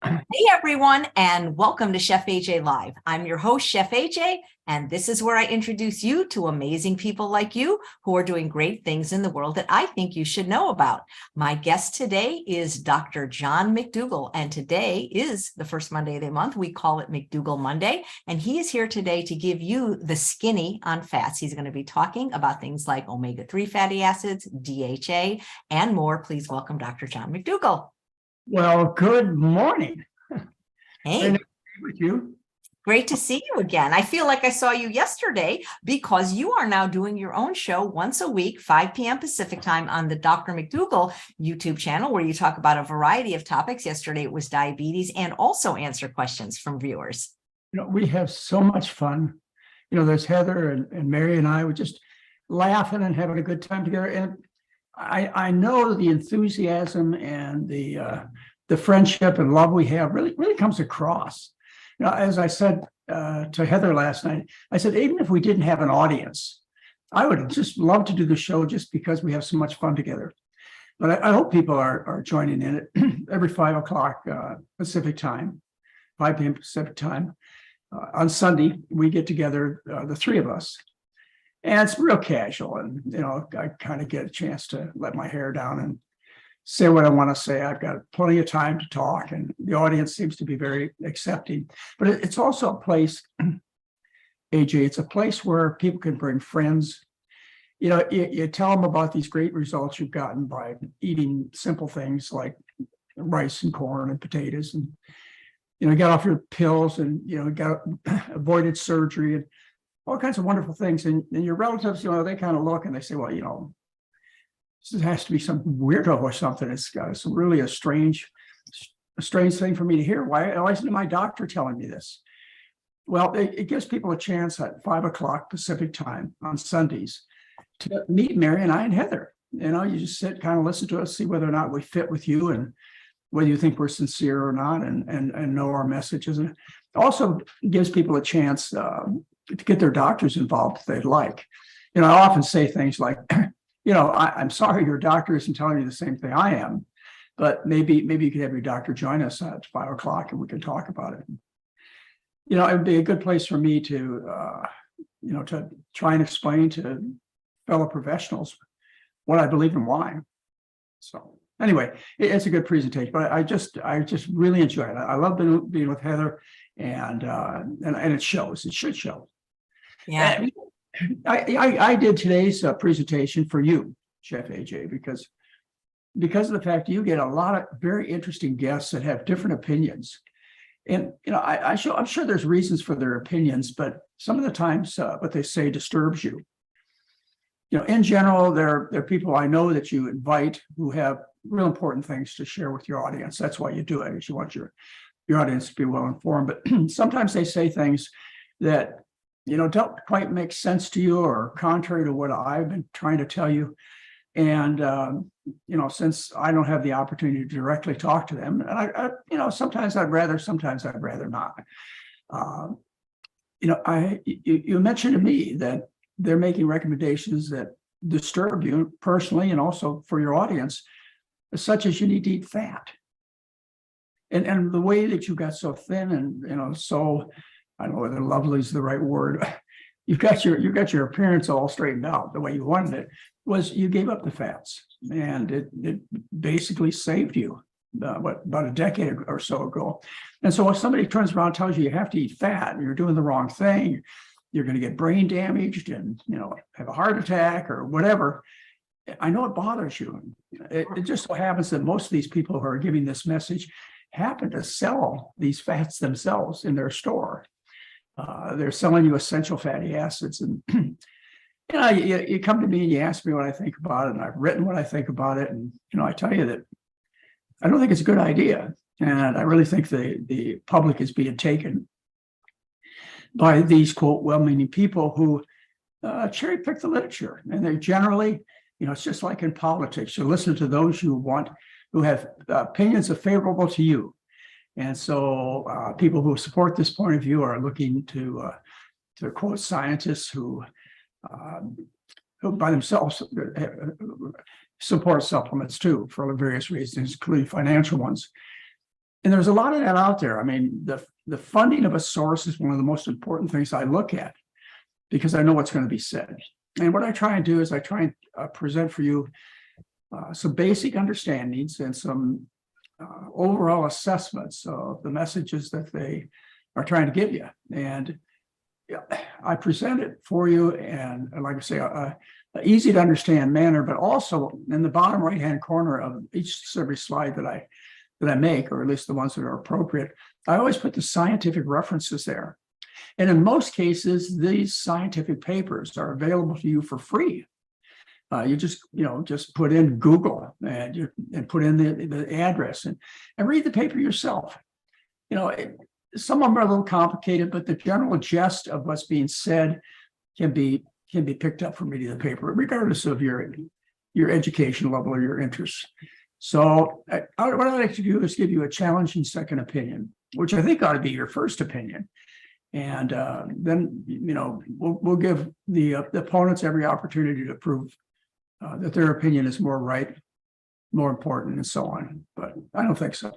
Hey everyone, and welcome to Chef AJ Live. I'm your host, Chef AJ, and this is where I introduce you to amazing people like you who are doing great things in the world that I think you should know about. My guest today is Dr. John McDougall, and today is the first Monday of the month. We call it McDougall Monday, and he is here today to give you the skinny on fats. He's going to be talking about things like omega-3 fatty acids, DHA, and more. Please welcome Dr. John McDougall. Well, good morning. Hey. Very nice to be with you. Great to see you again. I feel like I saw you yesterday because you are now doing your own show once a week, 5 p.m. Pacific time on the Dr. McDougall YouTube channel, where you talk about a variety of topics. Yesterday it was diabetes, and also answer questions from viewers. We have so much fun. There's Heather and Mary and I were just laughing and having a good time together. And I know the enthusiasm and the friendship and love we have really comes across. As I said to Heather last night, I said, even if we didn't have an audience, I would just love to do the show just because we have so much fun together. But I hope people are joining in it every 5 o'clock Pacific time, 5 p.m. Pacific time. On Sunday, we get together, the three of us. And it's real casual. And, I kind of get a chance to let my hair down and say what I want to say. I've got plenty of time to talk, and the audience seems to be very accepting. But it's also a place, AJ, it's a place where people can bring friends. You tell them about these great results you've gotten by eating simple things like rice and corn and potatoes, and get off your pills, and got avoided surgery and all kinds of wonderful things. And your relatives, they kind of look and they say, well, this has to be some weirdo or something. It's really a strange thing for me to hear. Why isn't my doctor telling me this? Well, it gives people a chance at 5 o'clock Pacific time on Sundays to meet Mary and I and Heather. You just sit, kind of listen to us, see whether or not we fit with you and whether you think we're sincere or not, and know our messages. And it also gives people a chance to get their doctors involved if they'd like. I often say things like, I'm sorry your doctor isn't telling you the same thing I am, but maybe you could have your doctor join us at 5 o'clock and we can talk about it. It would be a good place for me to try and explain to fellow professionals what I believe and why. So anyway, it's a good presentation, but I just really enjoy it. I love being with Heather, and it shows. It should show. Yeah. I did today's presentation for you, Chef AJ, because of the fact you get a lot of very interesting guests that have different opinions. And, I'm sure there's reasons for their opinions, but some of the times what they say disturbs you. In general, there are people I know that you invite who have real important things to share with your audience. That's why you do it, is you want your audience to be well informed. But sometimes they say things that don't quite make sense to you, or contrary to what I've been trying to tell you. And, since I don't have the opportunity to directly talk to them, and sometimes I'd rather not. You mentioned to me that they're making recommendations that disturb you personally and also for your audience, such as you need to eat fat. And the way that you got so thin and, so, I don't know whether lovely is the right word. You got your appearance all straightened out the way you wanted it, was you gave up the fats, and it basically saved you about a decade or so ago. And so if somebody turns around and tells you have to eat fat and you're doing the wrong thing, you're going to get brain damaged and have a heart attack or whatever, I know it bothers you. It just so happens that most of these people who are giving this message happen to sell these fats themselves in their store. They're selling you essential fatty acids, and you come to me and you ask me what I think about it, and I've written what I think about it, and I tell you that I don't think it's a good idea, and I really think the public is being taken by these quote well-meaning people who cherry pick the literature, and they generally, it's just like in politics. You listen to those who have opinions that are favorable to you. And so people who support this point of view are looking to quote scientists who by themselves support supplements too for various reasons, including financial ones. And there's a lot of that out there. I mean, the funding of a source is one of the most important things I look at because I know what's going to be said. And what I try and do is I try and present for you some basic understandings and some overall assessments of the messages that they are trying to give you. And I present it for you, and like I say, a easy to understand manner, but also in the bottom right hand corner of every slide that I make, or at least the ones that are appropriate, I always put the scientific references there. And in most cases, these scientific papers are available to you for free. You just put in Google and put in the address and read the paper yourself. Some of them are a little complicated, but the general gist of what's being said can be picked up from reading the paper, regardless of your education level or your interests. So what I'd like to do is give you a challenging second opinion, which I think ought to be your first opinion. And then, we'll give the opponents every opportunity to prove that their opinion is more right, more important, and so on. But I don't think so.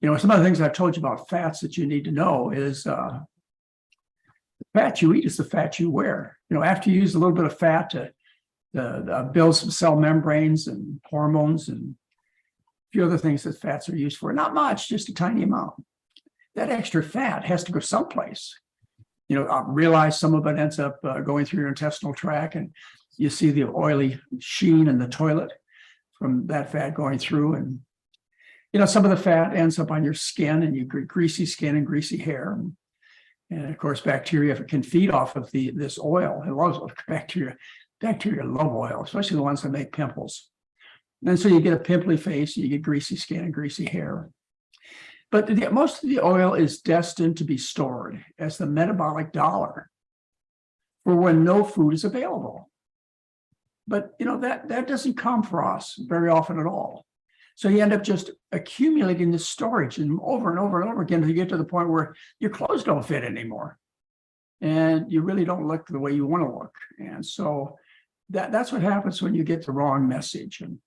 Some of the things I've told you about fats that you need to know is the fat you eat is the fat you wear. After you use a little bit of fat to build some cell membranes and hormones and a few other things that fats are used for, not much, just a tiny amount. That extra fat has to go someplace. Realize some of it ends up going through your intestinal tract, and you see the oily sheen in the toilet from that fat going through. And some of the fat ends up on your skin, and you get greasy skin and greasy hair. And of course, bacteria can feed off of this oil. It loves bacteria. Bacteria love oil, especially the ones that make pimples. And so you get a pimply face, you get greasy skin and greasy hair. But most of the oil is destined to be stored as the metabolic dollar for when no food is available. But that doesn't come for us very often at all. So you end up just accumulating this storage and over and over and over again until you get to the point where your clothes don't fit anymore. And you really don't look the way you want to look. And so that's what happens when you get the wrong message. And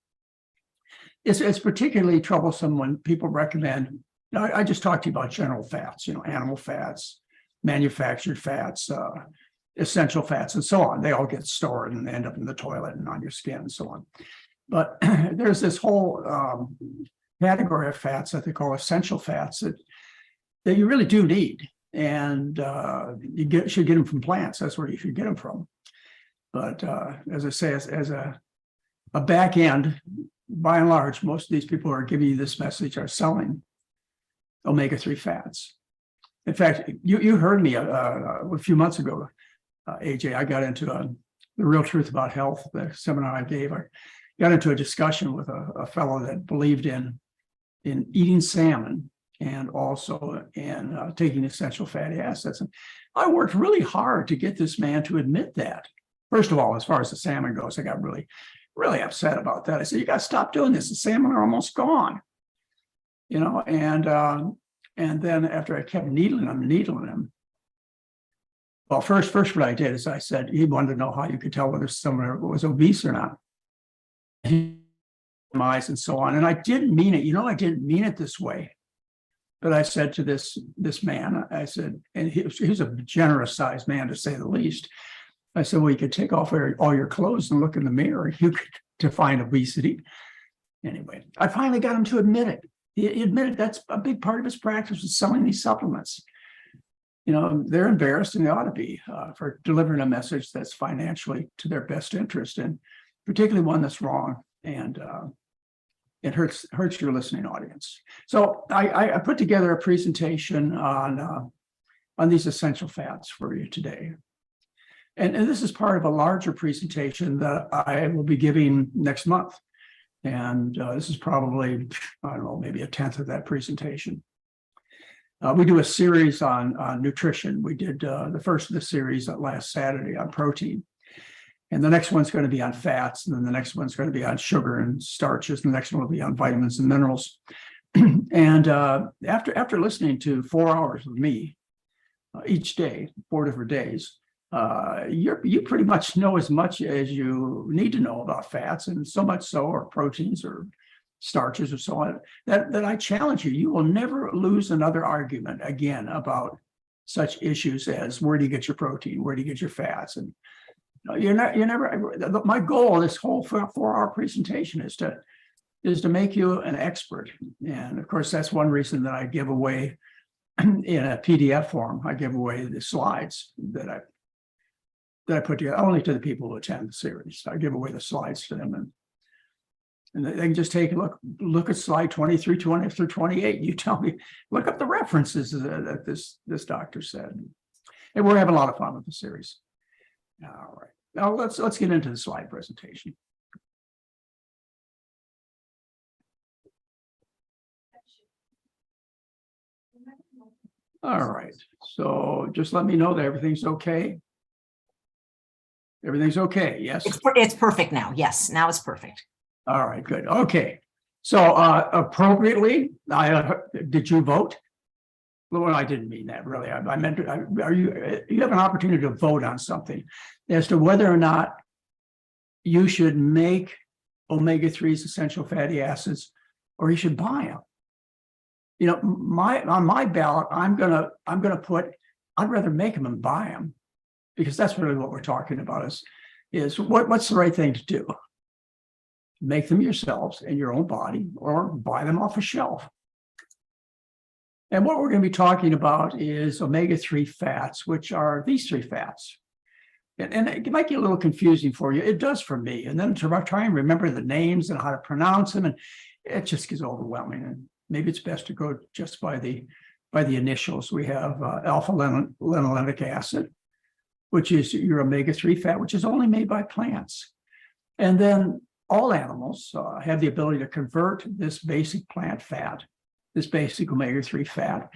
it's particularly troublesome when people recommend, I just talked to you about general fats, animal fats, manufactured fats, essential fats, and so on. They all get stored and they end up in the toilet and on your skin and so on. But there's this whole category of fats that they call essential fats that you really do need. And you should get them from plants. That's where you should get them from. But as I say, as a back end, by and large, most of these people who are giving you this message are selling omega-3 fats. In fact, you heard me a few months ago, AJ. I got into the Real Truth About Health, the seminar I gave. I got into a discussion with a fellow that believed in eating salmon and also in taking essential fatty acids. And I worked really hard to get this man to admit that. First of all, as far as the salmon goes, I got really, really upset about that. I said, you got to stop doing this. The salmon are almost gone. And then after I kept needling him. Well, first what I did is I said, he wanted to know how you could tell whether someone was obese or not. And so on. And I didn't mean it. I didn't mean it this way. But I said to this man, I said, and he was a generous sized man to say the least. I said, well, you could take off all your clothes and look in the mirror. You could define obesity. Anyway, I finally got him to admit it. He admitted that's a big part of his practice was selling these supplements. They're embarrassed, and they ought to be for delivering a message that's financially to their best interest, and particularly one that's wrong, and it hurts your listening audience. So I put together a presentation on these essential fats for you today. And this is part of a larger presentation that I will be giving next month. And this is probably, I don't know, maybe a tenth of that presentation. We do a series on nutrition. We did the first of the series last Saturday on protein. And the next one's going to be on fats. And then the next one's going to be on sugar and starches. And the next one will be on vitamins and minerals. And after listening to 4 hours of me each day, 4 different days, you pretty much know as much as you need to know about fats, and so much so, or proteins, or starches or so on, that I challenge you, you will never lose another argument again about such issues as where do you get your protein, where do you get your fats, and you're never. My goal, this whole 4-hour presentation, is to make you an expert, and of course that's one reason that I give away in a PDF form. I give away the slides that I put together only to the people who attend the series. I give away the slides to them, and they can just take a look at slide 23, 20 through 28. You tell me, look up the references that this doctor said. And we're having a lot of fun with the series. All right. Now let's get into the slide presentation. All right. So just let me know that everything's okay. Everything's okay. Yes. It's perfect now. Yes. Now it's perfect. All right, good. Okay. So appropriately, did you vote? Well, I didn't mean that really. I meant, you have an opportunity to vote on something as to whether or not you should make omega-3s, essential fatty acids, or you should buy them. You know, on my ballot, I'm gonna put, I'd rather make them and buy them, because that's really what we're talking about is what's the right thing to do? Make them yourselves in your own body, or buy them off a shelf. And what we're going to be talking about is omega-3 fats, which are these 3 fats. And it might get a little confusing for you. It does for me. And then to try and remember the names and how to pronounce them, and it just gets overwhelming. And maybe it's best to go just by the initials. We have alpha linolenic acid, which is your omega-3 fat, which is only made by plants. And then all animals have the ability to convert this basic plant fat, this basic omega-3 fat,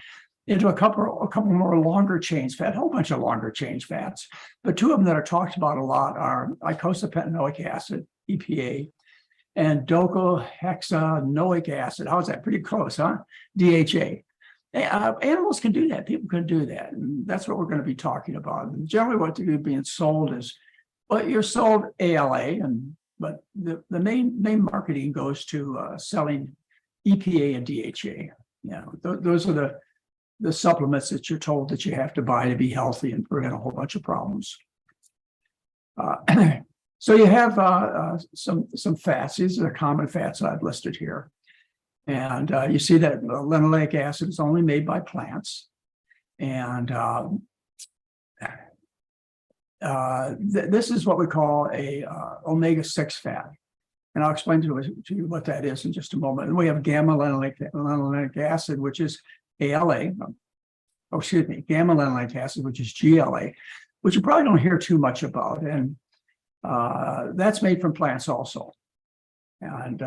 into a couple more longer chain fat, a whole bunch of longer chain fats. But 2 of them that are talked about a lot are icosapentaenoic acid, EPA, and docosahexaenoic acid. How's that? Pretty close, huh? DHA. Animals can do that. People can do that. And that's what we're going to be talking about. And generally what they're being sold is, well, you're sold ALA, but the main marketing goes to selling EPA and DHA. Yeah, those are the supplements that you're told that you have to buy to be healthy and prevent a whole bunch of problems. So you have some fats. These are the common fats I've listed here. And you see that linoleic acid is only made by plants. And this is what we call a omega-6 fat. And I'll explain to you what that is in just a moment. And we have gamma linolenic acid, which is ALA. Gamma linolenic acid, which is GLA, which you probably don't hear too much about. And that's made from plants also. And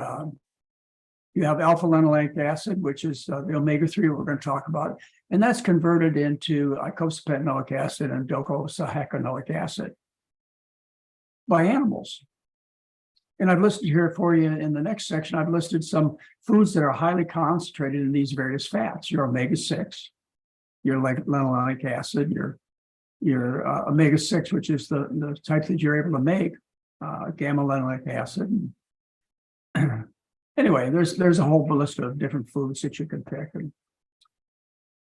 you have alpha linolenic acid, which is the omega-3 we're going to talk about. And that's converted into icosapentaenoic acid and docosahexaenoic acid by animals. And I've listed here for you in the next section, I've listed some foods that are highly concentrated in these various fats. Your omega-6, your linolenic acid, your omega-6, which is the type that you're able to make, gamma linolenic acid. Anyway, there's a whole list of different foods that you can pick. And,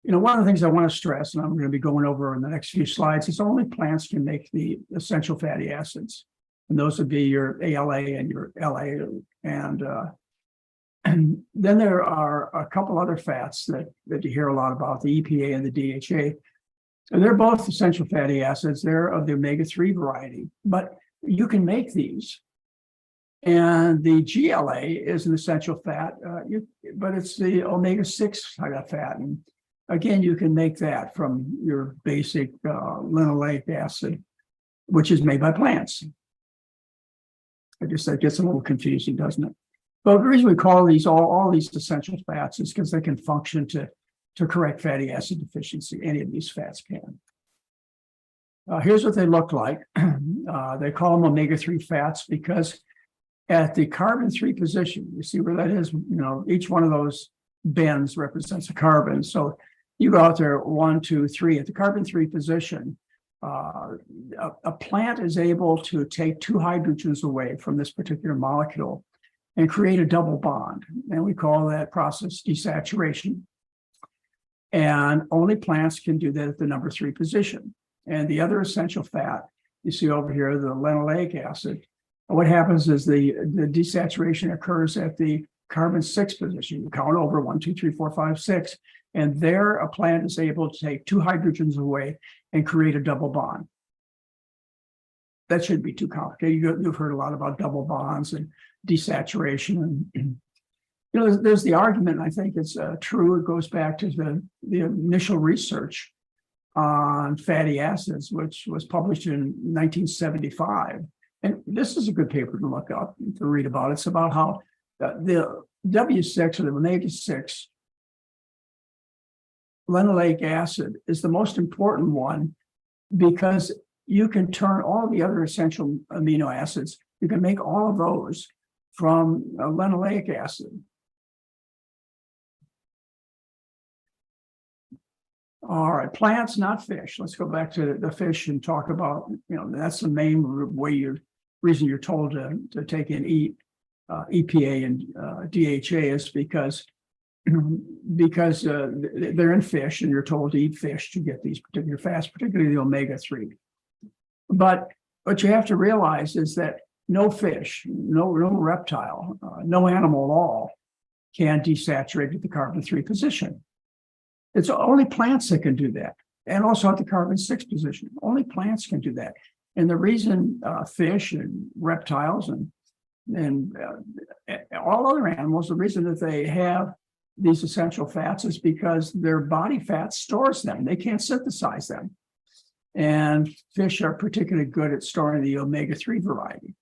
you know, one of the things I want to stress, and I'm going to be going over in the next few slides, is only plants can make the essential fatty acids. And those would be your ALA and your LA. And then there are a couple other fats that you hear a lot about, the EPA and the DHA. And they're both essential fatty acids. They're of the omega-3 variety, but you can make these. And the GLA is an essential fat, but it's the omega-6 fat. And again, you can make that from your basic linoleic acid, which is made by plants. I guess that gets a little confusing, doesn't it? But the reason we call these all these essential fats is because they can function to correct fatty acid deficiency. Any of these fats can. Here's what they look like. They call them omega-3 fats because at the carbon-3 position, you see where that is? You know, each one of those bends represents a carbon. So you go out there 1, 2, 3 at the carbon-3 position. A plant is able to take 2 hydrogens away from this particular molecule and create a double bond. And we call that process desaturation. And only plants can do that at the number 3 position. And the other essential fat you see over here, the linoleic acid, what happens is the desaturation occurs at the carbon 6 position. You count over 1, 2, 3, 4, 5, 6. And there a plant is able to take 2 hydrogens away and create a double bond. That shouldn't be too complicated. You've heard a lot about double bonds and desaturation. And there's the argument, and I think it's true. It goes back to the initial research on fatty acids, which was published in 1975. And this is a good paper to look up, to read about. It's about how the W6 or the omega-6 linoleic acid is the most important one, because you can turn all the other essential amino acids, you can make all of those from linoleic acid. All right, plants, not fish. Let's go back to the fish and talk about, that's the main reason you're told to take in EPA and DHA is because they're in fish, and you're told to eat fish to get these particular fats, particularly the omega-3. But what you have to realize is that no fish, no reptile, no animal at all can desaturate at the carbon 3 position. It's only plants that can do that, and also at the carbon 6 position. Only plants can do that. And the reason fish and reptiles and all other animals, the reason that they have these essential fats is because their body fat stores them. They can't synthesize them. And fish are particularly good at storing the omega-3 variety.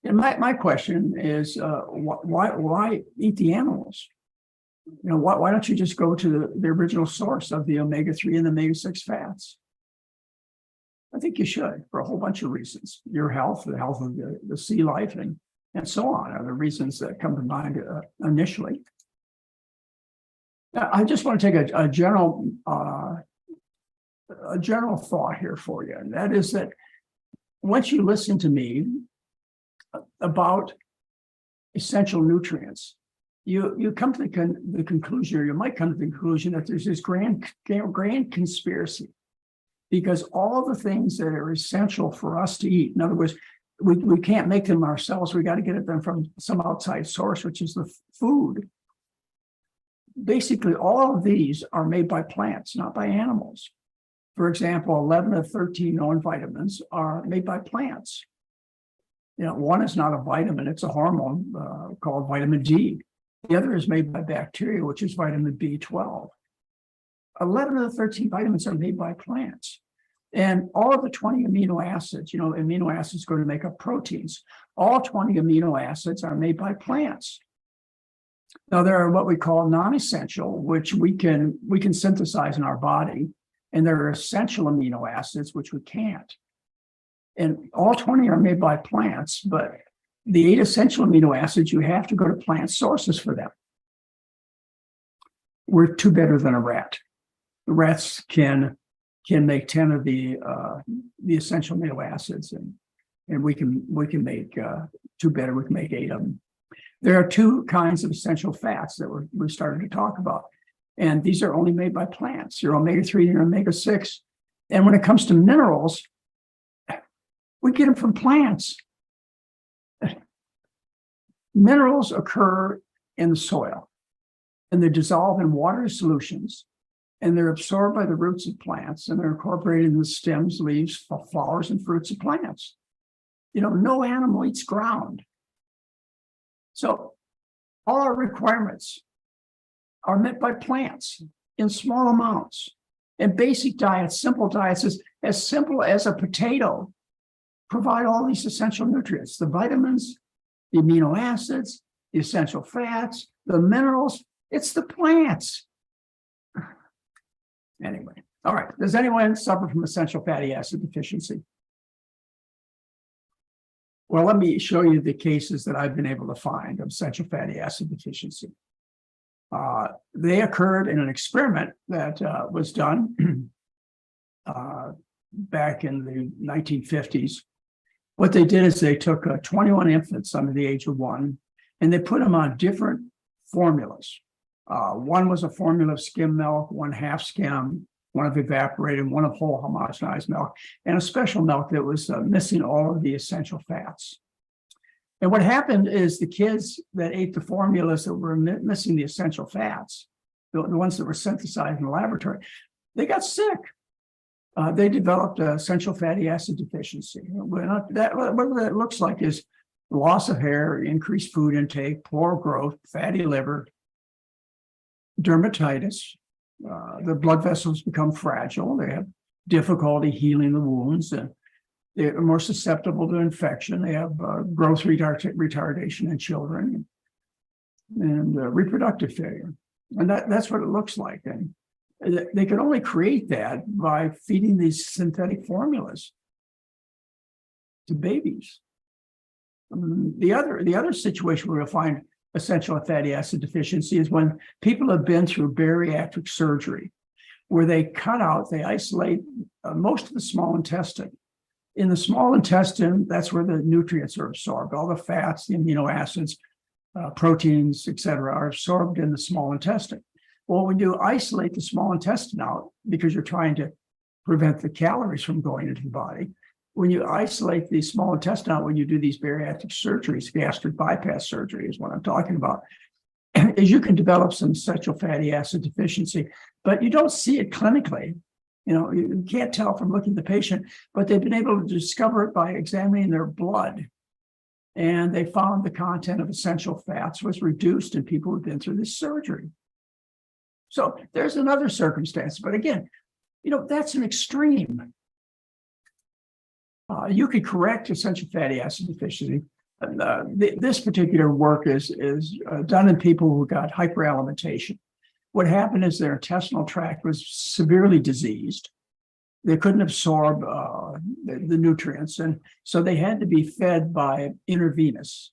And my question is, why eat the animals? Why don't you just go to the original source of the omega-3 and the omega-6 fats? I think you should, for a whole bunch of reasons. Your health, the health of the sea life, and so on are the reasons that come to mind initially. Now, I just want to take a general thought here for you, and that is that once you listen to me about essential nutrients, you come to the conclusion, or you might come to the conclusion that there's this grand conspiracy, because all the things that are essential for us to eat, in other words, we can't make them ourselves. We got to get them from some outside source, which is the food. Basically, all of these are made by plants, not by animals. For example, 11 of 13 known vitamins are made by plants. One is not a vitamin, it's a hormone called vitamin D. The other is made by bacteria, which is vitamin B12. 11 of the 13 vitamins are made by plants. And all of the 20 amino acids, amino acids go to make up proteins. All 20 amino acids are made by plants. Now, there are what we call non-essential, which we can synthesize in our body. And there are essential amino acids, which we can't. And all 20 are made by plants, but the 8 essential amino acids, you have to go to plant sources for them. We're too better than a rat. The rats can make 10 of the essential amino acids, and we can make too better. We can make 8 of them. There are 2 kinds of essential fats that we're starting to talk about, and these are only made by plants. Your omega-3 and your omega-6. And when it comes to minerals, we get them from plants. Minerals occur in the soil, and they dissolve in water solutions, and they're absorbed by the roots of plants, and they're incorporated in the stems, leaves, flowers, and fruits of plants. No animal eats ground. So all our requirements are met by plants in small amounts. And basic diets, simple diets, as simple as a potato, provide all these essential nutrients: the vitamins, the amino acids, the essential fats, the minerals. It's the plants. Anyway, all right. Does anyone suffer from essential fatty acid deficiency? Well, let me show you the cases that I've been able to find of essential fatty acid deficiency. They occurred in an experiment that was done back in the 1950s. What they did is they took 21 infants under the age of 1, and they put them on different formulas. One was a formula of skim milk, one half skim, one of evaporated, one of whole homogenized milk, and a special milk that was missing all of the essential fats. And what happened is the kids that ate the formulas that were missing the essential fats, the ones that were synthesized in the laboratory, they got sick. They developed essential fatty acid deficiency. What that looks like is loss of hair, increased food intake, poor growth, fatty liver, dermatitis. The blood vessels become fragile. They have difficulty healing the wounds, and they're more susceptible to infection. They have growth retardation in children and reproductive failure. And that's what it looks like. And they could only create that by feeding these synthetic formulas to babies. The other situation where you'll find essential fatty acid deficiency is when people have been through bariatric surgery, where they isolate most of the small intestine. In the small intestine, that's where the nutrients are absorbed. All the fats, the amino acids, proteins, et cetera, are absorbed in the small intestine. Well, when you isolate the small intestine out, because you're trying to prevent the calories from going into the body, when you isolate the small intestine out, when you do these bariatric surgeries, gastric bypass surgery is what I'm talking about, is you can develop some essential fatty acid deficiency, but you don't see it clinically. You can't tell from looking at the patient, but they've been able to discover it by examining their blood. And they found the content of essential fats was reduced in people who've been through this surgery. So there's another circumstance, but again, that's an extreme. You could correct essential fatty acid deficiency. This particular work is done in people who got hyperalimentation. What happened is their intestinal tract was severely diseased. They couldn't absorb the nutrients, and so they had to be fed by intravenous,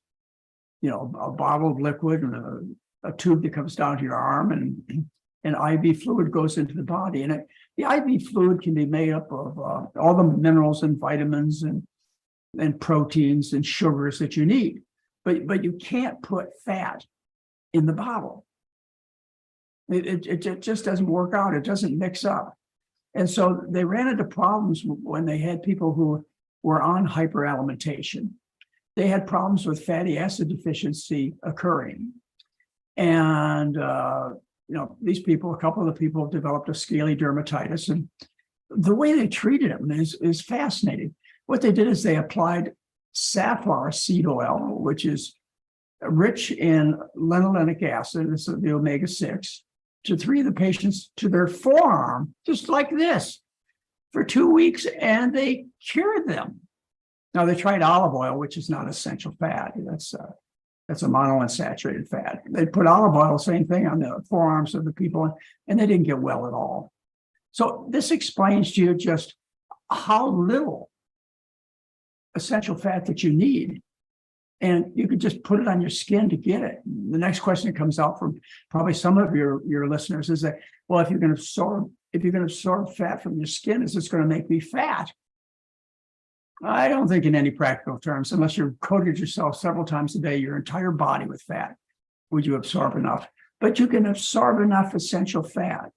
a bottle of liquid and a tube that comes down to your arm, and IV fluid goes into the body. And the IV fluid can be made up of all the minerals and vitamins and proteins and sugars that you need, but you can't put fat in the bottle. It just doesn't work out. It doesn't mix up. And so they ran into problems when they had people who were on hyperalimentation. They had problems with fatty acid deficiency occurring. And, these people, a couple of the people developed a scaly dermatitis. And the way they treated them is fascinating. What they did is they applied safflower seed oil, which is rich in linolenic acid, this is the omega-6, to 3 of the patients to their forearm, just like this, for 2 weeks, and they cured them. Now, they tried olive oil, which is not essential fat. That's a monounsaturated fat. They put olive oil, same thing, on the forearms of the people, and they didn't get well at all. So this explains to you just how little essential fat that you need. And you could just put it on your skin to get it. The next question that comes out from probably some of your listeners is that, well, if you're going to absorb fat from your skin, is this going to make me fat? I don't think in any practical terms, unless you've coated yourself several times a day, your entire body with fat, would you absorb enough. But you can absorb enough essential fat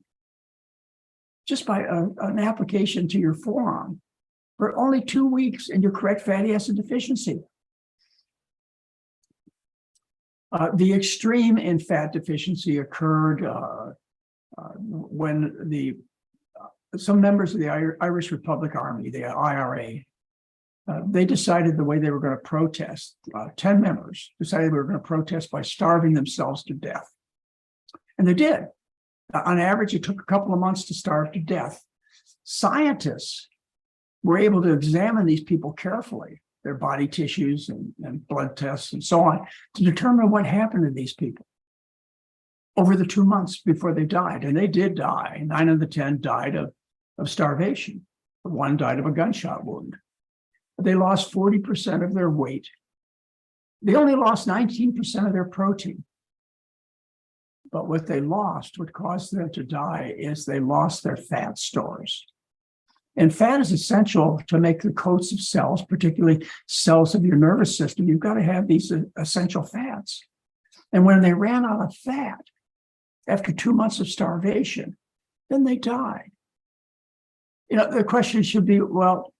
just by an application to your forearm for only 2 weeks, and you correct fatty acid deficiency. The extreme in fat deficiency occurred when some members of the Irish Republic Army, the IRA, they decided the way they were going to protest. 10 members decided they were going to protest by starving themselves to death. And they did. On average, it took a couple of months to starve to death. Scientists were able to examine these people carefully, their body tissues and blood tests and so on, to determine what happened to these people over the 2 months before they died. And they did die. 9 of the 10 died of starvation. 1 died of a gunshot wound. They lost 40% of their weight. They only lost 19% of their protein. But what they lost, what caused them to die, is they lost their fat stores. And fat is essential to make the coats of cells, particularly cells of your nervous system. You've got to have these essential fats. And when they ran out of fat after 2 months of starvation, then they died. The question should be, well,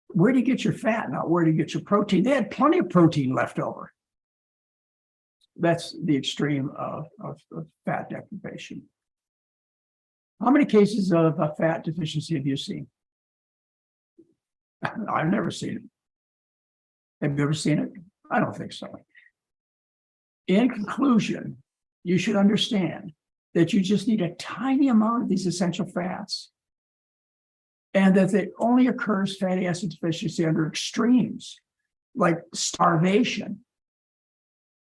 where do you get your fat, not where do you get your protein? They had plenty of protein left over. That's the extreme of fat deprivation. How many cases of a fat deficiency have you seen? I've never seen it. Have you ever seen it? I don't think so. In conclusion, you should understand that you just need a tiny amount of these essential fats, and that it only occurs fatty acid deficiency under extremes like starvation,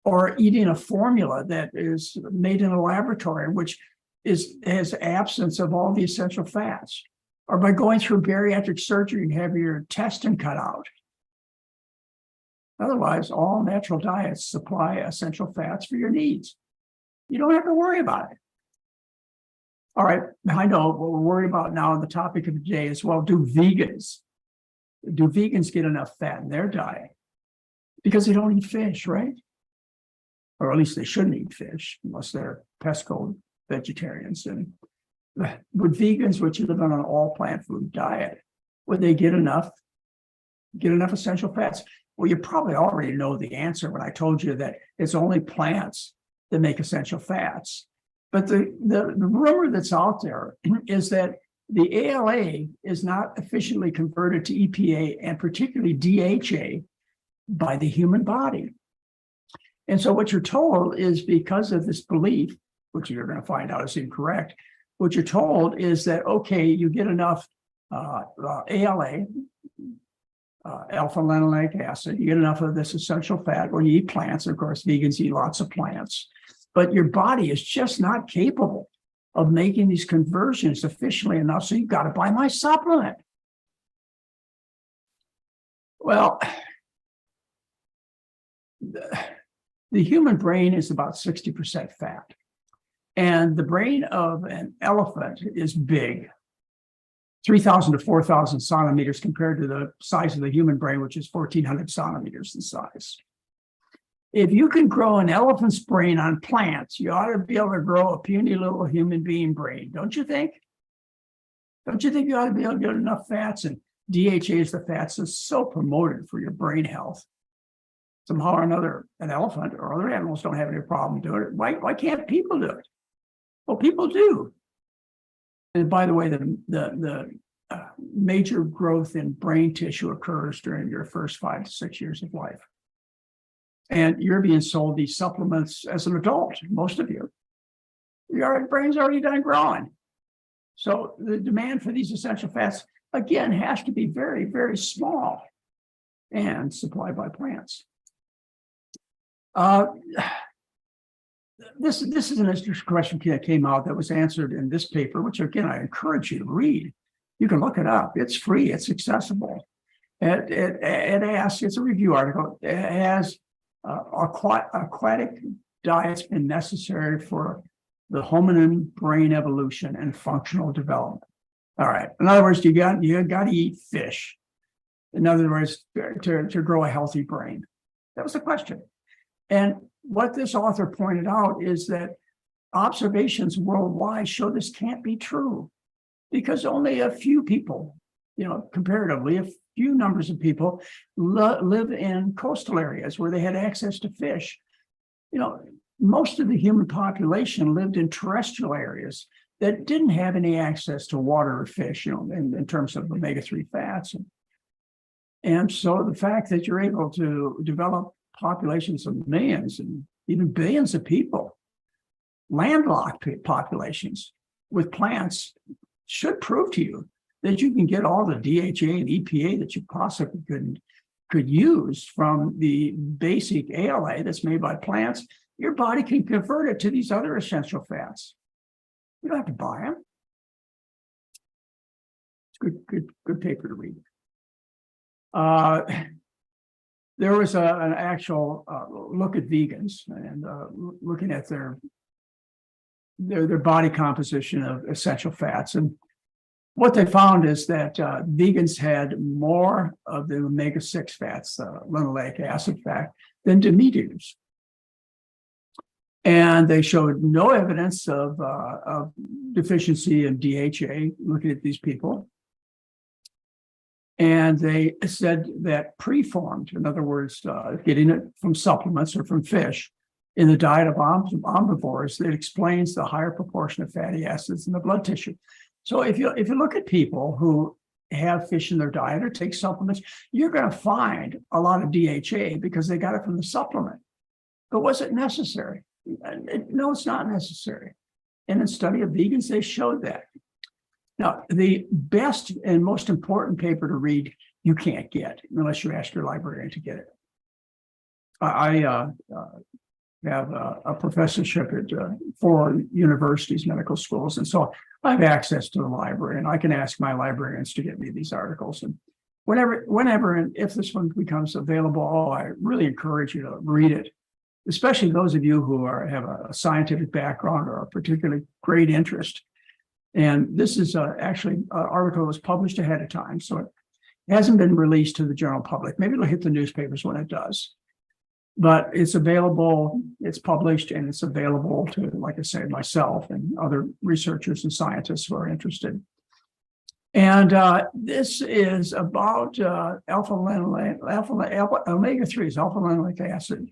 or eating a formula that is made in a laboratory, which has absence of all the essential fats, or by going through bariatric surgery and have your intestine cut out. Otherwise, all natural diets supply essential fats for your needs. You don't have to worry about it. All right, I know what we're worried about now. The topic of the day is, well, do vegans get enough fat in their diet? Because they don't eat fish, right? Or at least they shouldn't eat fish unless they're pesco vegetarians. And with vegans, which live on an all plant food diet, would they get enough essential fats? Well, you probably already know the answer when I told you that it's only plants that make essential fats. But the rumor that's out there is that the ALA is not efficiently converted to EPA and particularly DHA by the human body. And so what you're told is, because of this belief, which you're going to find out is incorrect, what you're told is that, okay, you get enough ALA, alpha-linoleic acid, you get enough of this essential fat when you eat plants. Of course, vegans eat lots of plants, but your body is just not capable of making these conversions efficiently enough, so you've got to buy my supplement. Well, the human brain is about 60% fat, and the brain of an elephant is big, 3,000 to 4,000 centimeters compared to the size of the human brain, which is 1,400 centimeters in size. If you can grow an elephant's brain on plants, you ought to be able to grow a puny little human being brain, don't you think? Don't you think you ought to be able to get enough fats? And DHA is the fats that's so promoted for your brain health. Somehow or another, an elephant or other animals don't have any problem doing it. Why can't people do it? Well, people do. And by the way, the major growth in brain tissue occurs during your first 5 to 6 years of life. And you're being sold these supplements as an adult, most of you. Your brain's already done growing. So the demand for these essential fats, again, has to be very, very small and supplied by plants. This is an interesting question that came out that was answered in this paper, which again, I encourage you to read. You can look it up. It's free. It's accessible. It asks, it's a review article. It has aquatic diets been necessary for the hominin brain evolution and functional development. All right. In other words, you got to eat fish. In other words, to grow a healthy brain. That was the question. And what this author pointed out is that observations worldwide show this can't be true, because only a few people, comparatively, a few numbers of people live in coastal areas where they had access to fish. Most of the human population lived in terrestrial areas that didn't have any access to water or fish, in terms of omega-3 fats. And so the fact that you're able to develop populations of millions and even billions of people, landlocked populations with plants, should prove to you that you can get all the DHA and EPA that you possibly could use from the basic ALA that's made by plants. Your body can convert it to these other essential fats. You don't have to buy them. It's good paper to read. There was an actual look at vegans and looking at their body composition of essential fats. And what they found is that vegans had more of the omega-6 fats, linoleic acid fat, than do meat eaters. And they showed no evidence of deficiency in DHA, looking at these people. And they said that preformed, in other words, getting it from supplements or from fish in the diet of omnivores, it explains the higher proportion of fatty acids in the blood tissue. So if you look at people who have fish in their diet or take supplements, you're going to find a lot of DHA because they got it from the supplement. But was it necessary? No, it's not necessary. In a study of vegans, they showed that. Now, the best and most important paper to read, you can't get unless you ask your librarian to get it. I have a professorship at 4 universities, medical schools, and so I have access to the library, and I can ask my librarians to get me these articles. And whenever and if this one becomes available, I really encourage you to read it, especially those of you who have a scientific background or a particularly great interest. And this is actually an article that was published ahead of time, so it hasn't been released to the general public. Maybe it'll hit the newspapers when it does. But it's available, it's published, and it's available to, like I said, myself and other researchers and scientists who are interested. And this is about omega-3s, alpha-linoleic acid,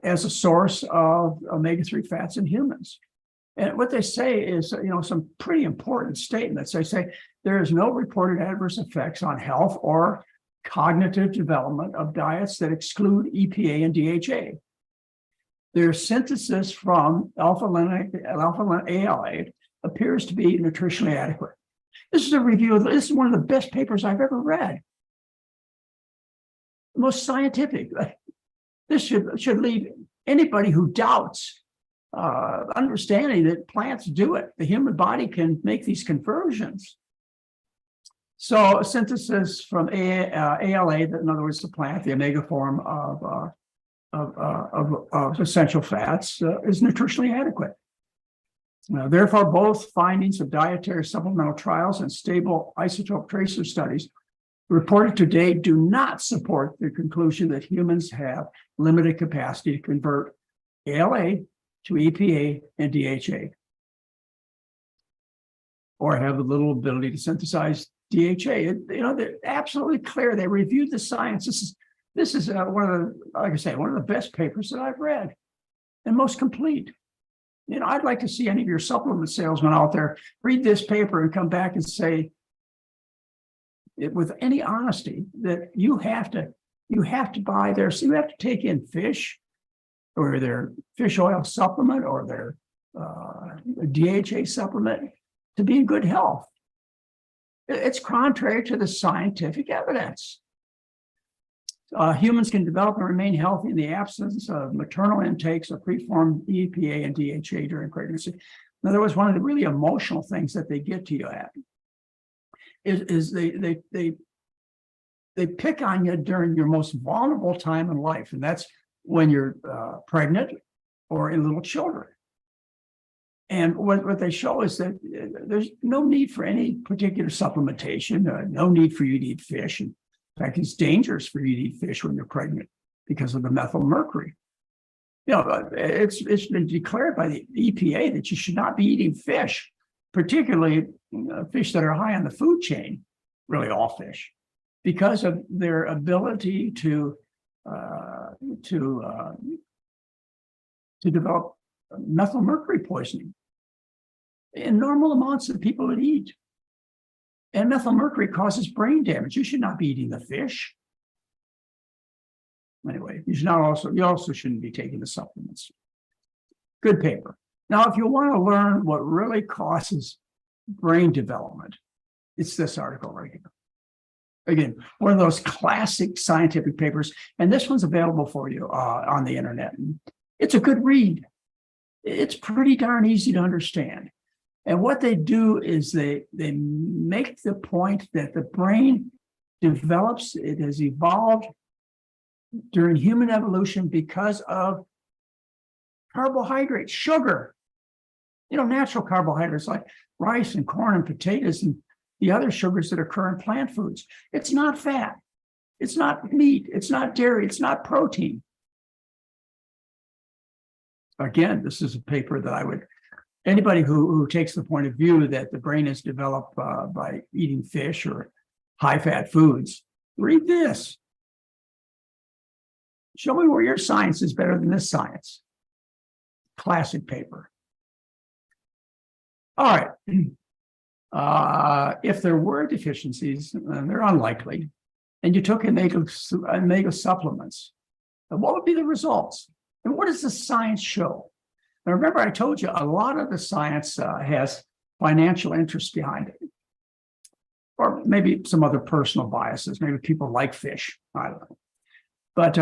as a source of omega-3 fats in humans. And what they say is, some pretty important statements. They say there is no reported adverse effects on health or cognitive development of diets that exclude EPA and DHA. Their synthesis from alpha-ALA appears to be nutritionally adequate. This is a review of, this is one of the best papers I've ever read. The most scientific. This should leave anybody who doubts understanding that plants do it. The human body can make these conversions. So a synthesis from ALA, in other words, the plant, the omega form of essential fats, is nutritionally adequate. Therefore, both findings of dietary supplemental trials and stable isotope tracer studies reported to date do not support the conclusion that humans have limited capacity to convert ALA to EPA and DHA, or have a little ability to synthesize DHA. They're absolutely clear. They reviewed the science. This is one of the, like I say, one of the best papers that I've read, and most complete. I'd like to see any of your supplement salesmen out there read this paper and come back and say, with any honesty, that you have to buy their, so you have to take in fish, or their fish oil supplement, or their DHA supplement to be in good health. It's contrary to the scientific evidence. Humans can develop and remain healthy in the absence of maternal intakes of preformed EPA and DHA during pregnancy. Now, that was one of the really emotional things that they get to you at. Is they pick on you during your most vulnerable time in life, and that's when you're pregnant or in little children. And what they show is that there's no need for any particular supplementation, no need for you to eat fish. In fact, it's dangerous for you to eat fish when you're pregnant because of the methyl mercury. It's been declared by the EPA that you should not be eating fish, particularly fish that are high on the food chain, really all fish, because of their ability to develop methyl mercury poisoning in normal amounts of people that eat. And methyl mercury causes brain damage. You should not be eating the fish. Anyway, you also shouldn't be taking the supplements. Good paper. Now, if you want to learn what really causes brain development, it's this article right here. Again, one of those classic scientific papers, and this one's available for you on the internet. It's a good read. It's pretty darn easy to understand. And what they do is they make the point that the brain develops, it has evolved during human evolution because of carbohydrates, sugar. Natural carbohydrates like rice and corn and potatoes and the other sugars that occur in plant foods. It's not fat. It's not meat. It's not dairy. It's not protein. again, this is a paper that I would, anybody who takes the point of view that the brain is developed by eating fish or high-fat foods, read this. Show me where your science is better than this science. Classic paper. All right. If there were deficiencies, and they're unlikely, and you took omega supplements, what would be the results? And what does the science show? Now, remember, I told you a lot of the science has financial interest behind it, or maybe some other personal biases. Maybe people like fish. I don't know. But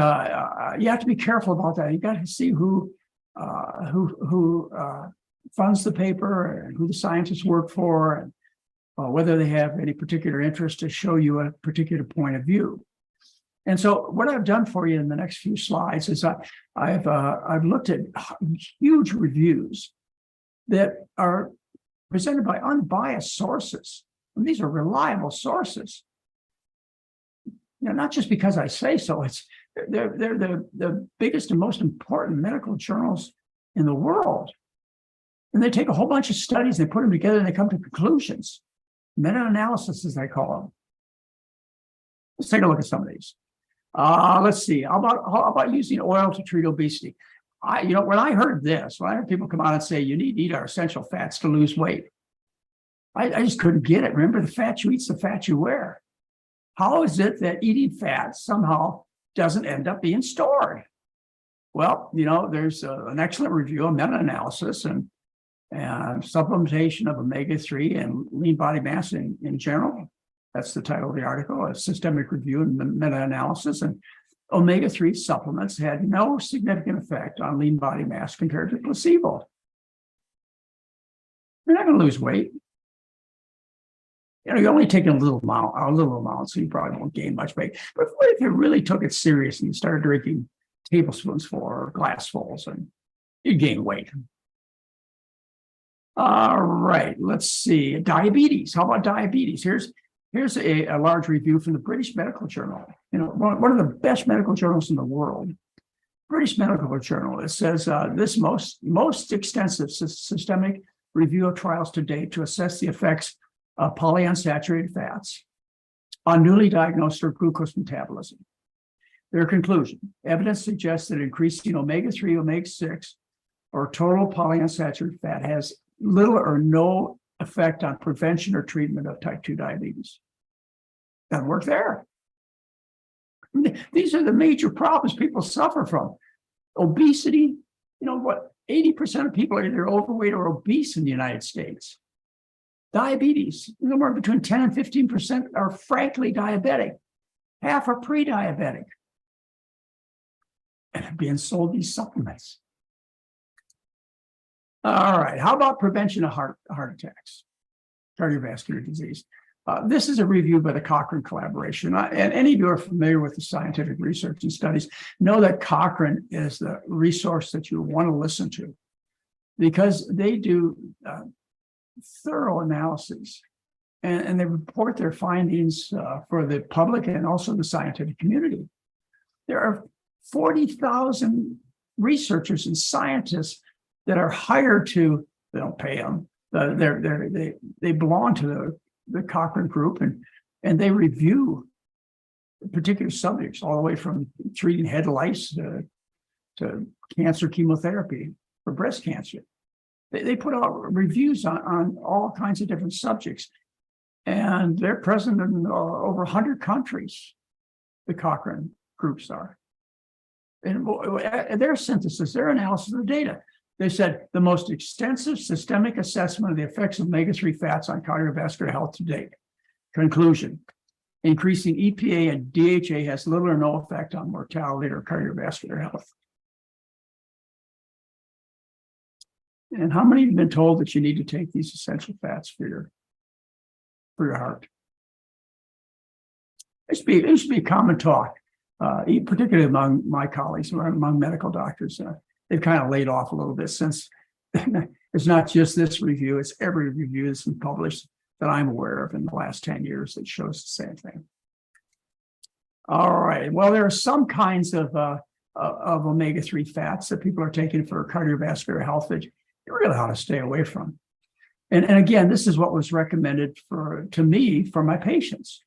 you have to be careful about that. You got to see who funds the paper and who the scientists work for, and whether they have any particular interest to show you a particular point of view. And so what I've done for you in the next few slides is I've looked at huge reviews that are presented by unbiased sources. And these are reliable sources. Not just because I say so. They're the biggest and most important medical journals in the world. And they take a whole bunch of studies, they put them together, and they come to conclusions. Meta-analysis, as they call them. Let's take a look at some of these. Let's see. How about using oil to treat obesity? When I heard people come out and say you need to eat our essential fats to lose weight, I just couldn't get it. Remember, the fat you eat's the fat you wear. How is it that eating fat somehow doesn't end up being stored? Well, there's an excellent review, a meta-analysis, and supplementation of omega-3 and lean body mass in general. That's the title of the article, a systemic review and meta-analysis. And omega-3 supplements had no significant effect on lean body mass compared to placebo. You're not going to lose weight. You're only taking a little amount, so you probably won't gain much weight. But what if you really took it serious and you started drinking tablespoons full or glassfuls, and you gain weight? All right, let's see. Diabetes. How about diabetes? Here's a large review from the British Medical Journal. One of the best medical journals in the world. British Medical Journal. It says this most extensive systemic review of trials to date to assess the effects of polyunsaturated fats on newly diagnosed or glucose metabolism. Their conclusion: evidence suggests that increasing omega-3, omega-6, or total polyunsaturated fat has little or no effect on prevention or treatment of type 2 diabetes. Doesn't work there. These are the major problems people suffer from. Obesity, 80% of people are either overweight or obese in the United States. Diabetes, somewhere between 10 and 15% are frankly diabetic. Half are pre-diabetic. And being sold these supplements. All right, how about prevention of heart attacks, cardiovascular disease? This is a review by the Cochrane Collaboration. And any of you are familiar with the scientific research and studies know that Cochrane is the resource that you want to listen to, because they do thorough analyses and they report their findings for the public and also the scientific community. There are 40,000 researchers and scientists that are hired to, they don't pay them, they belong to the Cochrane group, and they review particular subjects all the way from treating head lice to cancer chemotherapy for breast cancer. They put out reviews on all kinds of different subjects, and they're present in over 100 countries, the Cochrane groups are. And their synthesis, their analysis of the data, they said the most extensive systemic assessment of the effects of omega-3 fats on cardiovascular health to date. Conclusion: increasing EPA and DHA has little or no effect on mortality or cardiovascular health. And how many have been told that you need to take these essential fats for your heart? It used to be common talk, particularly among my colleagues, among medical doctors. They've kind of laid off a little bit since it's not just this review, it's every review that's been published that I'm aware of in the last 10 years that shows the same thing. All right, well, there are some kinds of of omega-3 fats that people are taking for cardiovascular health that you really ought to stay away from. And again, this is what was recommended to me for my patients.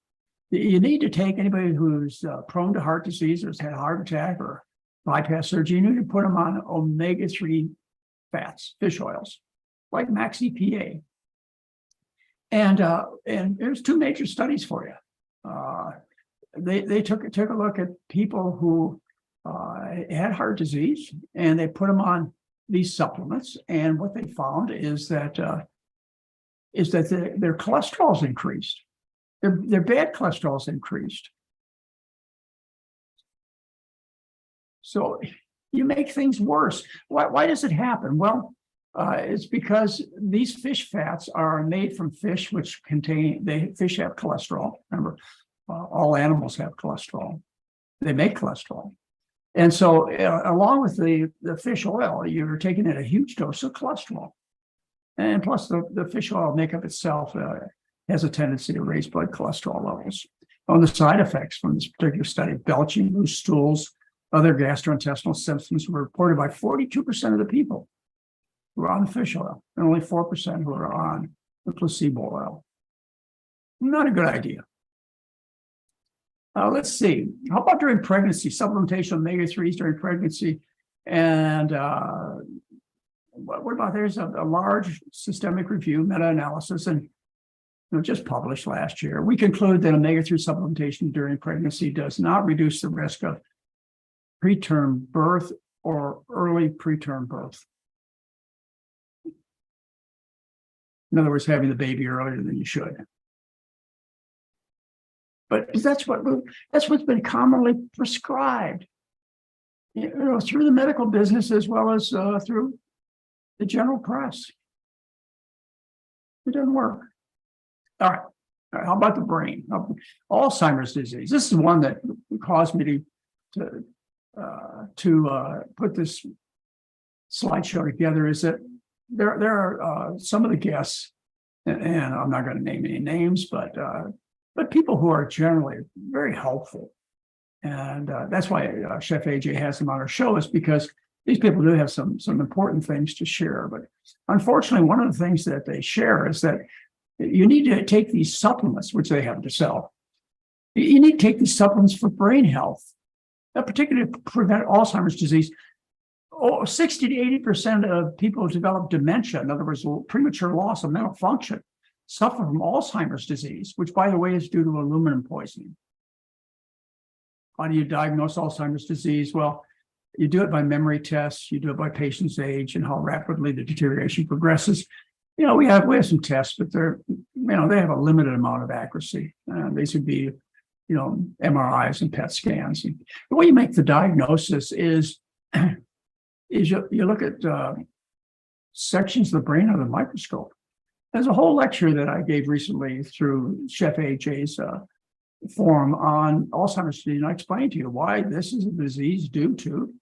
You need to take anybody who's prone to heart disease or has had a heart attack or bypass surgery. You need to put them on omega-3 fats, fish oils, like max EPA. And there's two major studies for you. They took a look at people who had heart disease, and they put them on these supplements. And what they found is that their cholesterol's increased. Their bad cholesterol's increased. So you make things worse. Why does it happen? Well, it's because these fish fats are made from fish, which fish have cholesterol. Remember, all animals have cholesterol. They make cholesterol. And so along with the fish oil, you're taking in a huge dose of cholesterol. And plus the fish oil makeup itself has a tendency to raise blood cholesterol levels. On the side effects from this particular study, belching, loose stools, other gastrointestinal symptoms were reported by 42% of the people who are on the fish oil, and only 4% who are on the placebo oil. Not a good idea. Let's see. How about during pregnancy? Supplementation of omega-3s during pregnancy. And what about there's a large systemic review, meta-analysis, and just published last year. We conclude that omega-3 supplementation during pregnancy does not reduce the risk of preterm birth or early preterm birth. In other words, having the baby earlier than you should. But that's what's been commonly prescribed, through the medical business as well as through the general press. It doesn't work. All right. How about the brain? Alzheimer's disease. This is one that caused me to put this slideshow together. Is that there are some of the guests, and I'm not going to name any names, but people who are generally very helpful. And that's why Chef AJ has them on our show, is because these people do have some important things to share. But unfortunately, one of the things that they share is that you need to take these supplements, which they have to sell. You need to take these supplements for brain health, particularly to prevent Alzheimer's disease. 60 to 80% of people who develop dementia, in other words, premature loss of mental function, suffer from Alzheimer's disease, which, by the way, is due to aluminum poisoning. How do you diagnose Alzheimer's disease? Well, you do it by memory tests. You do it by patient's age and how rapidly the deterioration progresses. We have some tests, but they have a limited amount of accuracy. These would be, MRIs and PET scans. And the way you make the diagnosis is you look at sections of the brain under the microscope. There's a whole lecture that I gave recently through Chef AJ's forum on Alzheimer's disease, and I explained to you why this is a disease due to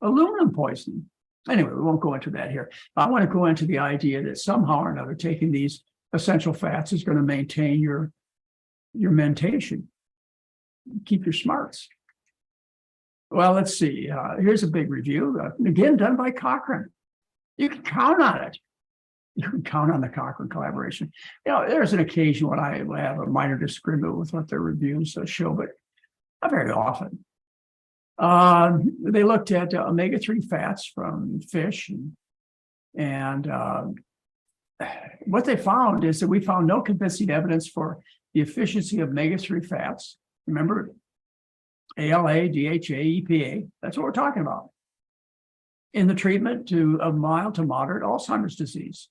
aluminum poisoning. Anyway, we won't go into that here. I want to go into the idea that somehow or another taking these essential fats is going to maintain your mentation, keep your smarts. Well, let's see. Here's a big review, again, done by Cochrane. You can count on it. You can count on the Cochrane collaboration. There's an occasion when I have a minor disagreement with what their reviews show, but not very often. They looked at omega-3 fats from fish, and what they found is that we found no convincing evidence for the efficiency of omega-3 fats. Remember, ALA, DHA, EPA, that's what we're talking about, in the treatment of mild to moderate Alzheimer's disease.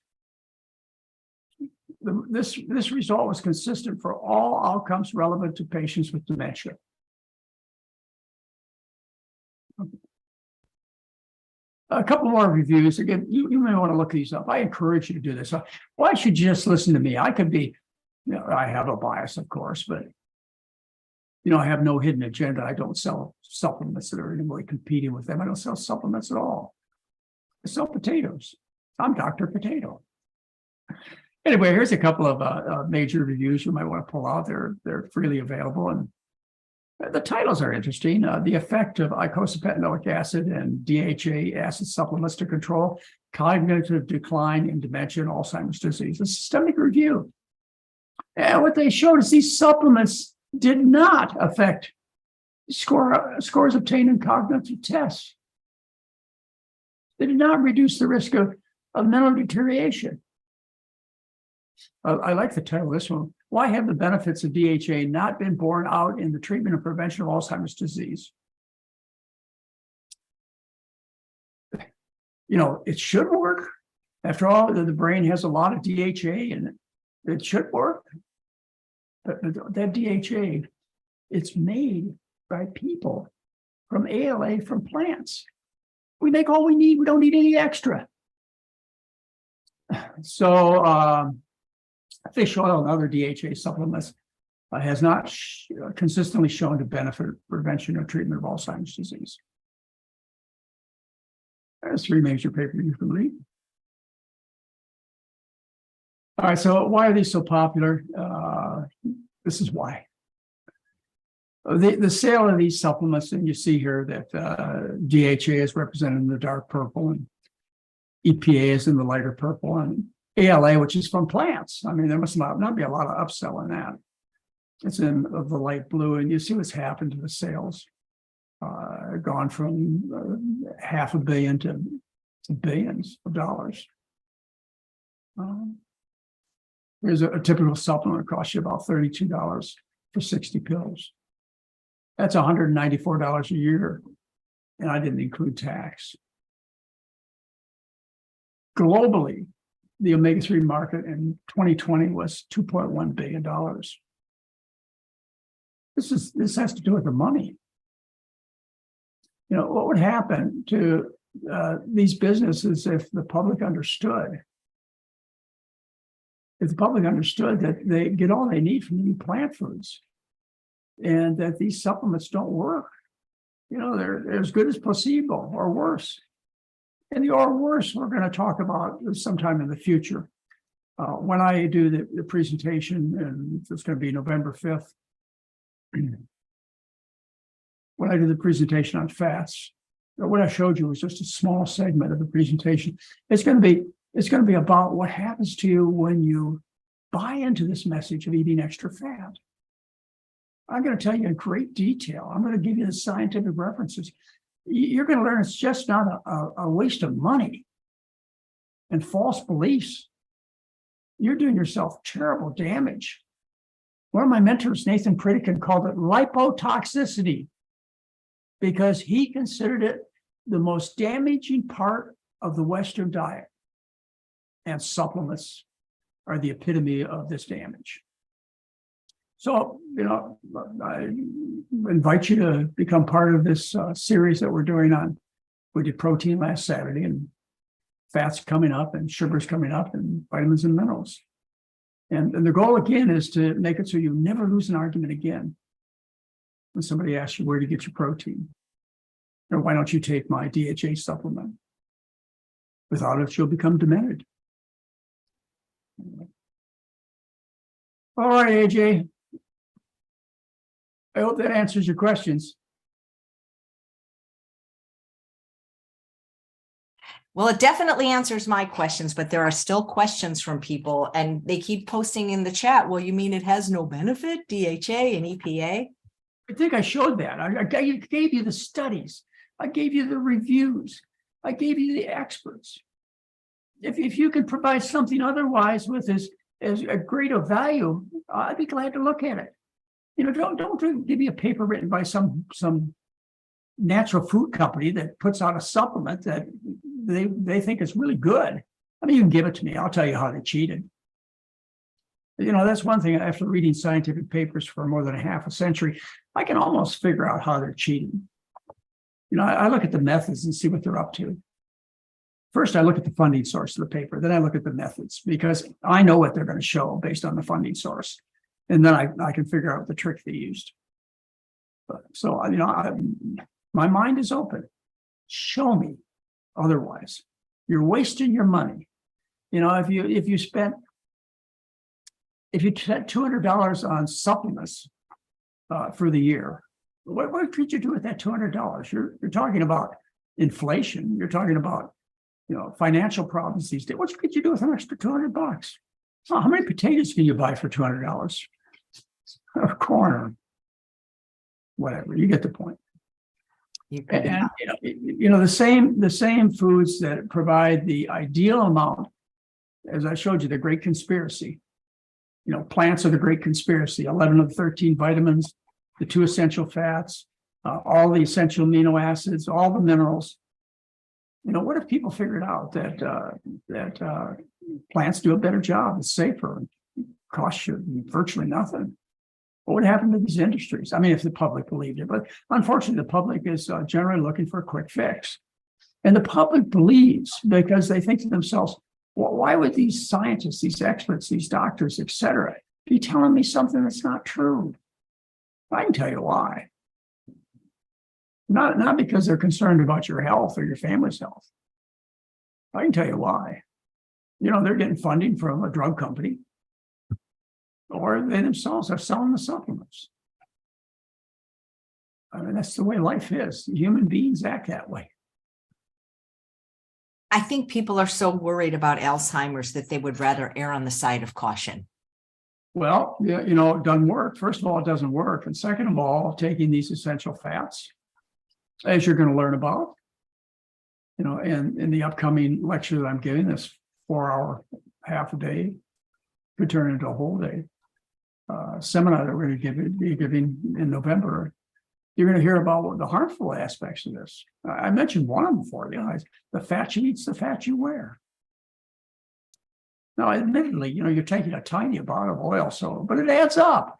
This result was consistent for all outcomes relevant to patients with dementia. A couple more reviews. Again, you may want to look these up. I encourage you to do this. Why should you just listen to me? I could be, I have a bias, of course, but I have no hidden agenda. I don't sell supplements that are in any way competing with them. I don't sell supplements at all. I sell potatoes. I'm Dr. Potato. Anyway, here's a couple of major reviews you might want to pull out. They're freely available, and The titles are interesting. The effect of icosapentaenoic acid and DHA acid supplements to control cognitive decline in dementia and Alzheimer's disease. A systemic review. And what they showed is these supplements did not affect scores obtained in cognitive tests. They did not reduce the risk of mental deterioration. I like the title of this one. Why have the benefits of DHA not been borne out in the treatment and prevention of Alzheimer's disease? You know, it should work. After all, the brain has a lot of DHA in it. It should work. But that DHA, it's made by people from ALA from plants. We make all we need. We don't need any extra. So fish oil and other DHA supplements has not consistently shown to benefit prevention or treatment of Alzheimer's disease. There's 3 major papers you can read. All right, so why are these so popular? This is why. The sale of these supplements, and you see here that DHA is represented in the dark purple and EPA is in the lighter purple, and ALA, which is from plants. I mean, there must not be a lot of upsell in that. It's in the light blue, and you see what's happened to the sales. Gone from $500 million to billions of dollars. Here's a typical supplement, costs you about $32 for 60 pills. That's $194 a year, and I didn't include tax. Globally, the omega-3 market in 2020 was $2.1 billion. This has to do with the money. You know, what would happen to these businesses if the public understood? If the public understood that they get all they need from eating plant foods and that these supplements don't work, you know, they're as good as placebo or worse. And the or worse, we're going to talk about sometime in the future. When I do the presentation, and it's going to be November 5th, when I do the presentation on fats, what I showed you was just a small segment of the presentation. It's going to be about what happens to you when you buy into this message of eating extra fat. I'm going to tell you in great detail. I'm going to give you the scientific references. You're going to learn it's just not a waste of money and false beliefs. You're doing yourself terrible damage. One of my mentors, Nathan Pritikin, called it lipotoxicity because he considered it the most damaging part of the Western diet. And supplements are the epitome of this damage. So, you know, I invite you to become part of this series that we're doing on. We did protein last Saturday, and fats coming up, and sugars coming up, and vitamins and minerals. And the goal again is to make it so you never lose an argument again when somebody asks you where to get your protein, or why don't you take my DHA supplement? Without it, you'll become demented. All right, AJ. I hope that answers your questions. Well, it definitely answers my questions, but there are still questions from people, and they keep posting in the chat. Well, you mean it has no benefit, DHA and EPA? I think I showed that. I gave you the studies. I gave you the reviews. I gave you the experts. If you can provide something otherwise with as a greater value, I'd be glad to look at it. You know, don't give me a paper written by some natural food company that puts out a supplement that they think is really good. I mean, you can give it to me. I'll tell you how they cheated. You know, that's one thing. After reading scientific papers for more than half a century, I can almost figure out how they're cheating. You know, I look at the methods and see what they're up to. First, I look at the funding source of the paper. Then I look at the methods because I know what they're going to show based on the funding source. And then I can figure out the trick they used. So, you know, my mind is open. Show me otherwise. You're wasting your money. You know, if you spent $200 on supplements for the year, what could you do with that $200? You're talking about inflation. You're talking about, financial problems these days. What could you do with an extra $200? Oh, how many potatoes can you buy for $200? Or corn, or whatever. You get the point. And the same foods that provide the ideal amount, as I showed you, the great conspiracy. Plants are the great conspiracy. 11 of the 13 vitamins, the 2 essential fats, all the essential amino acids, all the minerals. What if people figured out that plants do a better job, it's safer, and costs you virtually nothing? What would happen to these industries? I mean, if the public believed it, but unfortunately, the public is generally looking for a quick fix. And the public believes because they think to themselves, well, why would these scientists, these experts, these doctors, et cetera, be telling me something that's not true? I can tell you why. Not because they're concerned about your health or your family's health. I can tell you why. They're getting funding from a drug company, or they themselves are selling the supplements. I mean, that's the way life is. Human beings act that way. I think people are so worried about Alzheimer's that they would rather err on the side of caution. Well, yeah, it doesn't work. First of all, it doesn't work. And second of all, taking these essential fats, as you're going to learn about, and in the upcoming lecture that I'm giving, this 4-hour, half a day, could turn into a whole day seminar that we're going to be giving in November. You're going to hear about the harmful aspects of this. I mentioned one of them for you. The fat you eat's the fat you wear. Now, admittedly, you're taking a tiny amount of oil, but it adds up.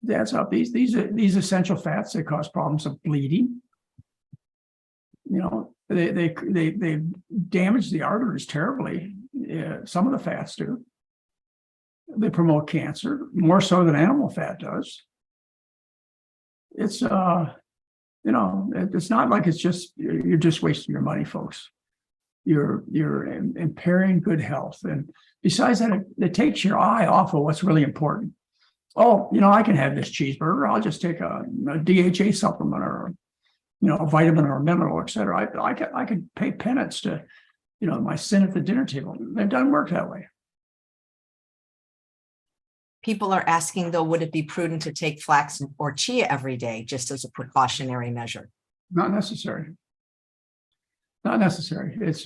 It adds up. These essential fats, they cause problems of bleeding. They damage the arteries terribly. Some of the fats do. They promote cancer more so than animal fat does. It's it's not like you're just wasting your money, folks. You're impairing good health, and besides that, it takes your eye off of what's really important. Oh, I can have this cheeseburger. I'll just take a DHA supplement, or a vitamin or a mineral, et cetera. I could pay penance to my sin at the dinner table. It doesn't work that way. People are asking, though, would it be prudent to take flax or chia every day just as a precautionary measure? Not necessary. Not necessary. It's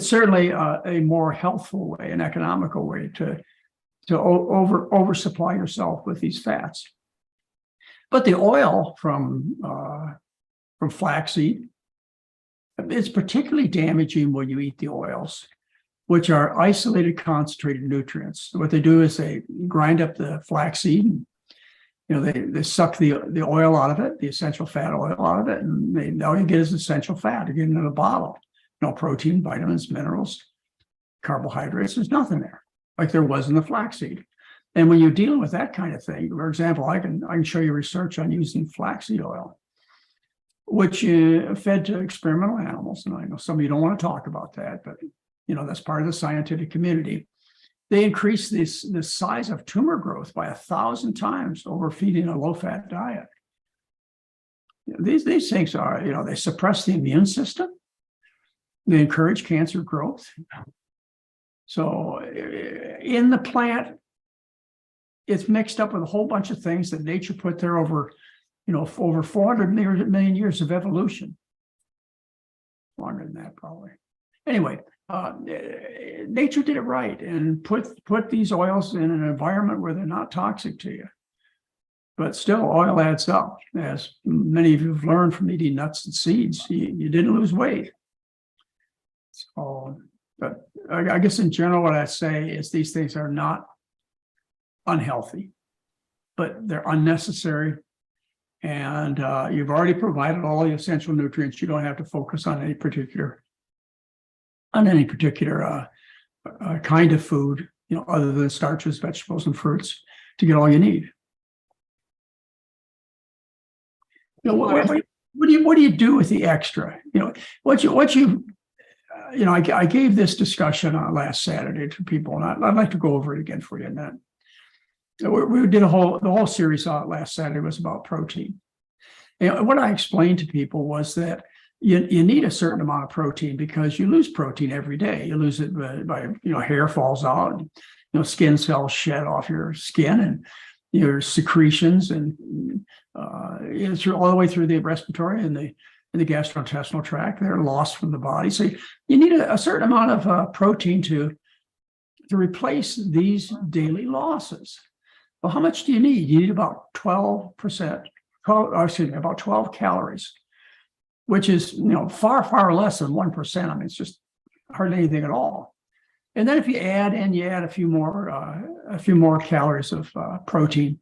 certainly a more healthful way, an economical way to oversupply yourself with these fats. But the oil from flaxseed, it's particularly damaging when you eat the oils, which are isolated concentrated nutrients. What they do is they grind up the flaxseed, and they suck the oil out of it, the essential fat oil out of it, and all you get is essential fat to get into the bottle. No protein, vitamins, minerals, carbohydrates. There's nothing there, like there was in the flaxseed. And when you're dealing with that kind of thing, for example, I can show you research on using flaxseed oil, which fed to experimental animals. And I know some of you don't want to talk about that, but that's part of the scientific community. They increase the size of tumor growth by 1,000 times over feeding a low-fat diet. These things are, they suppress the immune system. They encourage cancer growth. So in the plant, it's mixed up with a whole bunch of things that nature put there over 400 million years of evolution. Longer than that, probably. Anyway, nature did it right and put these oils in an environment where they're not toxic to you. But still, oil adds up. As many of you have learned from eating nuts and seeds, you didn't lose weight. So, but I guess in general, what I say is these things are not unhealthy, but they're unnecessary. And you've already provided all the essential nutrients. You don't have to focus on any particular kind of food, other than starches, vegetables, and fruits to get all you need. What do you do with the extra? I gave this discussion on last Saturday to people, and I'd like to go over it again for you in that. We did the whole series last Saturday was about protein. And what I explained to people was that you need a certain amount of protein because you lose protein every day. You lose it by hair falls out, skin cells shed off your skin, and your secretions, and through all the way through the respiratory and the gastrointestinal tract. They're lost from the body. So you need a certain amount of protein to replace these daily losses. Well, how much do you need? You need about 12%, about 12 calories, which is far, far less than 1%. I mean, it's just hardly anything at all. And then if you add a few more calories of protein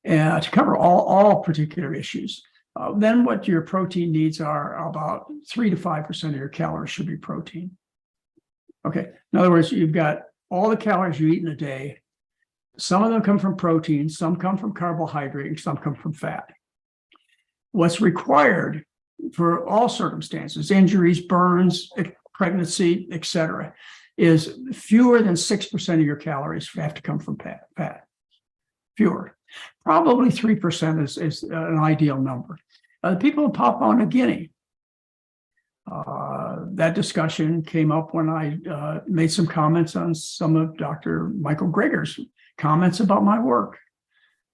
to cover all particular issues, then what your protein needs are about 3 to 5% of your calories should be protein. Okay. In other words, you've got all the calories you eat in a day. Some of them come from protein, some come from carbohydrate, and some come from fat. What's required for all circumstances, injuries, burns, pregnancy, etc., is fewer than 6% of your calories have to come from fat. Fewer. Probably 3% is an ideal number. The people in Papua New Guinea, that discussion came up when I made some comments on some of Dr. Michael Greger's comments about my work.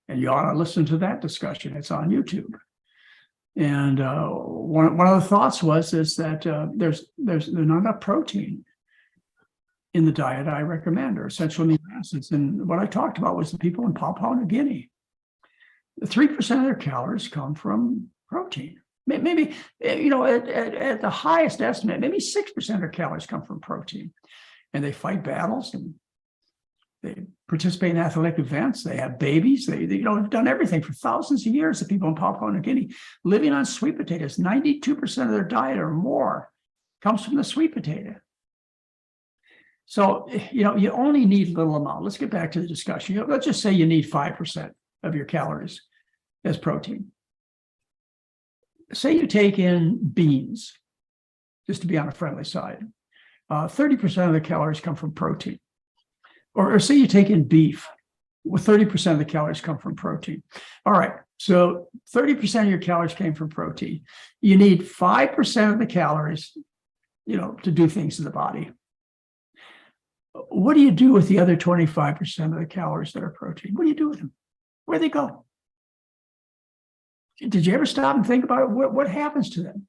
And you ought to listen to that discussion. It's on YouTube. And one of the thoughts is that there's not enough protein in the diet I recommend, or essential amino acids. And what I talked about was the people in Papua New Guinea. 3% of their calories come from protein. Maybe, at the highest estimate, maybe 6% of their calories come from protein. And they fight battles, and they participate in athletic events. They have babies. They've done everything for thousands of years. The people in Papua New Guinea living on sweet potatoes, 92% of their diet or more comes from the sweet potato. So, you only need a little amount. Let's get back to the discussion. Let's just say you need 5% of your calories as protein. Say you take in beans, just to be on a friendly side. 30% of the calories come from protein. Or say you take in beef, well, 30% of the calories come from protein. All right, so 30% of your calories came from protein. You need 5% of the calories, to do things in the body. What do you do with the other 25% of the calories that are protein? What do you do with them? Where do they go? Did you ever stop and think about it? What happens to them?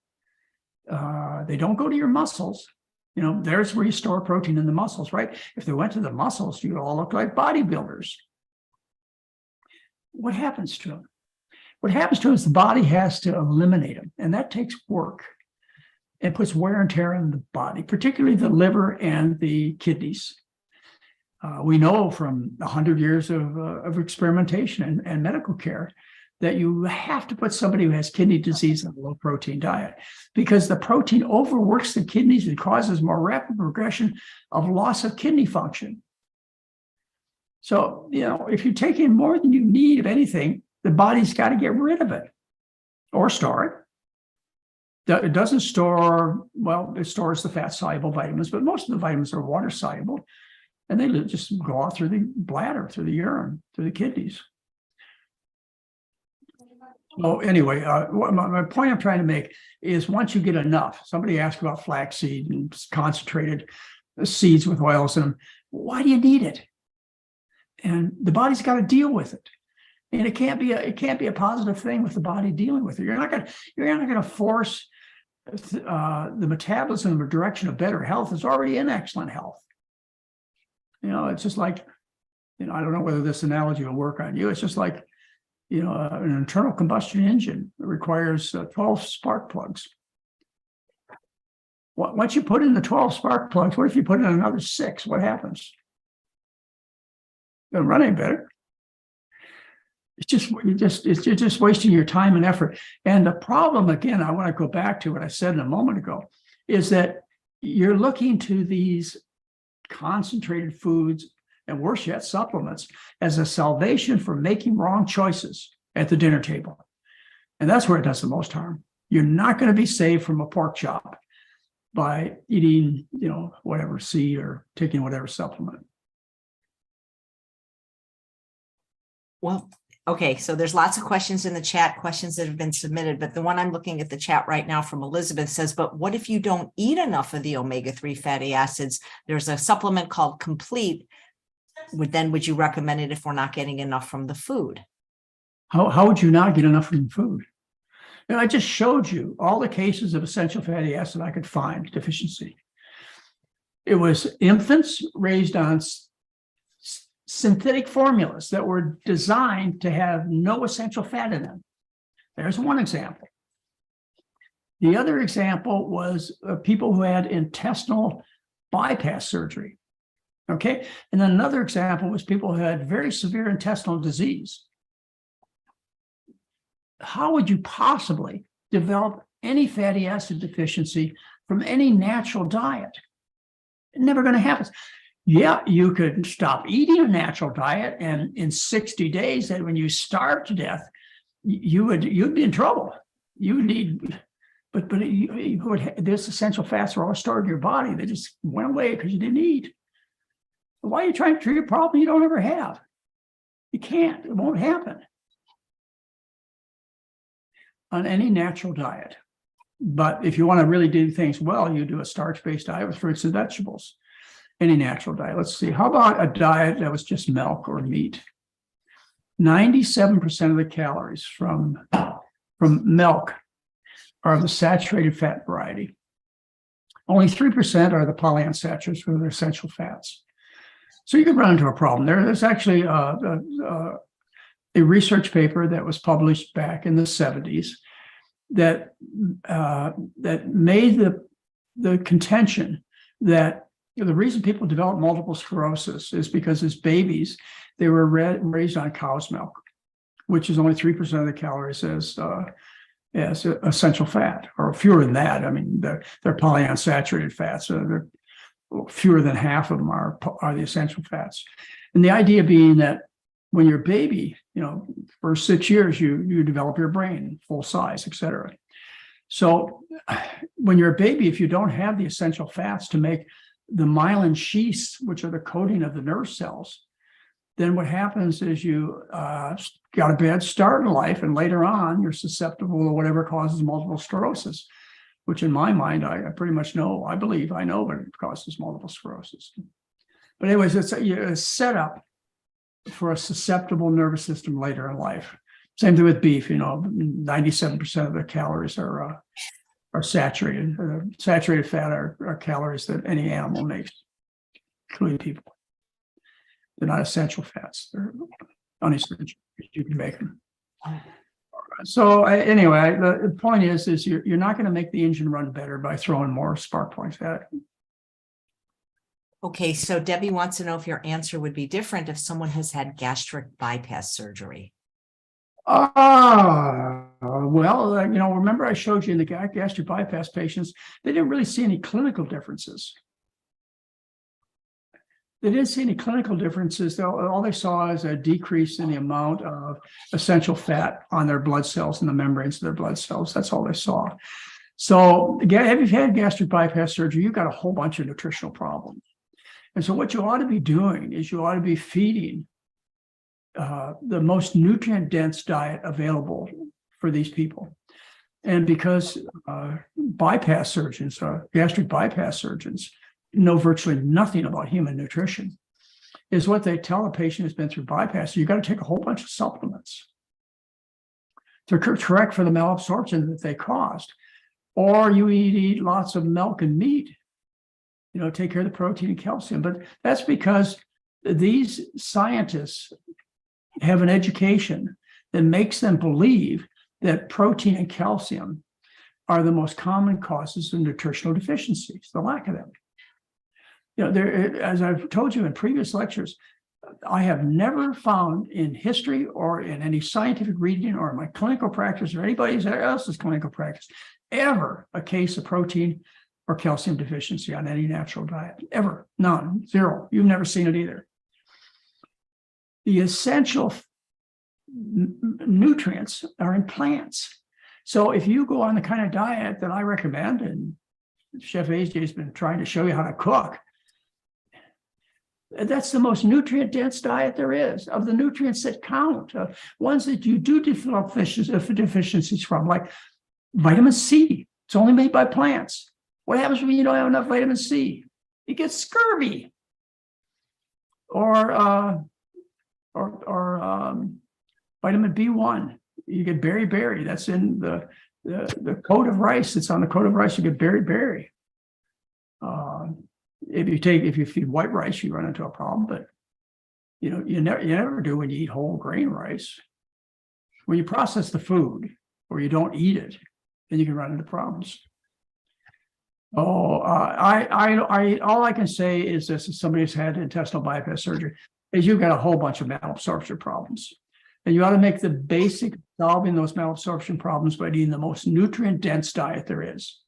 They don't go to your muscles. There's where you store protein in the muscles, right? If they went to the muscles, you'd all look like bodybuilders. What happens to them? What happens to them is the body has to eliminate them, and that takes work. It puts wear and tear on the body, particularly the liver and the kidneys. We know from 100 years of experimentation and medical care that you have to put somebody who has kidney disease on a low protein diet, because the protein overworks the kidneys and causes more rapid progression of loss of kidney function. So, if you take in more than you need of anything, the body's got to get rid of it or store it. It doesn't store, it stores the fat-soluble vitamins, but most of the vitamins are water-soluble, and they just go out through the bladder, through the urine, through the kidneys. So anyway, my point I'm trying to make is once you get enough, somebody asked about flaxseed and concentrated seeds with oils in them. Why do you need it? And the body's got to deal with it. And it can't be a positive thing with the body dealing with it. You're not going to force the metabolism in the direction of better health. It's already in excellent health. It's just like, I don't know whether this analogy will work on you. It's just like, an internal combustion engine that requires 12 spark plugs. Once you put in the 12 spark plugs, what if you put in another 6? What happens? It doesn't run any better. You're just wasting your time and effort. And the problem, again, I want to go back to what I said a moment ago, is that you're looking to these concentrated foods, and worse yet, supplements, as a salvation for making wrong choices at the dinner table. And that's where it does the most harm. You're not going to be saved from a pork chop by eating, whatever seed or taking whatever supplement. Well, okay, so there's lots of questions in the chat, questions that have been submitted, but the one I'm looking at the chat right now from Elizabeth says, but what if you don't eat enough of the omega-3 fatty acids? There's a supplement called Complete. Would you recommend it if we're not getting enough from the food? How would you not get enough from food? And I just showed you all the cases of essential fatty acid I could find deficiency. It was infants raised on synthetic formulas that were designed to have no essential fat in them. There's one example. The other example was people who had intestinal bypass surgery. Okay. And then another example was people who had very severe intestinal disease. How would you possibly develop any fatty acid deficiency from any natural diet? It's never going to happen. Yeah, you could stop eating a natural diet, and in 60 days, and when you starve to death, you'd be in trouble. You need, but this essential fats are all stored in your body. They just went away because you didn't eat. Why are you trying to treat a problem you don't ever have? You can't. It won't happen on any natural diet. But if you want to really do things well, you do a starch-based diet with fruits and vegetables. Any natural diet. Let's see. How about a diet that was just milk or meat? 97% of the calories from milk are the saturated fat variety. Only 3% are the polyunsaturated, or the essential fats. So you could run into a problem there. There's actually a research paper that was published back in the 70s that made the contention that the reason people develop multiple sclerosis is because as babies, they were raised on cow's milk, which is only 3% of the calories as essential fat, or fewer than that. I mean, they're polyunsaturated fats. So they're fewer than half of them are the essential fats. And the idea being that when you're a baby, for 6 years, you develop your brain full size, et cetera. So when you're a baby, if you don't have the essential fats to make the myelin sheaths, which are the coating of the nerve cells, then what happens is you got a bad start in life, and later on, you're susceptible to whatever causes multiple sclerosis, which in my mind, I pretty much know, I believe I know what causes multiple sclerosis. But anyways, it's a setup for a susceptible nervous system later in life. Same thing with beef, 97% of the calories are saturated. Saturated fat are calories that any animal makes, including people. They're not essential fats. They're unessential. You can make them. So anyway, the point is you're not going to make the engine run better by throwing more spark plugs at it. Okay, so Debbie wants to know if your answer would be different if someone has had gastric bypass surgery. Well, remember I showed you in the gastric bypass patients, they didn't really see any clinical differences. They didn't see any clinical differences. All they saw is a decrease in the amount of essential fat on their blood cells and the membranes of their blood cells. That's all they saw. So if you've had gastric bypass surgery, you've got a whole bunch of nutritional problems. And so what you ought to be doing is you ought to be feeding the most nutrient-dense diet available for these people. And because bypass surgeons, gastric bypass surgeons, know virtually nothing about human nutrition, is what they tell a patient who's been through bypass: you've got to take a whole bunch of supplements to correct for the malabsorption that they caused. Or you eat lots of milk and meat, take care of the protein and calcium. But that's because these scientists have an education that makes them believe that protein and calcium are the most common causes of nutritional deficiencies, the lack of them. As I've told you in previous lectures, I have never found in history or in any scientific reading or in my clinical practice or anybody else's clinical practice ever a case of protein or calcium deficiency on any natural diet. Ever. None. Zero. You've never seen it either. The essential nutrients are in plants. So if you go on the kind of diet that I recommend, and Chef AJ has been trying to show you how to cook, That's the most nutrient-dense diet there is, of the nutrients that count, ones that you do develop deficiencies from, like vitamin C. It's only made by plants. What happens when you don't have enough vitamin C? You get scurvy. Or vitamin B1. You get beriberi. That's in the coat of rice. It's on the coat of rice. You get beriberi. If you feed white rice, you run into a problem. But you never do when you eat whole grain rice. When you process the food or you don't eat it, then you can run into problems. All I can say is this: if somebody's had intestinal bypass surgery, is you've got a whole bunch of malabsorption problems. And you ought to make the basic solving those malabsorption problems by eating the most nutrient-dense diet there is.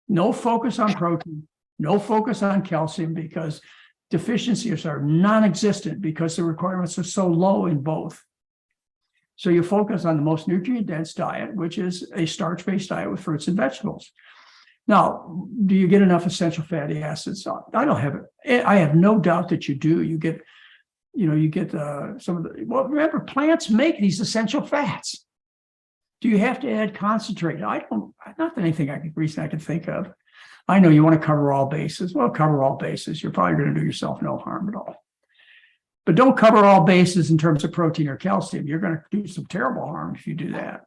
No focus on protein, no focus on calcium, because deficiencies are non-existent because the requirements are so low in both. So you focus on the most nutrient-dense diet, which is a starch-based diet with fruits and vegetables. Now, do you get enough essential fatty acids? I don't have it. I have no doubt that you do. You get some of the, well, remember, plants make these essential fats. Do you have to add concentrate? Not anything reason I can think of. I know you want to cover all bases. Well, cover all bases. You're probably going to do yourself no harm at all. But don't cover all bases in terms of protein or calcium. You're going to do some terrible harm if you do that.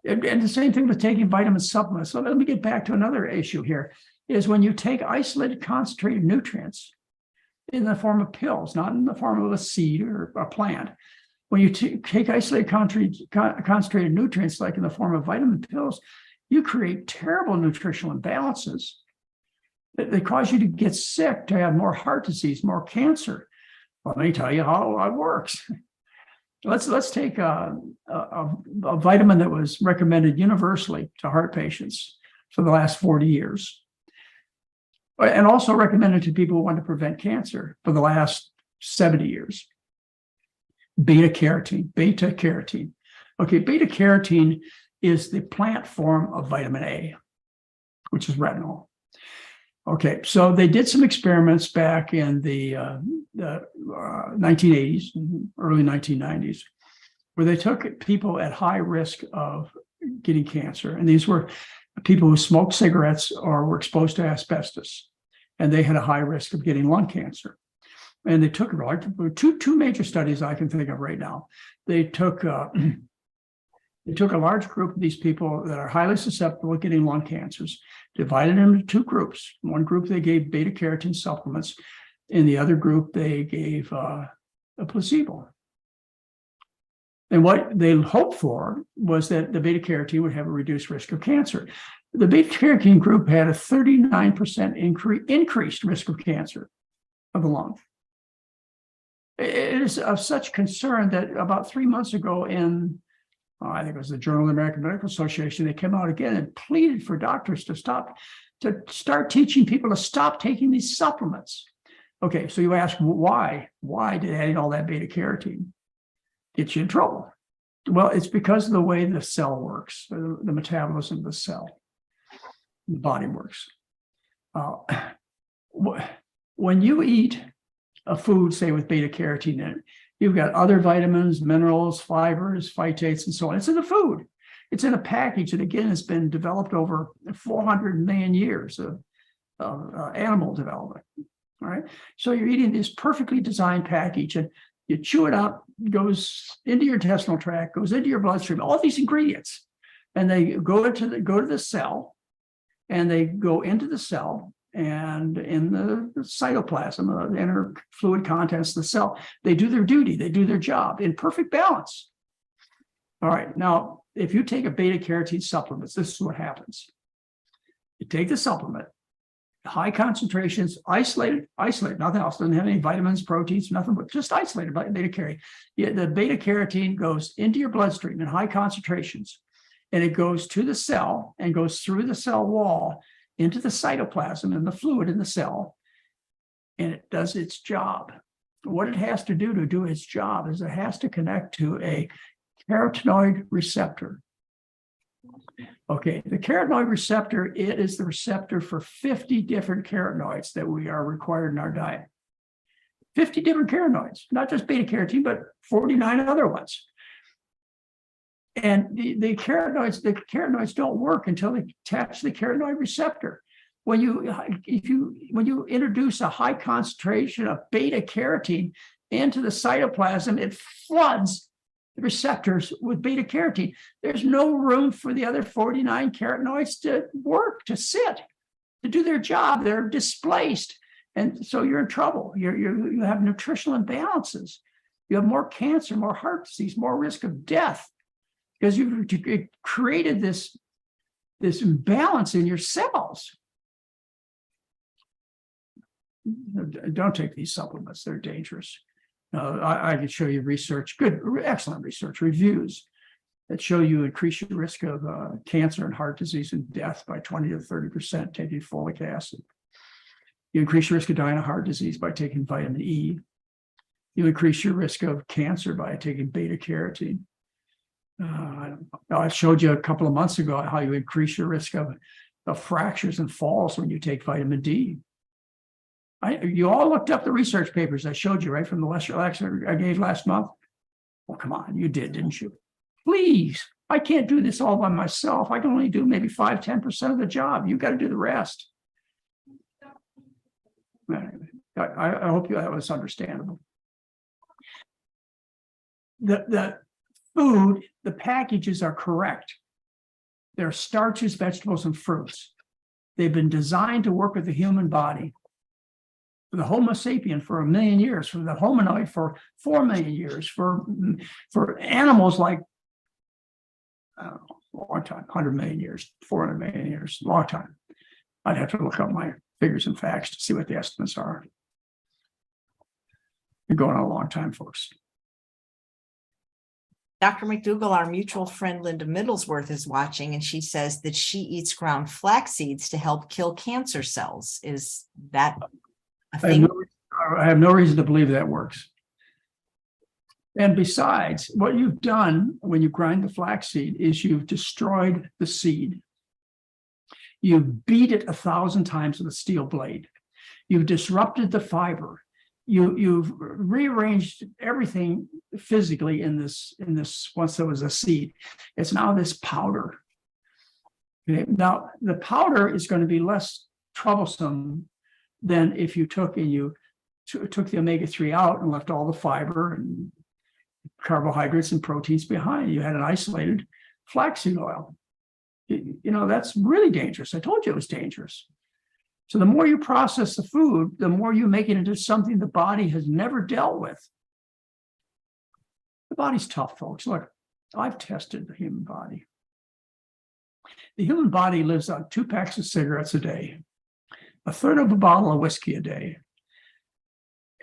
And the same thing with taking vitamin supplements. So let me get back to another issue here, is when you take isolated concentrated nutrients in the form of pills, not in the form of a seed or a plant. When you take isolated concentrated nutrients, like in the form of vitamin pills, you create terrible nutritional imbalances. They cause you to get sick, to have more heart disease, more cancer. Well, let me tell you how it works. Let's take a vitamin that was recommended universally to heart patients for the last 40 years, and also recommended to people who want to prevent cancer for the last 70 years. Beta carotene. Okay, beta carotene is the plant form of vitamin A, which is retinol. Okay, so they did some experiments back in the 1980s, early 1990s, where they took people at high risk of getting cancer. And these were people who smoked cigarettes or were exposed to asbestos, and they had a high risk of getting lung cancer. And they took two major studies I can think of right now. They took a large group of these people that are highly susceptible to getting lung cancers, divided them into two groups. One group they gave beta carotene supplements, in the other group they gave a placebo. And what they hoped for was that the beta carotene would have a reduced risk of cancer. The beta carotene group had a 39% increased risk of cancer of the lung. It is of such concern that about 3 months ago in, I think it was the Journal of the American Medical Association, they came out again and pleaded for doctors to start teaching people to stop taking these supplements. Okay, so you ask, why? Why did adding all that beta carotene get you in trouble? Well, it's because of the way the cell works, the metabolism of the cell, the body works. When you eat a food, say with beta carotene in it, you've got other vitamins, minerals, fibers, phytates, and so on. It's in the food. It's in a package that, again, has been developed over 400 million years of animal development. All right. So you're eating this perfectly designed package, and you chew it up, goes into your intestinal tract, goes into your bloodstream, all these ingredients, and they go to the cell, and they go into the cell. And in the cytoplasm, the inner fluid contents of the cell, they do their duty, they do their job in perfect balance. All right, now, if you take a beta carotene supplement, this is what happens. You take the supplement, high concentrations, isolated, nothing else, doesn't have any vitamins, proteins, nothing, but just isolated beta carotene. The beta carotene goes into your bloodstream in high concentrations, and it goes to the cell and goes through the cell wall into the cytoplasm and the fluid in the cell, and it does its job. What it has to do its job is it has to connect to a carotenoid receptor. Okay, the carotenoid receptor, it is the receptor for 50 different carotenoids that we are required in our diet. 50 different carotenoids, not just beta carotene, but 49 other ones. And the carotenoids don't work until they attach to the carotenoid receptor. When you introduce a high concentration of beta carotene into the cytoplasm, it floods the receptors with beta carotene. There's no room for the other 49 carotenoids to work, to sit, to do their job. They're displaced. And so you're in trouble. You have nutritional imbalances. You have more cancer, more heart disease, more risk of death, because you've created this imbalance in your cells. Don't take these supplements. They're dangerous. I could show you research, excellent research, reviews that show you increase your risk of cancer and heart disease and death by 20 to 30% taking folic acid. You increase your risk of dying of heart disease by taking vitamin E. You increase your risk of cancer by taking beta carotene. I showed you a couple of months ago how you increase your risk of fractures and falls when you take vitamin D. You all looked up the research papers I showed you, right, from the lecture I gave last month. Well, come on, you did, didn't you? Please, I can't do this all by myself. I can only do maybe 5-10% of the job. You got to do the rest. I hope that was understandable. The food, the packages are correct. They're starches, vegetables, and fruits. They've been designed to work with the human body. For the Homo sapien for 1 million years, for the hominoid for 4 million years, for animals like, I don't know, a long time, 100 million years, 400 million years, long time. I'd have to look up my figures and facts to see what the estimates are. You're going on a long time, folks. Dr. McDougall, our mutual friend Linda Middlesworth is watching, and she says that she eats ground flax seeds to help kill cancer cells. Is that a thing? I have no reason to believe that works. And besides, what you've done when you grind the flaxseed is you've destroyed the seed. You've beat it 1,000 times with a steel blade. You've disrupted the fiber. You've rearranged everything physically in this once there was a seed. It's now this powder. Okay? Now, the powder is going to be less troublesome than if you took the omega-3 out and left all the fiber and carbohydrates and proteins behind. You had an isolated flaxseed oil. That's really dangerous. I told you it was dangerous. So the more you process the food, the more you make it into something the body has never dealt with. The body's tough, folks. Look, I've tested the human body. The human body lives on 2 packs of cigarettes a day, 1/3 of a bottle of whiskey a day,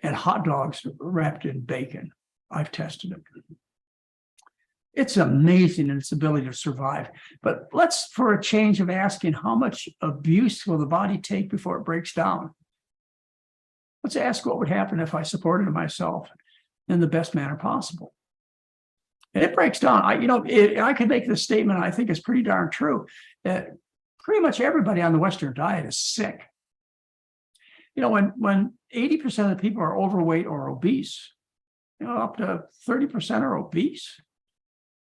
and hot dogs wrapped in bacon. I've tested it. It's amazing in its ability to survive. But let's, for a change of asking, how much abuse will the body take before it breaks down? Let's ask what would happen if I supported myself in the best manner possible. And it breaks down. I could make this statement, I think it's pretty darn true, that pretty much everybody on the Western diet is sick. When 80% of the people are overweight or obese, up to 30% are obese.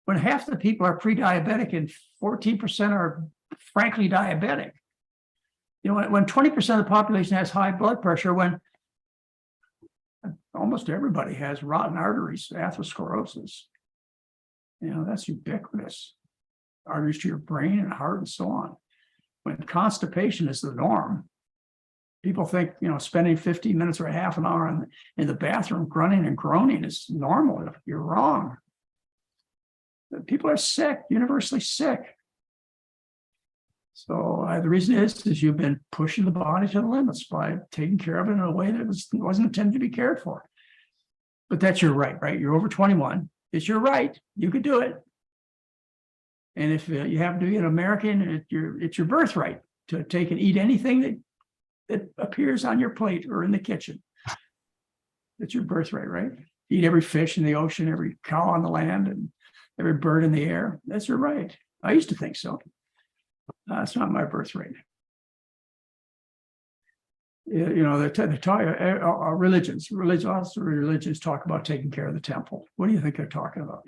When half the people are pre-diabetic and 14% are frankly diabetic. When 20% of the population has high blood pressure, when almost everybody has rotten arteries, atherosclerosis. That's ubiquitous. Arteries to your brain and heart and so on. When constipation is the norm, people think, spending 15 minutes or a half an hour in the bathroom grunting and groaning is normal. You're wrong. People are sick, universally sick. So the reason is you've been pushing the body to the limits by taking care of it in a way that wasn't intended to be cared for. But that's your right, right? You're over 21. It's your right. You could do it. And if you happen to be an American, it's your birthright to take and eat anything that appears on your plate or in the kitchen. It's your birthright, right? Eat every fish in the ocean, every cow on the land, and every bird in the air. That's your right. I used to think so. That's not my birthright. they're talking religions talk about taking care of the temple. What do you think they're talking about?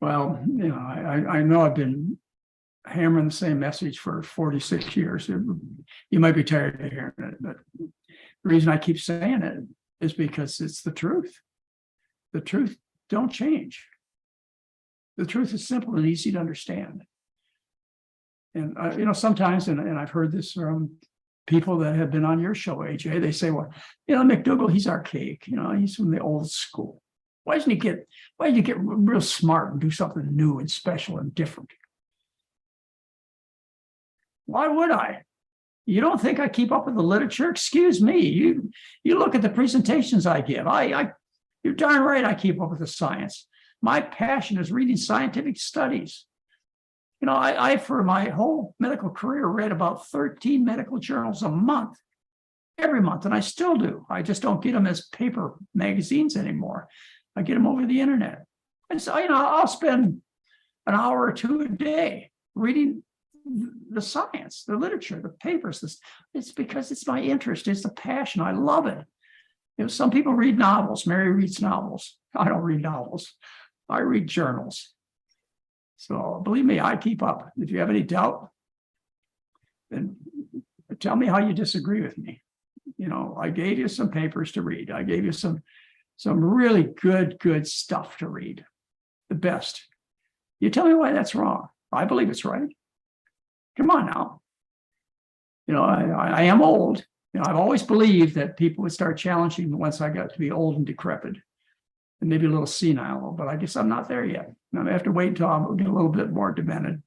Well, I know I've been hammering the same message for 46 years. You might be tired of hearing it, but the reason I keep saying it is because it's the truth. The truth don't change. The truth is simple and easy to understand. And sometimes, and I've heard this from people that have been on your show, AJ, they say, well, McDougall, he's archaic, he's from the old school. Why did you get real smart and do something new and special and different? Why would I? You don't think I keep up with the literature? Excuse me. You look at the presentations I give. You're darn right I keep up with the science. My passion is reading scientific studies. I for my whole medical career read about 13 medical journals a month, every month, and I still do. I just don't get them as paper magazines anymore. I get them over the internet. And so, I'll spend an hour or two a day reading the science, the literature, the papers. It's because it's my interest. It's a passion. I love it. Some people read novels. Mary reads novels. I don't read novels. I read journals. So believe me, I keep up. If you have any doubt, then tell me how you disagree with me. I gave you some papers to read. I gave you some really good stuff to read. The best. You tell me why that's wrong. I believe it's right. Come on now. I am old. I've always believed that people would start challenging me once I got to be old and decrepit and maybe a little senile, but I guess I'm not there yet. I have to wait until I get a little bit more demented.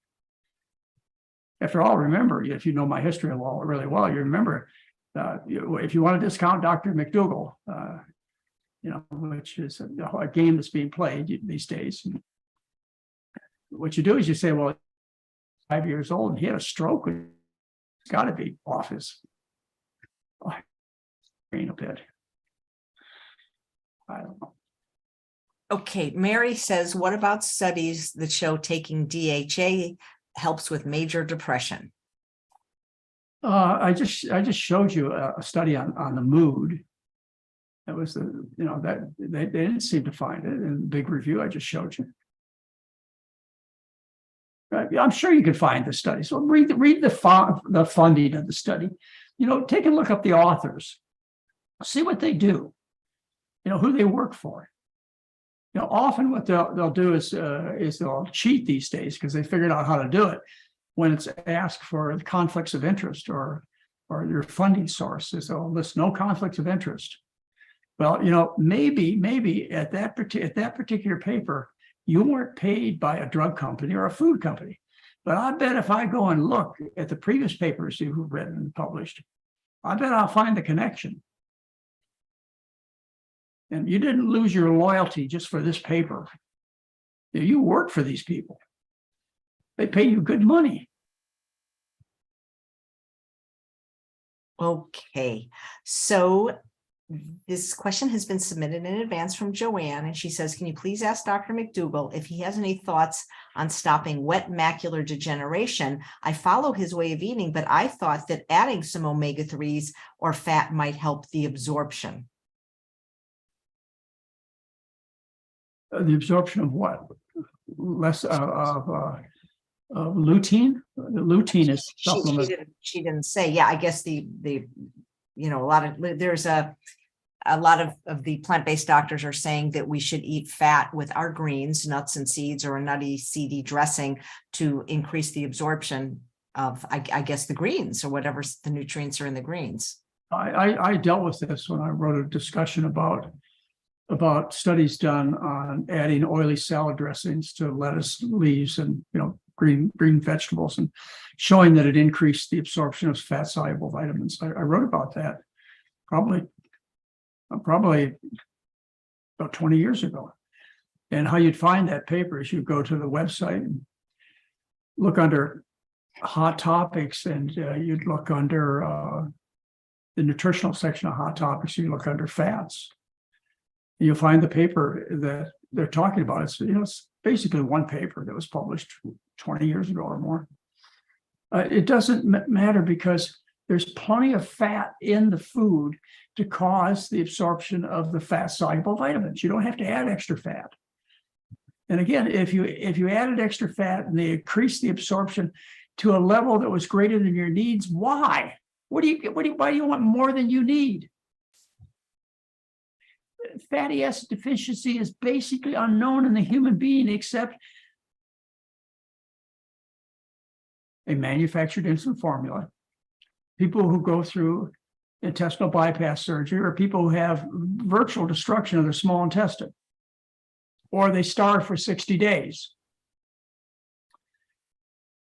After all, remember, if you know my history really well, you remember if you want to discount Dr. McDougall, which is a game that's being played these days. What you do is you say, well, 5 years old and he had a stroke. It's got to be off his brain a bit. I don't know. Okay, Mary says, what about studies that show taking DHA helps with major depression? I just showed you a study on the mood. That was that they didn't seem to find it in the big review I just showed you. I'm sure you can find the study. So read the funding of the study. Take a look up the authors, see what they do, who they work for. Often what they'll do is they'll cheat these days because they figured out how to do it when it's asked for conflicts of interest or your funding sources. They'll list no conflicts of interest. Well, maybe at that particular paper, you weren't paid by a drug company or a food company. But I bet if I go and look at the previous papers you've written and published, I bet I'll find the connection. And you didn't lose your loyalty just for this paper. You work for these people. They pay you good money. Okay, so this question has been submitted in advance from Joanne, and she says, can you please ask Dr. McDougall if he has any thoughts on stopping wet macular degeneration? I follow his way of eating, but I thought that adding some omega-3s or fat might help the absorption. The absorption of what? Less of lutein? The lutein is supplement. She didn't say. Yeah, I guess there's a lot of the plant-based doctors are saying that we should eat fat with our greens, nuts and seeds, or a nutty seedy dressing to increase the absorption of, I guess, the greens or whatever the nutrients are in the greens. I dealt with this when I wrote a discussion about studies done on adding oily salad dressings to lettuce leaves and green vegetables, and showing that it increased the absorption of fat soluble vitamins. I wrote about that probably about 20 years ago. And how you'd find that paper is you go to the website and look under hot topics, and you'd look under the nutritional section of hot topics, you look under fats. And you'll find the paper that they're talking about. It's basically one paper that was published 20 years ago or more. It doesn't matter because there's plenty of fat in the food to cause the absorption of the fat-soluble vitamins. You don't have to add extra fat. And again, if you added extra fat and they increased the absorption to a level that was greater than your needs, why? Why do you want more than you need? Fatty acid deficiency is basically unknown in the human being, except a manufactured insulin formula, people who go through intestinal bypass surgery, or people who have virtual destruction of their small intestine, or they starve for 60 days.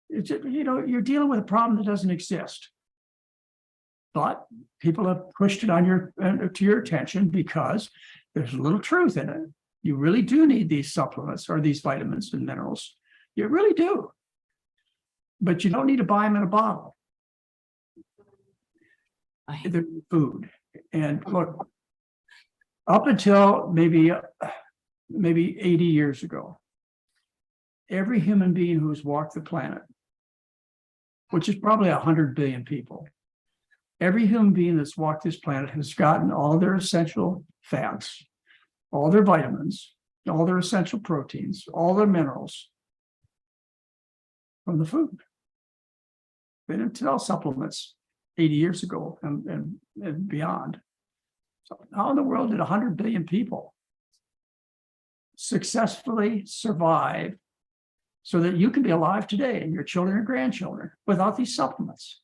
It's, you're dealing with a problem that doesn't exist. But people have pushed it on to your attention because there's a little truth in it. You really do need these supplements or these vitamins and minerals. You really do. But you don't need to buy them in a bottle. They're food. And look, up until maybe 80 years ago, every human being who's walked the planet, which is probably 100 billion people, every human being that's walked this planet has gotten all their essential fats, all their vitamins, all their essential proteins, all their minerals from the food. They didn't sell supplements 80 years ago and beyond. So how in the world did 100 billion people successfully survive so that you can be alive today and your children and grandchildren without these supplements?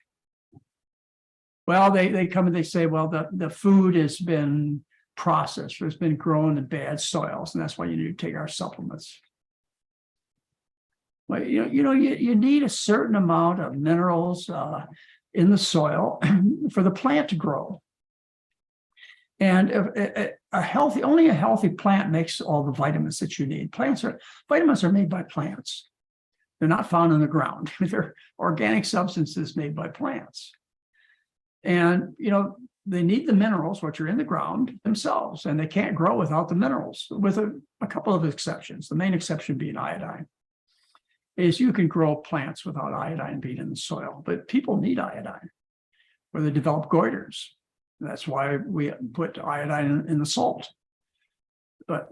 Well, they come and they say, well, the food has been processed, or it's been grown in bad soils, and that's why you need to take our supplements. Well, you need a certain amount of minerals in the soil for the plant to grow. And only a healthy plant makes all the vitamins that you need. Vitamins are made by plants. They're not found in the ground. They're organic substances made by plants. And, they need the minerals, which are in the ground themselves, and they can't grow without the minerals, with a couple of exceptions. The main exception being iodine. Is you can grow plants without iodine being in the soil, but people need iodine, or they develop goiters. That's why we put iodine in the salt. But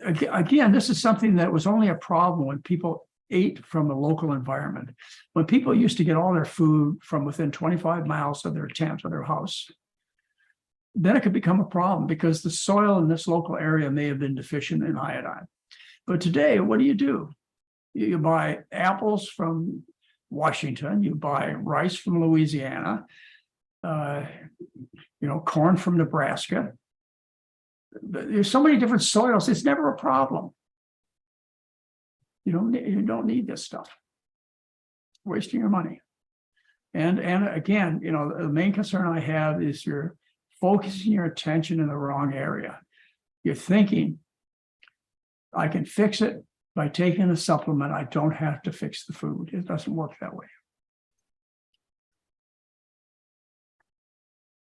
again, this is something that was only a problem when people ate from a local environment. When people used to get all their food from within 25 miles of their tent or their house, then it could become a problem because the soil in this local area may have been deficient in iodine. But today, what do? You buy apples from Washington, you buy rice from Louisiana, corn from Nebraska. There's so many different soils, it's never a problem. You don't need this stuff. Wasting your money. And again, the main concern I have is you're focusing your attention in the wrong area. You're thinking, I can fix it by taking a supplement. I don't have to fix the food. It doesn't work that way.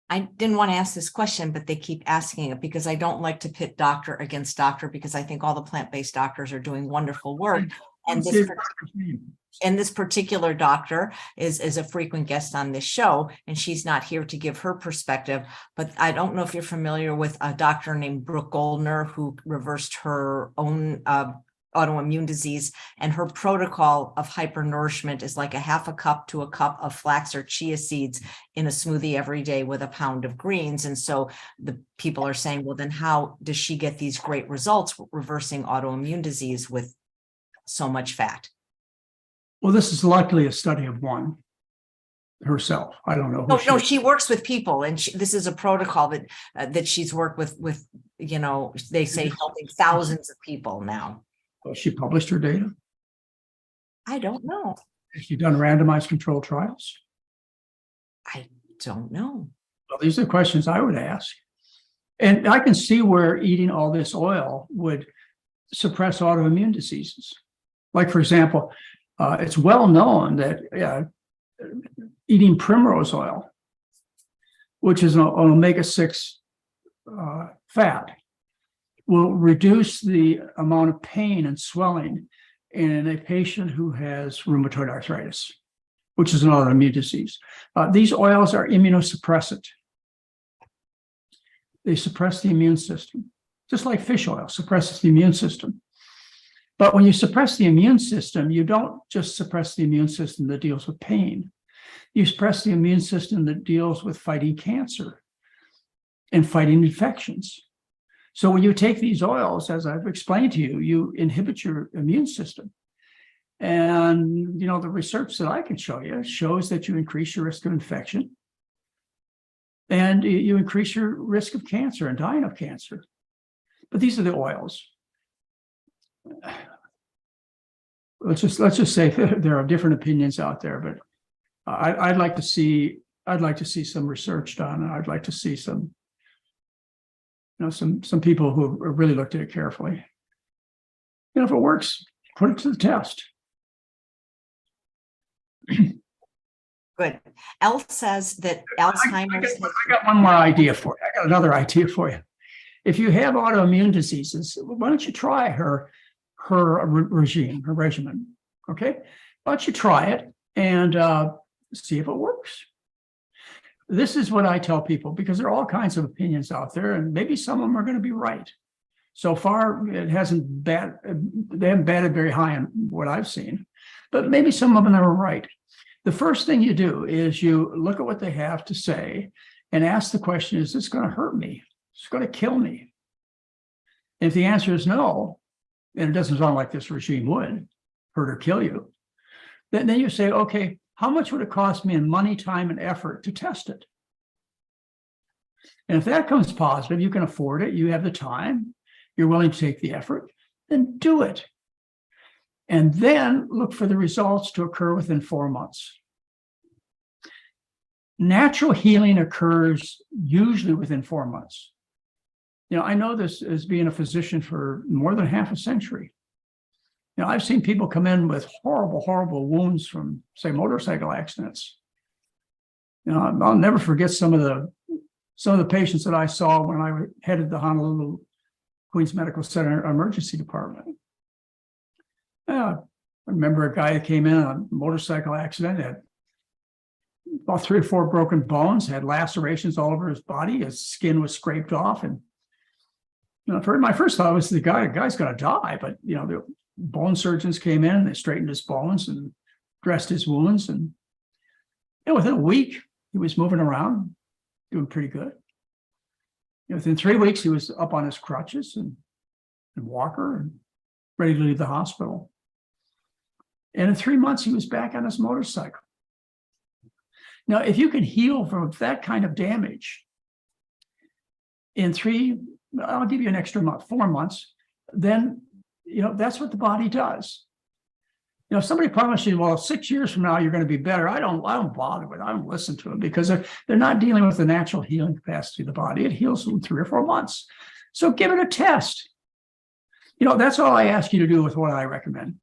I didn't want to ask this question, but they keep asking it because I don't like to pit doctor against doctor, because I think all the plant-based doctors are doing wonderful work. And this particular doctor is a frequent guest on this show, and she's not here to give her perspective. But I don't know if you're familiar with a doctor named Brooke Goldner, who reversed her own autoimmune disease, and her protocol of hypernourishment is like a half a cup to a cup of flax or chia seeds in a smoothie every day with a pound of greens. And so the people are saying, well, then how does she get these great results reversing autoimmune disease with so much fat? Well, this is likely a study of one herself. I don't know. No, she works with people, and this is a protocol that she's worked with, they say helping thousands of people now. She published her data? I don't know. Has she done randomized controlled trials? I don't know. Well, these are questions I would ask. And I can see where eating all this oil would suppress autoimmune diseases. Like, for example, it's well known that eating primrose oil, which is an omega-6 fat, will reduce the amount of pain and swelling in a patient who has rheumatoid arthritis, which is an autoimmune disease. These oils are immunosuppressant. They suppress the immune system, just like fish oil suppresses the immune system. But when you suppress the immune system, you don't just suppress the immune system that deals with pain. You suppress the immune system that deals with fighting cancer and fighting infections. So when you take these oils, as I've explained to you, you inhibit your immune system. And, the research that I can show you shows that you increase your risk of infection and you increase your risk of cancer and dying of cancer. But these are the oils. Let's just say there are different opinions out there, but I'd like to see some research done, and I'd like to see some people who have really looked at it carefully. If it works, put it to the test. Good. Elle says that Alzheimer's. I got one more idea for you. I got another idea for you. If you have autoimmune diseases, why don't you try her regimen? Okay, why don't you try it and see if it works? This is what I tell people, because there are all kinds of opinions out there, and maybe some of them are going to be right. So far, they haven't batted very high on what I've seen, but maybe some of them are right. The first thing you do is you look at what they have to say and ask the question, is this going to hurt me? Is it going to kill me? If the answer is no, and it doesn't sound like this regime would hurt or kill you, then you say, okay, how much would it cost me in money, time, and effort to test it? And if that comes positive, you can afford it, you have the time, you're willing to take the effort, then do it. And then look for the results to occur within 4 months. Natural healing occurs usually within 4 months. I know this as being a physician for more than half a century. I've seen people come in with horrible, horrible wounds from, say, motorcycle accidents. I'll never forget some of the patients that I saw when I headed the Honolulu Queens Medical Center emergency department. I remember a guy that came in on a motorcycle accident, had about 3 or 4 broken bones, had lacerations all over his body, his skin was scraped off, and my first thought was the guy's going to die, but the bone surgeons came in, they straightened his bones and dressed his wounds, and within a week he was moving around, doing pretty good. Within 3 weeks he was up on his crutches and walker and ready to leave the hospital. And in 3 months he was back on his motorcycle. Now, if you can heal from that kind of damage in I'll give you an extra month, 4 months, then, that's what the body does. If somebody promises you, well, 6 years from now, you're going to be better, I don't bother with it. I don't listen to them, because they're not dealing with the natural healing capacity of the body. It heals in 3 or 4 months. So give it a test. That's all I ask you to do with what I recommend.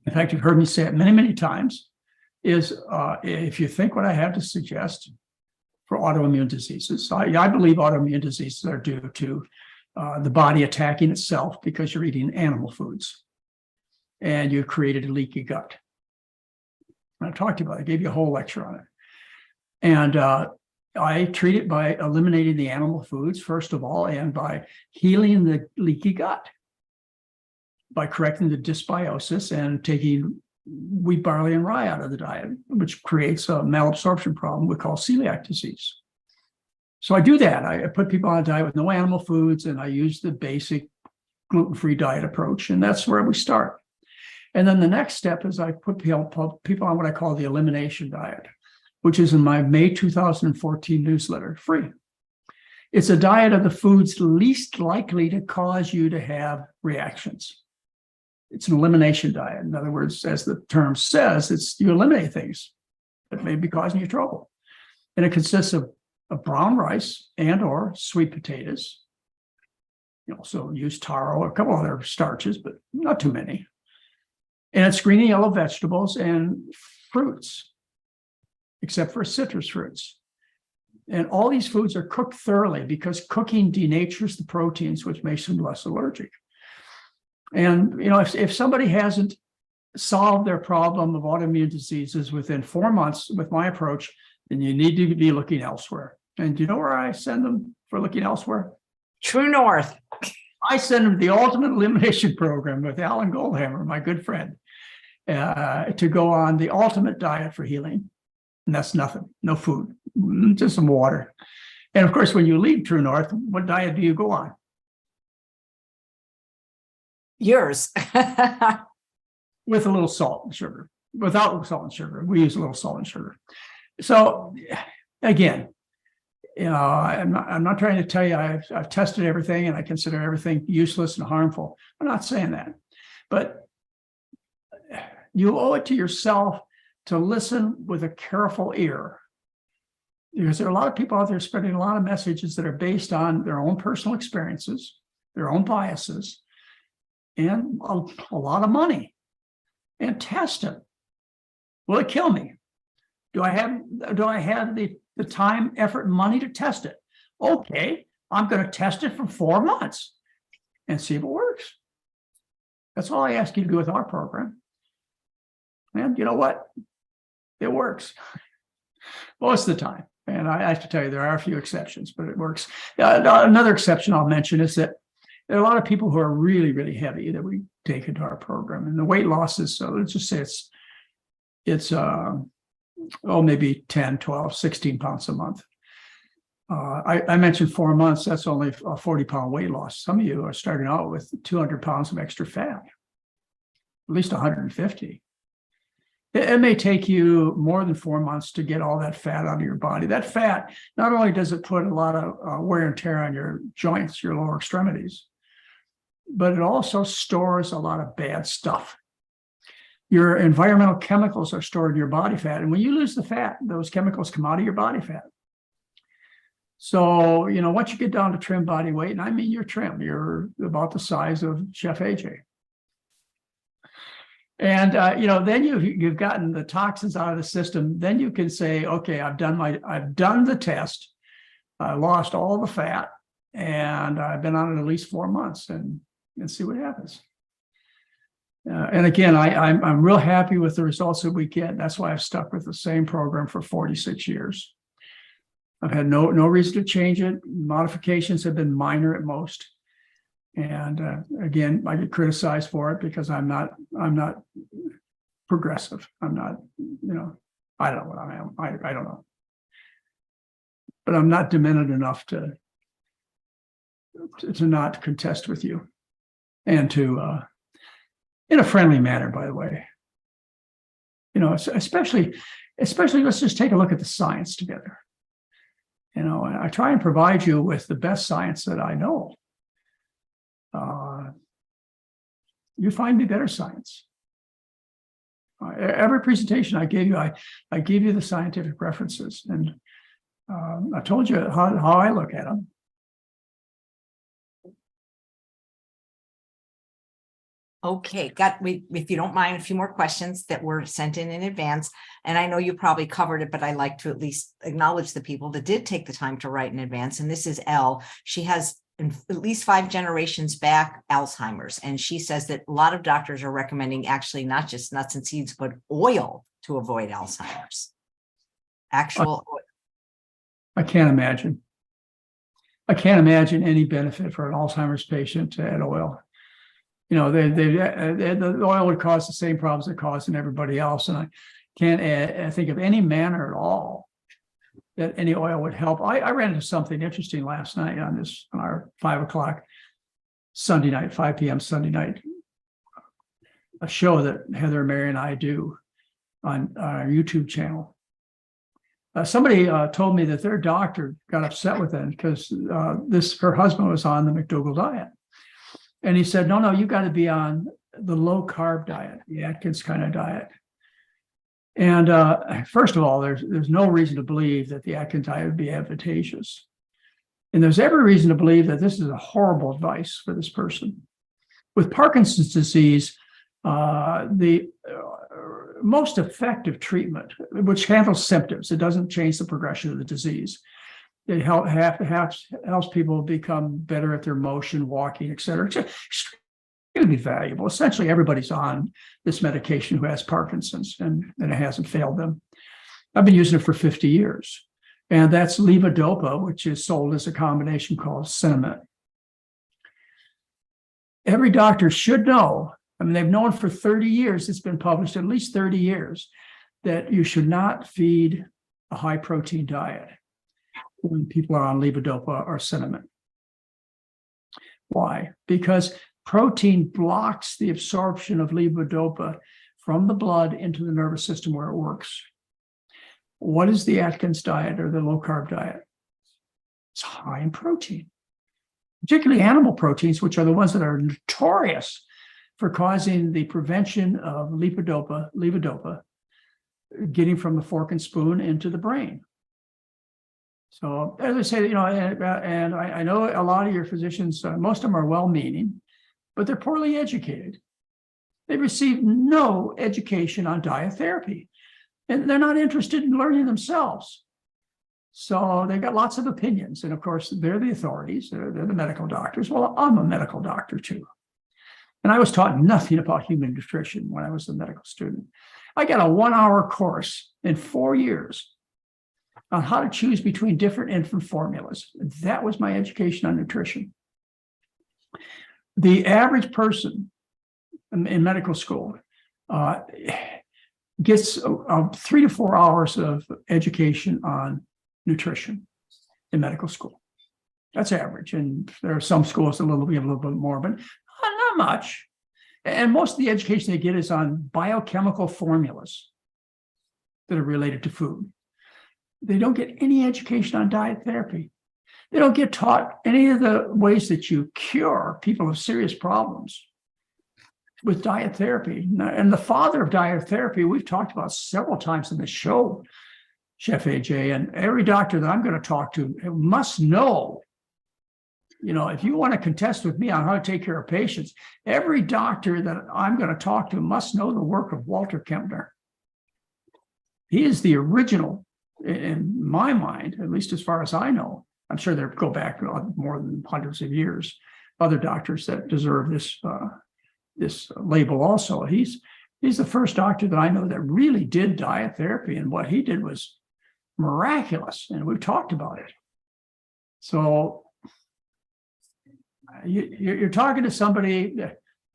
In fact, you've heard me say it many, many times, is if you think what I have to suggest for autoimmune diseases. I believe autoimmune diseases are due to the body attacking itself because you're eating animal foods and you've created a leaky gut. I talked to you about it. I gave you a whole lecture on it. And I treat it by eliminating the animal foods, first of all, and by healing the leaky gut, by correcting the dysbiosis and taking wheat, barley, and rye out of the diet, which creates a malabsorption problem we call celiac disease. So I do that. I put people on a diet with no animal foods, and I use the basic gluten-free diet approach, and that's where we start. And then the next step is I put people on what I call the elimination diet, which is in my May 2014 newsletter, free. It's a diet of the foods least likely to cause you to have reactions. It's an elimination diet. In other words, as the term says, you eliminate things that may be causing you trouble. And it consists of brown rice and or sweet potatoes. You also use taro, a couple other starches, but not too many. And it's green and yellow vegetables and fruits, except for citrus fruits. And all these foods are cooked thoroughly, because cooking denatures the proteins, which makes them less allergic. And, if somebody hasn't solved their problem of autoimmune diseases within 4 months with my approach, then you need to be looking elsewhere. And do you know where I send them for looking elsewhere? True North. I send them the Ultimate Elimination Program with Alan Goldhammer, my good friend, to go on the ultimate diet for healing. And that's nothing, no food, just some water. And of course, when you leave True North, what diet do you go on? Yours. With a little salt and sugar. Without salt and sugar, we use a little salt and sugar. So again, I'm not trying to tell you I've tested everything and I consider everything useless and harmful. I'm not saying that, but you owe it to yourself to listen with a careful ear, because there are a lot of people out there spreading a lot of messages that are based on their own personal experiences, their own biases, and a lot of money. And test them. Will it kill me? Do I have the time, effort, and money to test it? Okay, I'm going to test it for 4 months and see if it works. That's all I ask you to do with our program. And you know what? It works most of the time. And I have to tell you, there are a few exceptions, but it works. Another exception I'll mention is that there are a lot of people who are really, really heavy that we take into our program, and the weight loss is, so let's just say it's maybe 10, 12, 16 pounds a month. I mentioned 4 months, that's only a 40-pound weight loss. Some of you are starting out with 200 pounds of extra fat, at least 150. It may take you more than 4 months to get all that fat out of your body. That fat, not only does it put a lot of wear and tear on your joints, your lower extremities, but it also stores a lot of bad stuff. Your environmental chemicals are stored in your body fat. And when you lose the fat, those chemicals come out of your body fat. So, once you get down to trim body weight, and I mean you're trim, you're about the size of Chef AJ. And, then you've gotten the toxins out of the system. Then you can say, okay, I've done the test. I lost all the fat, and I've been on it at least 4 months, and see what happens. And again, I'm real happy with the results that we get. That's why I've stuck with the same program for 46 years. I've had no reason to change it. Modifications have been minor at most. And again, I get criticized for it because I'm not progressive. I'm not, I don't know what I am. I don't know. But I'm not demented enough to not contest with you. And to, in a friendly manner, by the way, especially let's just take a look at the science together. I try and provide you with the best science that I know. You find me better science. Every presentation I gave you, I give you the scientific references, and I told you how I look at them. Okay, if you don't mind, a few more questions that were sent in advance. And I know you probably covered it, but I like to at least acknowledge the people that did take the time to write in advance. And this is Elle. She has at least 5 generations back Alzheimer's. And she says that a lot of doctors are recommending actually not just nuts and seeds, but oil to avoid Alzheimer's. Actual oil. I can't imagine. I can't imagine any benefit for an Alzheimer's patient to add oil. The oil would cause the same problems it caused in everybody else. And I can't think of any manner at all that any oil would help. I ran into something interesting last night on our 5 o'clock Sunday night, 5 p.m. Sunday night, a show that Heather, Mary, and I do on our YouTube channel. Somebody told me that their doctor got upset with it because her husband was on the McDougall diet. And he said, no, you got to be on the low carb diet, the Atkins kind of diet. And first of all, there's no reason to believe that the Atkins diet would be advantageous. And there's every reason to believe that this is a horrible advice for this person. With Parkinson's disease, the most effective treatment, which handles symptoms, it doesn't change the progression of the disease. It helps people become better at their motion, walking, et cetera. It's going to be valuable. Essentially, everybody's on this medication who has Parkinson's, and it hasn't failed them. I've been using it for 50 years. And that's levodopa, which is sold as a combination called Cinnamon. Every doctor should know, I mean, they've known for 30 years, it's been published at least 30 years, that you should not feed a high protein diet when people are on levodopa or Cinnamon. Why? Because protein blocks the absorption of levodopa from the blood into the nervous system where it works. What is the Atkins diet or the low carb diet? It's high in protein, particularly animal proteins, which are the ones that are notorious for causing the prevention of levodopa getting from the fork and spoon into the brain. So as I say, and I know a lot of your physicians, most of them are well-meaning, but they're poorly educated. They receive no education on diet therapy, and they're not interested in learning themselves. So they've got lots of opinions. And of course, they're the authorities, they're the medical doctors. Well, I'm a medical doctor too. And I was taught nothing about human nutrition when I was a medical student. I got a 1-hour course in 4 years on how to choose between different infant formulas. That was my education on nutrition. The average person in medical school gets 3 to 4 hours of education on nutrition in medical school. That's average. And there are some schools that will give a little bit more, but not much. And most of the education they get is on biochemical formulas that are related to food. They don't get any education on diet therapy. They don't get taught any of the ways that you cure people with serious problems with diet therapy. And the father of diet therapy, we've talked about several times in the show, Chef AJ, and every doctor that I'm going to talk to must know, if you want to contest with me on how to take care of patients, every doctor that I'm going to talk to must know the work of Walter Kempner. He is the original, in my mind, at least as far as I know. I'm sure they go back more than hundreds of years. Other doctors that deserve this label also. He's the first doctor that I know that really did diet therapy, and what he did was miraculous, and we've talked about it. So you're talking to somebody,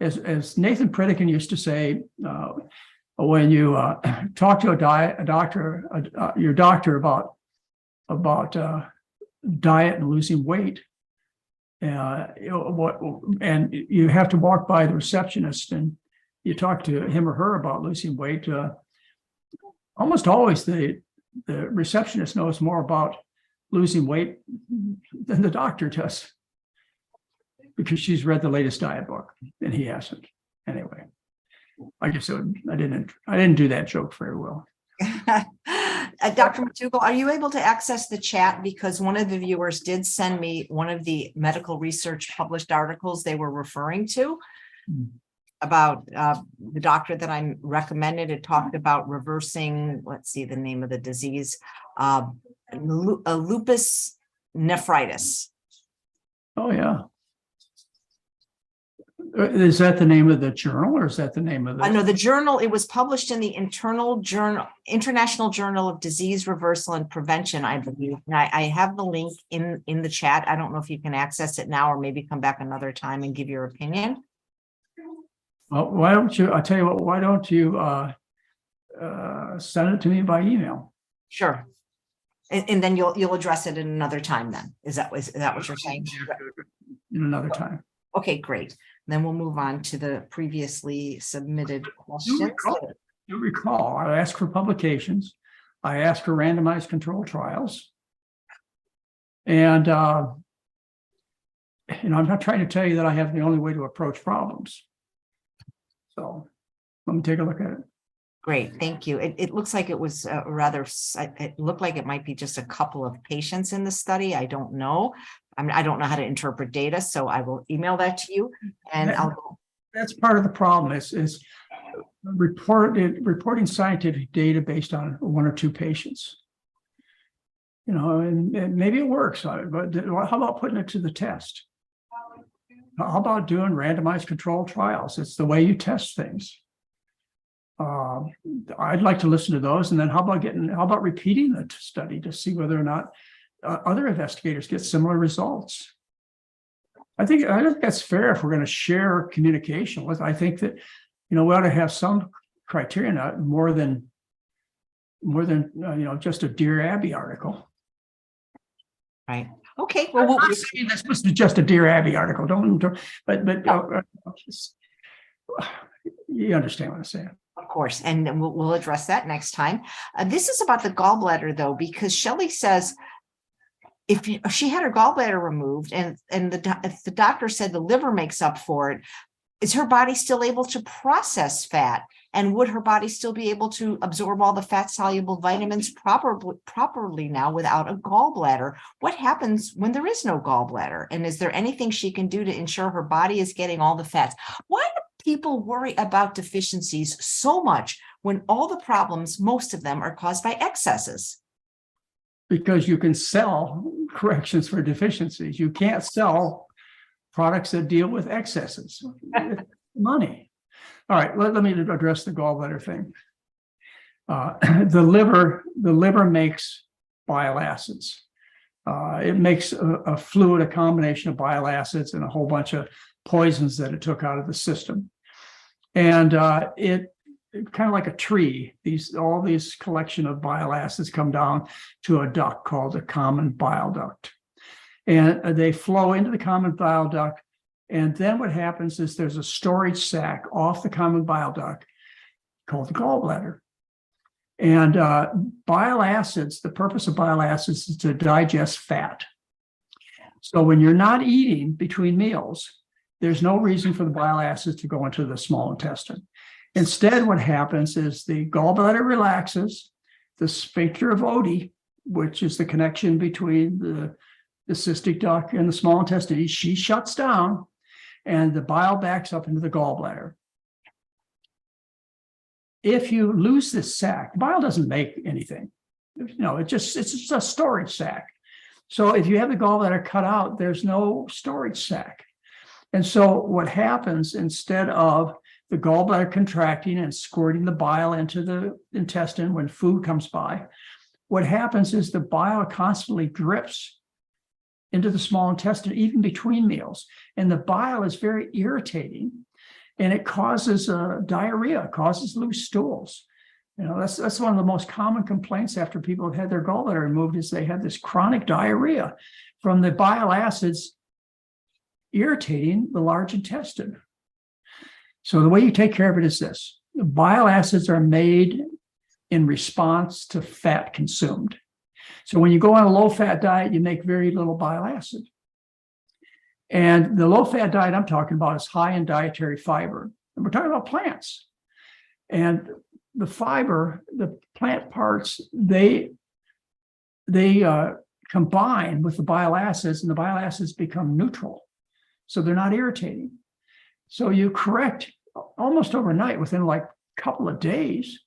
as Nathan Pritikin used to say, when you talk to your doctor about diet and losing weight, and you have to walk by the receptionist and you talk to him or her about losing weight. Almost always the receptionist knows more about losing weight than the doctor does, because she's read the latest diet book and he hasn't. Anyway, I guess I didn't do that joke very well. Dr. McDougall, are you able to access the chat? Because one of the viewers did send me one of the medical research published articles they were referring to about the doctor that I recommended. It talked about reversing, let's see the name of the disease, lupus nephritis. Oh, yeah. Is that the name of the journal, or is that the name of the? No, the journal. It was published in the International Journal of Disease Reversal and Prevention, I believe. And I have the link in the chat. I don't know if you can access it now, or maybe come back another time and give your opinion. Well, why don't you? I'll tell you what. Why don't you send it to me by email? Sure. And then you'll address it in another time. Then is that what you're saying? In another time. Okay, great. Then we'll move on to the previously submitted questions. You recall, I asked for publications. I asked for randomized controlled trials. And, I'm not trying to tell you that I have the only way to approach problems. So let me take a look at it. Great, thank you. It looks like it was it looked like it might be just a couple of patients in the study. I don't know. I mean, I don't know how to interpret data, so I will email that to you. And that's part of the problem is reporting scientific data based on 1 or 2 patients. And maybe it works, but how about putting it to the test? How about doing randomized controlled trials? It's the way you test things. I'd like to listen to those. And then how about repeating the study to see whether or not other investigators get similar results? I think that's fair if we're going to share communication with. I think that, we ought to have some criteria, not more than just a Dear Abby article. Right. Okay. Well, Well, I'm not saying this was just a Dear Abby article. But you understand what I'm saying. of course, and we'll address that next time. This is about the gallbladder, though, because Shelley says if she had her gallbladder removed and if the doctor said the liver makes up for it, is her body still able to process fat? And would her body still be able to absorb all the fat-soluble vitamins properly now without a gallbladder? What happens when there is no gallbladder? And is there anything she can do to ensure her body is getting all the fats? Why do people worry about deficiencies so much when all the problems, most of them, are caused by excesses? Because you can sell corrections for deficiencies. You can't sell products that deal with excesses. Money. All right, let me address the gallbladder thing. The liver makes bile acids. It makes a fluid, a combination of bile acids and a whole bunch of poisons that it took out of the system. And it kind of like a tree, all these collection of bile acids come down to a duct called the common bile duct. And they flow into the common bile duct. And then what happens is there's a storage sac off the common bile duct called the gallbladder. And bile acids, the purpose of bile acids is to digest fat. So when you're not eating between meals, there's no reason for the bile acids to go into the small intestine. Instead, what happens is the gallbladder relaxes, the sphincter of Oddi, which is the connection between the cystic duct and the small intestine, she shuts down and the bile backs up into the gallbladder. If you lose this sac, bile doesn't make anything. It's just a storage sac. So if you have the gallbladder cut out, there's no storage sac. And so what happens, instead of the gallbladder contracting and squirting the bile into the intestine when food comes by, what happens is the bile constantly drips into the small intestine, even between meals. And the bile is very irritating, and it causes diarrhea, causes loose stools. That's one of the most common complaints after people have had their gallbladder removed, is they have this chronic diarrhea from the bile acids irritating the large intestine. So the way you take care of it is this: the bile acids are made in response to fat consumed. So when you go on a low-fat diet, you make very little bile acid. And the low-fat diet I'm talking about is high in dietary fiber. And we're talking about plants. And the fiber, the plant parts, they combine with the bile acids, and the bile acids become neutral. So they're not irritating. So you correct almost overnight, within like a couple of days,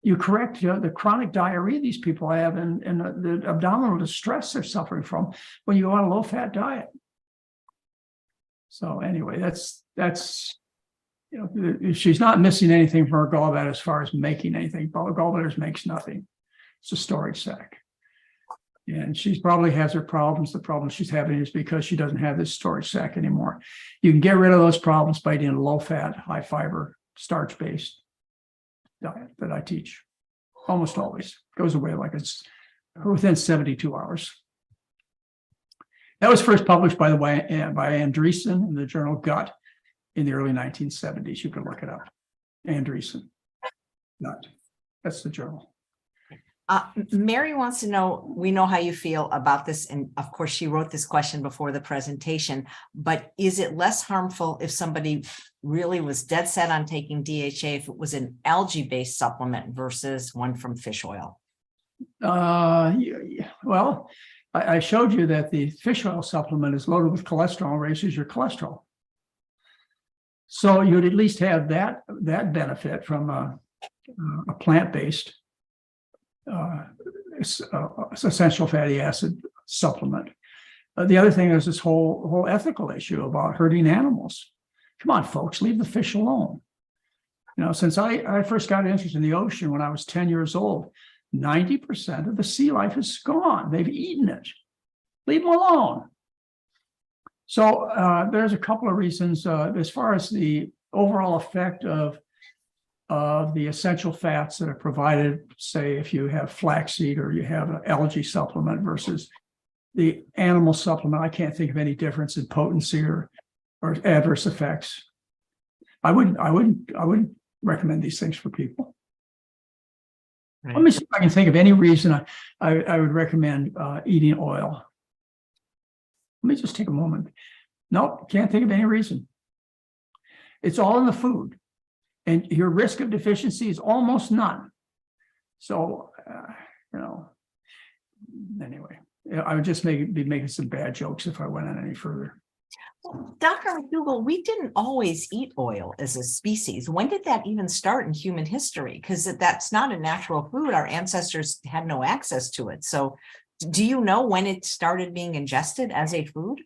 you correct the chronic diarrhea these people have and the abdominal distress they're suffering from when you go on a low-fat diet. So anyway, that's she's not missing anything from her gallbladder as far as making anything. Gallbladders makes nothing. It's a storage sac. And she probably has her problems. The problem she's having is because she doesn't have this storage sac anymore. You can get rid of those problems by eating a low-fat, high-fiber, starch-based diet that I teach. Almost always goes away like it's within 72 hours. That was first published, by the way, by Andreessen in the journal Gut in the early 1970s. You can look it up. Andreessen. Gut. That's the journal. Mary wants to know, we know how you feel about this. And of course, she wrote this question before the presentation, but is it less harmful if somebody really was dead set on taking DHA if it was an algae-based supplement versus one from fish oil? Well, I showed you that the fish oil supplement is loaded with cholesterol, raises your cholesterol. So you'd at least have that benefit from a plant-based essential fatty acid supplement. The other thing is this whole ethical issue about hurting animals. Come on, folks, leave the fish alone. Since I first got interested in the ocean when I was 10 years old, 90% of the sea life is gone. They've eaten it. Leave them alone. So there's a couple of reasons as far as the overall effect of the essential fats that are provided, say, if you have flaxseed or you have an algae supplement versus the animal supplement. I can't think of any difference in potency or adverse effects. I wouldn't recommend these things for people. Right. Let me see if I can think of any reason I would recommend eating oil. Let me just take a moment. Nope, can't think of any reason. It's all in the food, and your risk of deficiency is almost none. So, anyway, I would just be making some bad jokes if I went on any further. Well, Dr. McDougall, we didn't always eat oil as a species. When did that even start in human history? Because that's not a natural food. Our ancestors had no access to it. So do you know when it started being ingested as a food?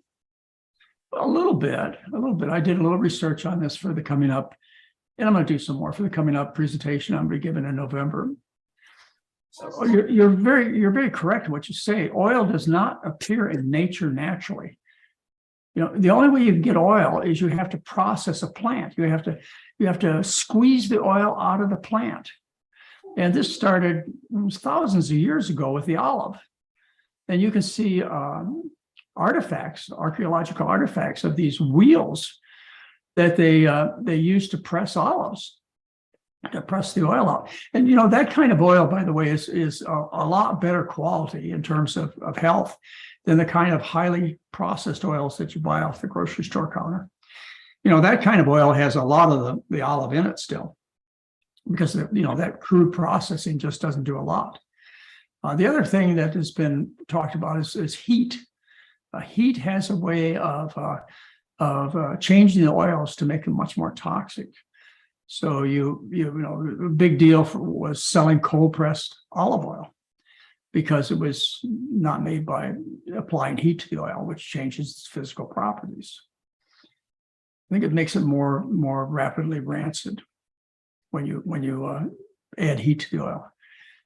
A little bit. I did a little research on this for the coming up, and I'm going to do some more for the coming up presentation I'm going to be giving in November. So you're very correct in what you say. Oil does not appear in nature naturally. The only way you can get oil is you have to process a plant. You have to squeeze the oil out of the plant. And this started thousands of years ago with the olive. And you can see archaeological artifacts of these wheels that they used to press olives, to press the oil out. And that kind of oil, by the way, is a lot better quality in terms of health than the kind of highly processed oils that you buy off the grocery store counter. That kind of oil has a lot of the olive in it still, because that crude processing just doesn't do a lot. The other thing that has been talked about is heat. Heat has a way of changing the oils to make them much more toxic. So a big deal was selling cold pressed olive oil, because it was not made by applying heat to the oil, which changes its physical properties. I think it makes it more rapidly rancid when you add heat to the oil.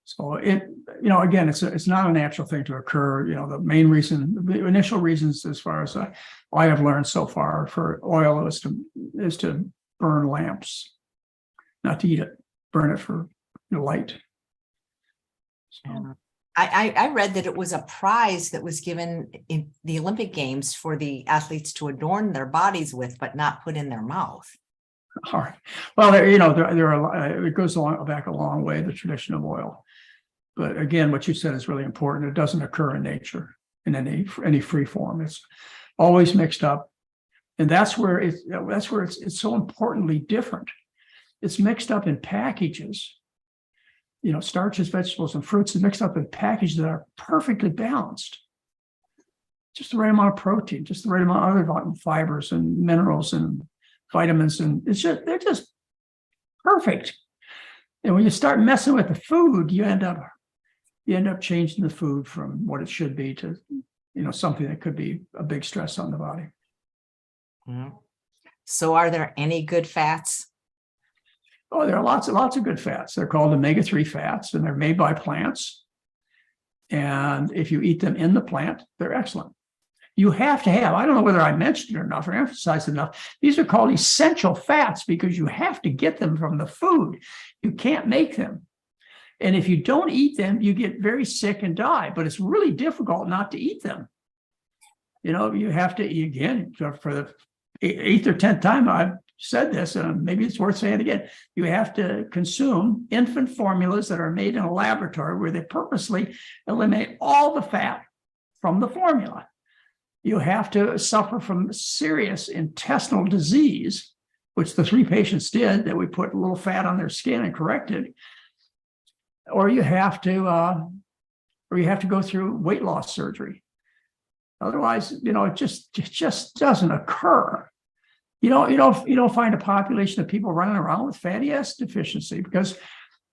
So again, it's not a natural thing to occur. The initial reasons, as far as I have learned so far, for oil is to burn lamps, not to eat it, burn it for light. So. I read that it was a prize that was given in the Olympic Games for the athletes to adorn their bodies with, but not put in their mouth. All right. Well, there are. It goes back a long way, the tradition of oil. But again, what you said is really important. It doesn't occur in nature in any free form. It's always mixed up, and that's where it's so importantly different. It's mixed up in packages. Starches, vegetables, and fruits are mixed up in packages that are perfectly balanced. Just the right amount of protein, just the right amount of other fibers and minerals and vitamins, and they're just perfect. And when you start messing with the food, you end up changing the food from what it should be to something that could be a big stress on the body. Mm-hmm. So are there any good fats? Oh, there are lots of good fats. They're called omega-3 fats, and they're made by plants. And if you eat them in the plant, they're excellent. You have to have, I don't know whether I mentioned it enough or emphasized it enough, these are called essential fats because you have to get them from the food. You can't make them. And if you don't eat them, you get very sick and die, but it's really difficult not to eat them. You have to, again, for the 8th or 10th time I've said this, and maybe it's worth saying it again, you have to consume infant formulas that are made in a laboratory where they purposely eliminate all the fat from the formula. You have to suffer from serious intestinal disease, which the 3 patients did, that we put a little fat on their skin and corrected, or you have to go through weight loss surgery. Otherwise, it just doesn't occur. You don't find a population of people running around with fatty acid deficiency because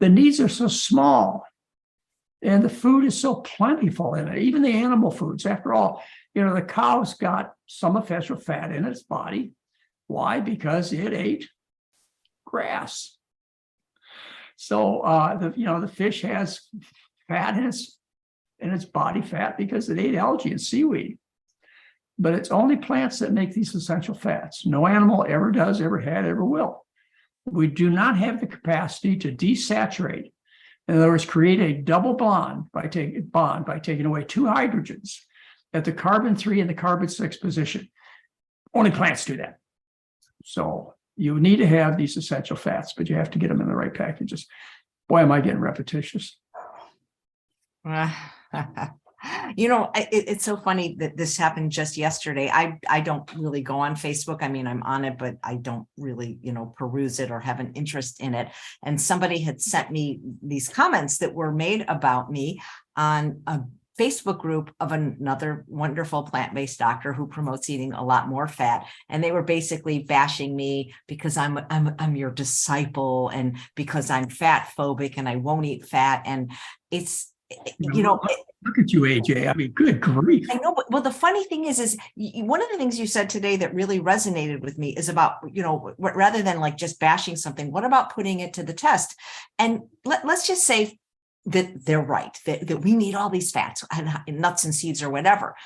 the needs are so small and the food is so plentiful in it. Even the animal foods, after all, The cow's got some essential fat in its body. Why? Because it ate grass. So the fish has fat in its body fat because it ate algae and seaweed. But it's only plants that make these essential fats. No animal ever does, ever had, ever will. We do not have the capacity to desaturate. In other words, create a double bond by taking away two hydrogens at the carbon-3 and the carbon-6 position. Only plants do that. So you need to have these essential fats, but you have to get them in the right packages. Boy, am I getting repetitious. It's so funny that this happened just yesterday. I don't really go on Facebook. I mean, I'm on it, but I don't really, peruse it or have an interest in it. And somebody had sent me these comments that were made about me on a Facebook group of another wonderful plant-based doctor who promotes eating a lot more fat. And they were basically bashing me because I'm your disciple and because I'm fat phobic and I won't eat fat. And it's, look at you, AJ. I mean, good grief. I know, but well, the funny thing is one of the things you said today that really resonated with me is about, rather than like just bashing something, what about putting it to the test? And let's just say that they're right, that we need all these fats and nuts and seeds or whatever.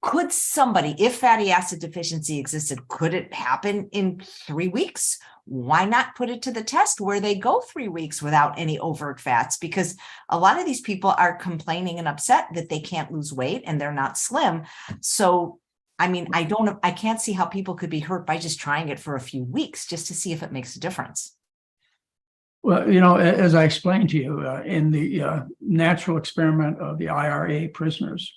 Could somebody, if fatty acid deficiency existed, could it happen in 3 weeks? Why not put it to the test where they go 3 weeks without any overt fats? Because a lot of these people are complaining and upset that they can't lose weight and they're not slim. So, I mean, I can't see how people could be hurt by just trying it for a few weeks just to see if it makes a difference. Well, as I explained to you in the natural experiment of the IRA prisoners,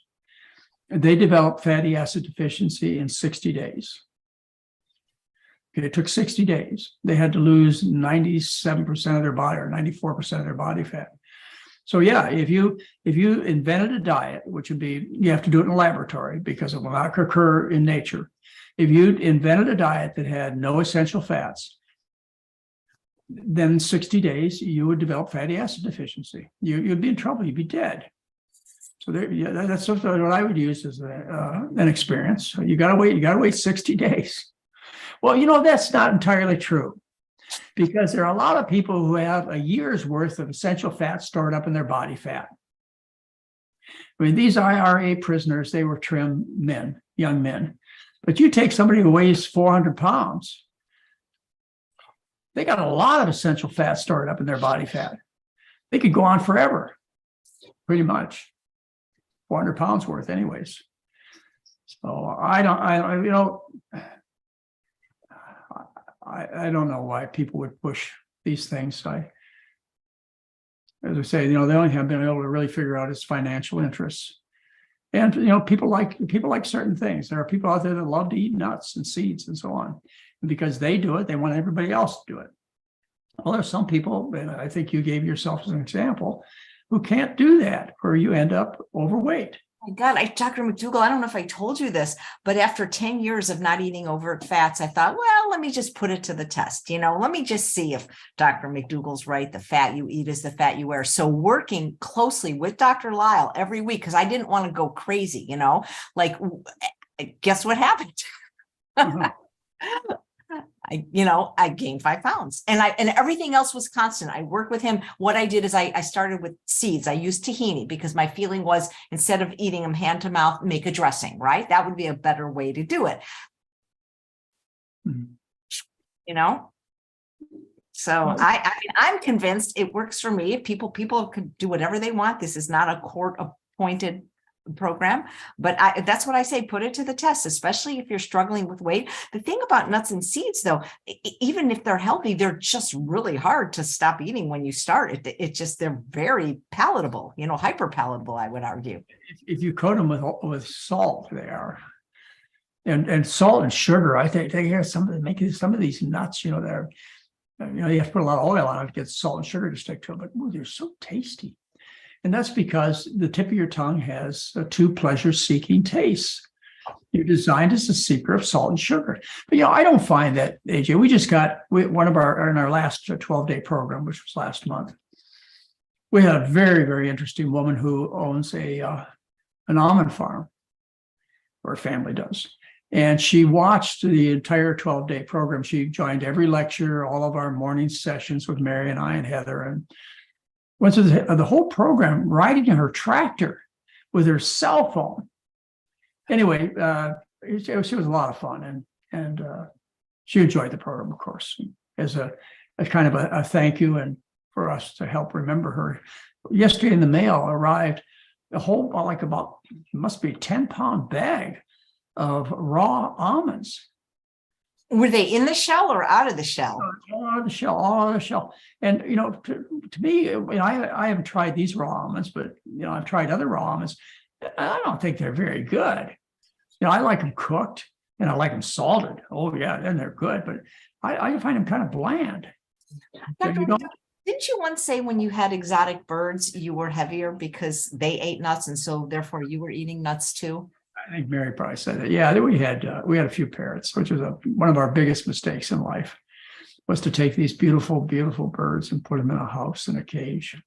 they developed fatty acid deficiency in 60 days. Okay, it took 60 days. They had to lose 97% of their body or 94% of their body fat. So yeah, if you invented a diet, which would be, you have to do it in a laboratory because it will not occur in nature. If you invented a diet that had no essential fats, then 60 days, you would develop fatty acid deficiency. You'd be in trouble, you'd be dead. So that's what I would use as an experience. So you gotta wait 60 days. Well, that's not entirely true because there are a lot of people who have a year's worth of essential fat stored up in their body fat. I mean, these IRA prisoners, they were trim men, young men. But you take somebody who weighs 400 pounds, they got a lot of essential fat stored up in their body fat. They could go on forever, pretty much. 400 pounds worth anyways. So I don't know why people would push these things. As I say, they only have been able to really figure out is financial interests. And, people like certain things. There are people out there that love to eat nuts and seeds and so on. And because they do it, they want everybody else to do it. Well, there's some people, and I think you gave yourself as an example, who can't do that, or you end up overweight. My God, Dr. McDougall, I don't know if I told you this, but after 10 years of not eating overt fats, I thought, well, let me just put it to the test. Let me just see if Dr. McDougall's right. The fat you eat is the fat you wear. So working closely with Dr. Lyle every week, because I didn't want to go crazy, like, guess what happened? I gained 5 pounds and everything else was constant. I worked with him. What I did is I started with seeds. I used tahini because my feeling was instead of eating them hand to mouth, make a dressing, right? That would be a better way to do it. So I'm convinced it works for me. People can do whatever they want. This is not a court appointed program, but that's what I say, put it to the test, especially if you're struggling with weight. The thing about nuts and seeds, though, even if they're healthy, they're just really hard to stop eating when you start. They're very palatable, hyper palatable, I would argue. If you coat them with salt, they are. And salt and sugar, I think they have some of these nuts, that are, you have to put a lot of oil on it to get salt and sugar to stick to it, but they're so tasty. And that's because the tip of your tongue has two pleasure-seeking tastes. You're designed as a seeker of salt and sugar. But, I don't find that, AJ, we just got in our last 12-day program, which was last month, we had a very, very interesting woman who owns an almond farm. or her family does. And she watched the entire 12-day program. She joined every lecture, all of our morning sessions with Mary and I and Heather, and went through the whole program, riding in her tractor with her cell phone. Anyway, it was a lot of fun, and she enjoyed the program, of course, as a kind of a thank you and for us to help remember her. Yesterday in the mail arrived a whole, like about, must be a 10-pound bag of raw almonds. Were they in the shell or out of the shell? All out of the shell, all out of the shell. And, to me, I haven't tried these raw almonds, but, I've tried other raw almonds. I don't think they're very good. I like them cooked and I like them salted. Oh, yeah, then they're good. But I find them kind of bland. Didn't you once say when you had exotic birds, you were heavier because they ate nuts and so therefore you were eating nuts too? I think Mary probably said that. Yeah, we had a few parrots, which was one of our biggest mistakes in life, was to take these beautiful, beautiful birds and put them in a house in a cage.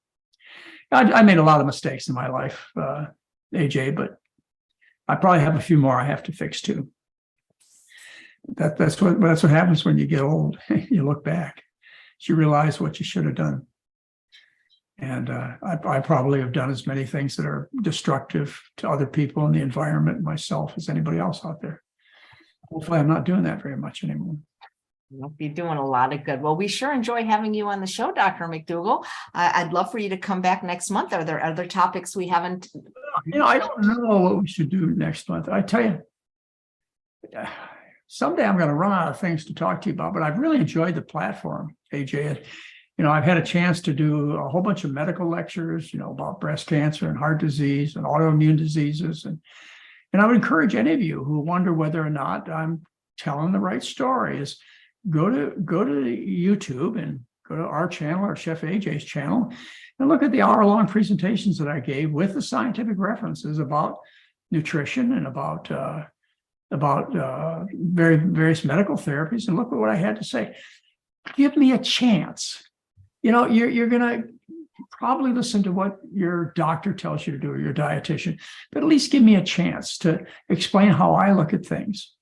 I made a lot of mistakes in my life, AJ, but I probably have a few more I have to fix too. That's what happens when you get old. You look back, you realize what you should have done. And I probably have done as many things that are destructive to other people and the environment and myself as anybody else out there. Hopefully I'm not doing that very much anymore. You'll be doing a lot of good. Well, we sure enjoy having you on the show, Dr. McDougall. I'd love for you to come back next month. Are there other topics we haven't? I don't know what we should do next month. I tell you, someday I'm going to run out of things to talk to you about, but I've really enjoyed the platform, AJ. I've had a chance to do a whole bunch of medical lectures, about breast cancer and heart disease and autoimmune diseases. And I would encourage any of you who wonder whether or not I'm telling the right story is go to YouTube and go to our channel, or Chef AJ's channel, and look at the hour-long presentations that I gave with the scientific references about nutrition and about various medical therapies. And look at what I had to say. Give me a chance. You're going to probably listen to what your doctor tells you to do, or your dietitian, but at least give me a chance to explain how I look at things.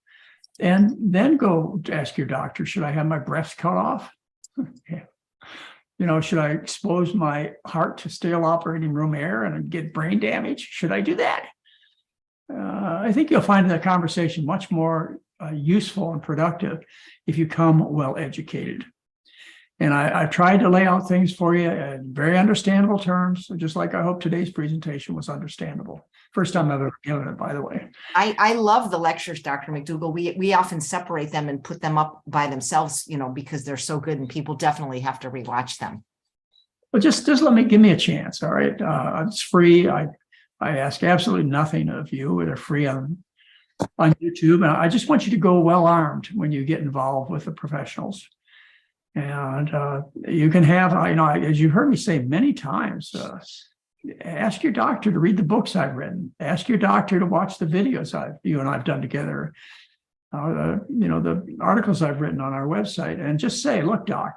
And then go to ask your doctor, should I have my breast cut off? Yeah. Should I expose my heart to stale operating room air and get brain damage? Should I do that? I think you'll find the conversation much more useful and productive if you come well educated. And I've tried to lay out things for you in very understandable terms, just like I hope today's presentation was understandable. First time I've ever given it, by the way. I love the lectures, Dr. McDougall. We often separate them and put them up by themselves, because they're so good and people definitely have to rewatch them. Well, just give me a chance. All right. It's free. I ask absolutely nothing of you. They're free on YouTube. And I just want you to go well armed when you get involved with the professionals. And you can have, as you've heard me say many times, ask your doctor to read the books I've written. Ask your doctor to watch the videos you and I've done together. The articles I've written on our website, and just say, look, doc,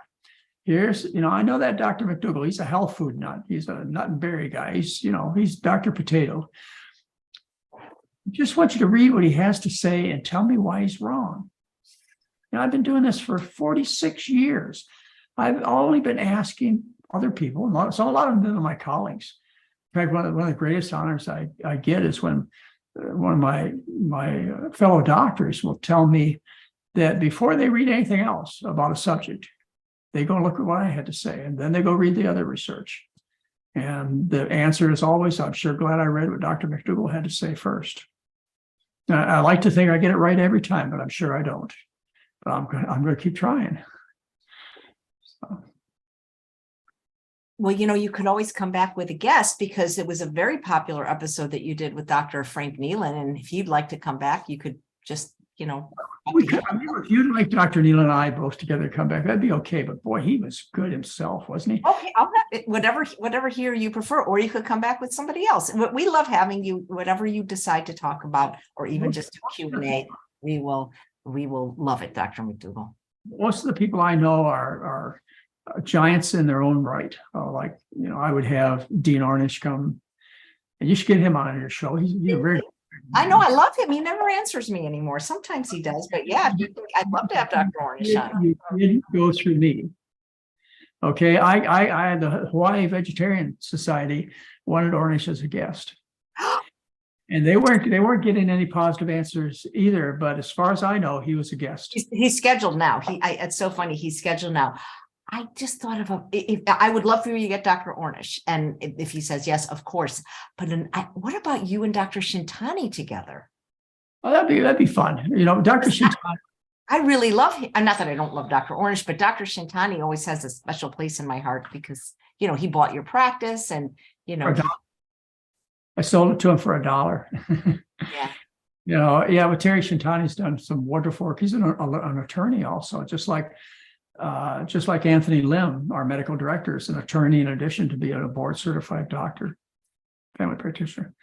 here's, I know that Dr. McDougall, he's a health food nut. He's a nut and berry guy. He's Dr. Potato. Just want you to read what he has to say and tell me why he's wrong. I've been doing this for 46 years. I've only been asking other people, so a lot of them are my colleagues. In fact, one of the greatest honors I get is when one of my fellow doctors will tell me that before they read anything else about a subject, they go look at what I had to say, and then they go read the other research. And the answer is always, I'm sure glad I read what Dr. McDougall had to say first. Now, I like to think I get it right every time, but I'm sure I don't. But I'm going to keep trying. So. Well, you could always come back with a guest, because it was a very popular episode that you did with Dr. Frank Nealon. And if you'd like to come back, you could just, if you'd like Dr. Nealon and I both together come back, that'd be okay. But boy, he was good himself, wasn't he? Okay, I'll have it, whatever here you prefer, or you could come back with somebody else. We love having you, whatever you decide to talk about, or even just a Q&A. We will love it, Dr. McDougall. Most of the people I know are giants in their own right. I would have Dean Ornish come, and you should get him on your show. He's a very I know, I love him. He never answers me anymore. Sometimes he does, but yeah, I'd love to have Dr. Ornish on. You didn't go through me. Okay, I had the Hawaii Vegetarian Society wanted Ornish as a guest. And they weren't getting any positive answers either, but as far as I know, he was a guest. He's scheduled now. It's so funny. He's scheduled now. I just thought of I would love for you to get Dr. Ornish. And if he says yes, of course. But what about you and Dr. Shintani together? Oh, that'd be fun. You know, Dr. Shintani. I really love him. Not that I don't love Dr. Ornish, but Dr. Shintani always has a special place in my heart because, you know, he bought your practice and, you know. I sold it to him for $1. Yeah. You know, yeah, but Terry Shintani's done some wonderful work. He's an attorney also, just like Anthony Lim, our medical director, is an attorney in addition to being a board certified doctor, family practitioner.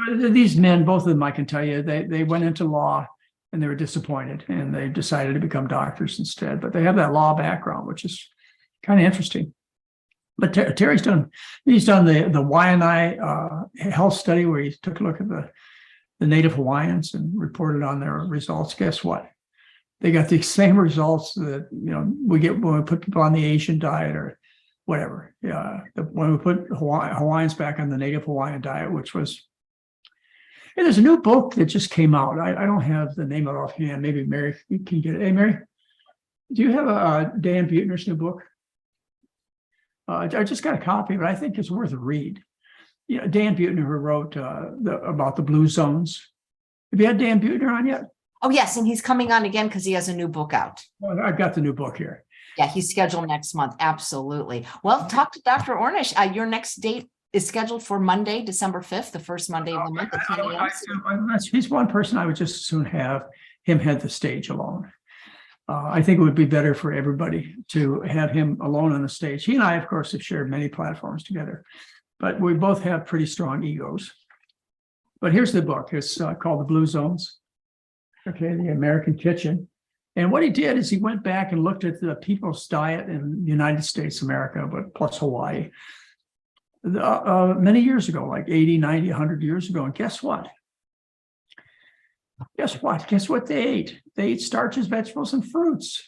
These men, both of them, I can tell you, they went into law and they were disappointed and they decided to become doctors instead. But they have that law background, which is kind of interesting. But Terry's done the Waianae health study where he took a look at the native Hawaiians and reported on their results. Guess what? They got the same results that, you know, we get when we put people on the Asian diet or whatever. Yeah, when we put Hawaiians back on the native Hawaiian diet, which was. Hey, there's a new book that just came out. I don't have the name of it offhand. Maybe Mary can get it. Hey, Mary, do you have a Dan Buettner's new book? I just got a copy, but I think it's worth a read. You know, Dan Buettner, who wrote about the blue zones. Have you had Dan Buettner on yet? Oh, yes. And he's coming on again because he has a new book out. Well, I've got the new book here. Yeah, he's scheduled next month. Absolutely. Well, talk to Dr. Ornish. Your next date is scheduled for Monday, December 5th, the first Monday of the month at 10 a.m. He's one person I would just as soon have him head the stage alone. I think it would be better for everybody to have him alone on the stage. He and I, of course, have shared many platforms together, but we both have pretty strong egos. But here's the book. It's called The Blue Zones. Okay, the American Kitchen. And what he did is he went back and looked at the people's diet in the United States, America, but plus Hawaii, many years ago, like 80, 90, 100 years ago. And guess what? Guess what they ate? They ate starches, vegetables, and fruits.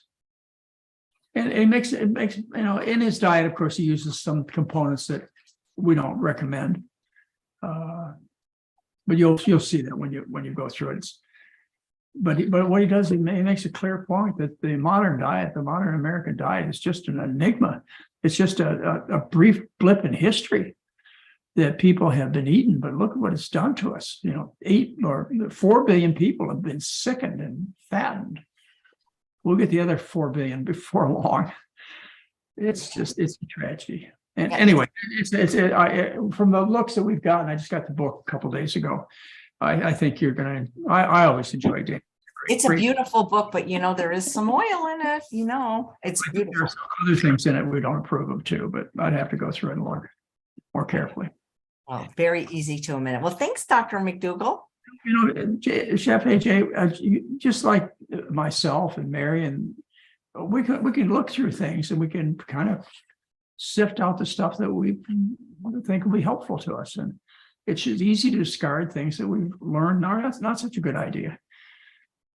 And it makes, you know, in his diet, of course, he uses some components that we don't recommend. But you'll see that when you go through it. But what he does, he makes a clear point that the modern American diet is just an enigma. It's just a brief blip in history that people have been eating, but look at what it's done to us. You know, 8 or 4 billion people have been sickened and fattened. We'll get the other 4 billion before long. It's a tragedy. And anyway, from the looks that we've gotten, I just got the book a couple of days ago. I think you're gonna. I always enjoy it. It's a beautiful book, but you know there is some oil in it. You know, it's beautiful. There's other things in it we don't approve of too, but I'd have to go through it and look more carefully. Well, very easy to a minute. Well, thanks, Dr. McDougall. You know, Chef AJ, just like myself and Mary, and we can look through things and we can kind of sift out the stuff that we think will be helpful to us. And it's easy to discard things that we've learned. No, that's not such a good idea.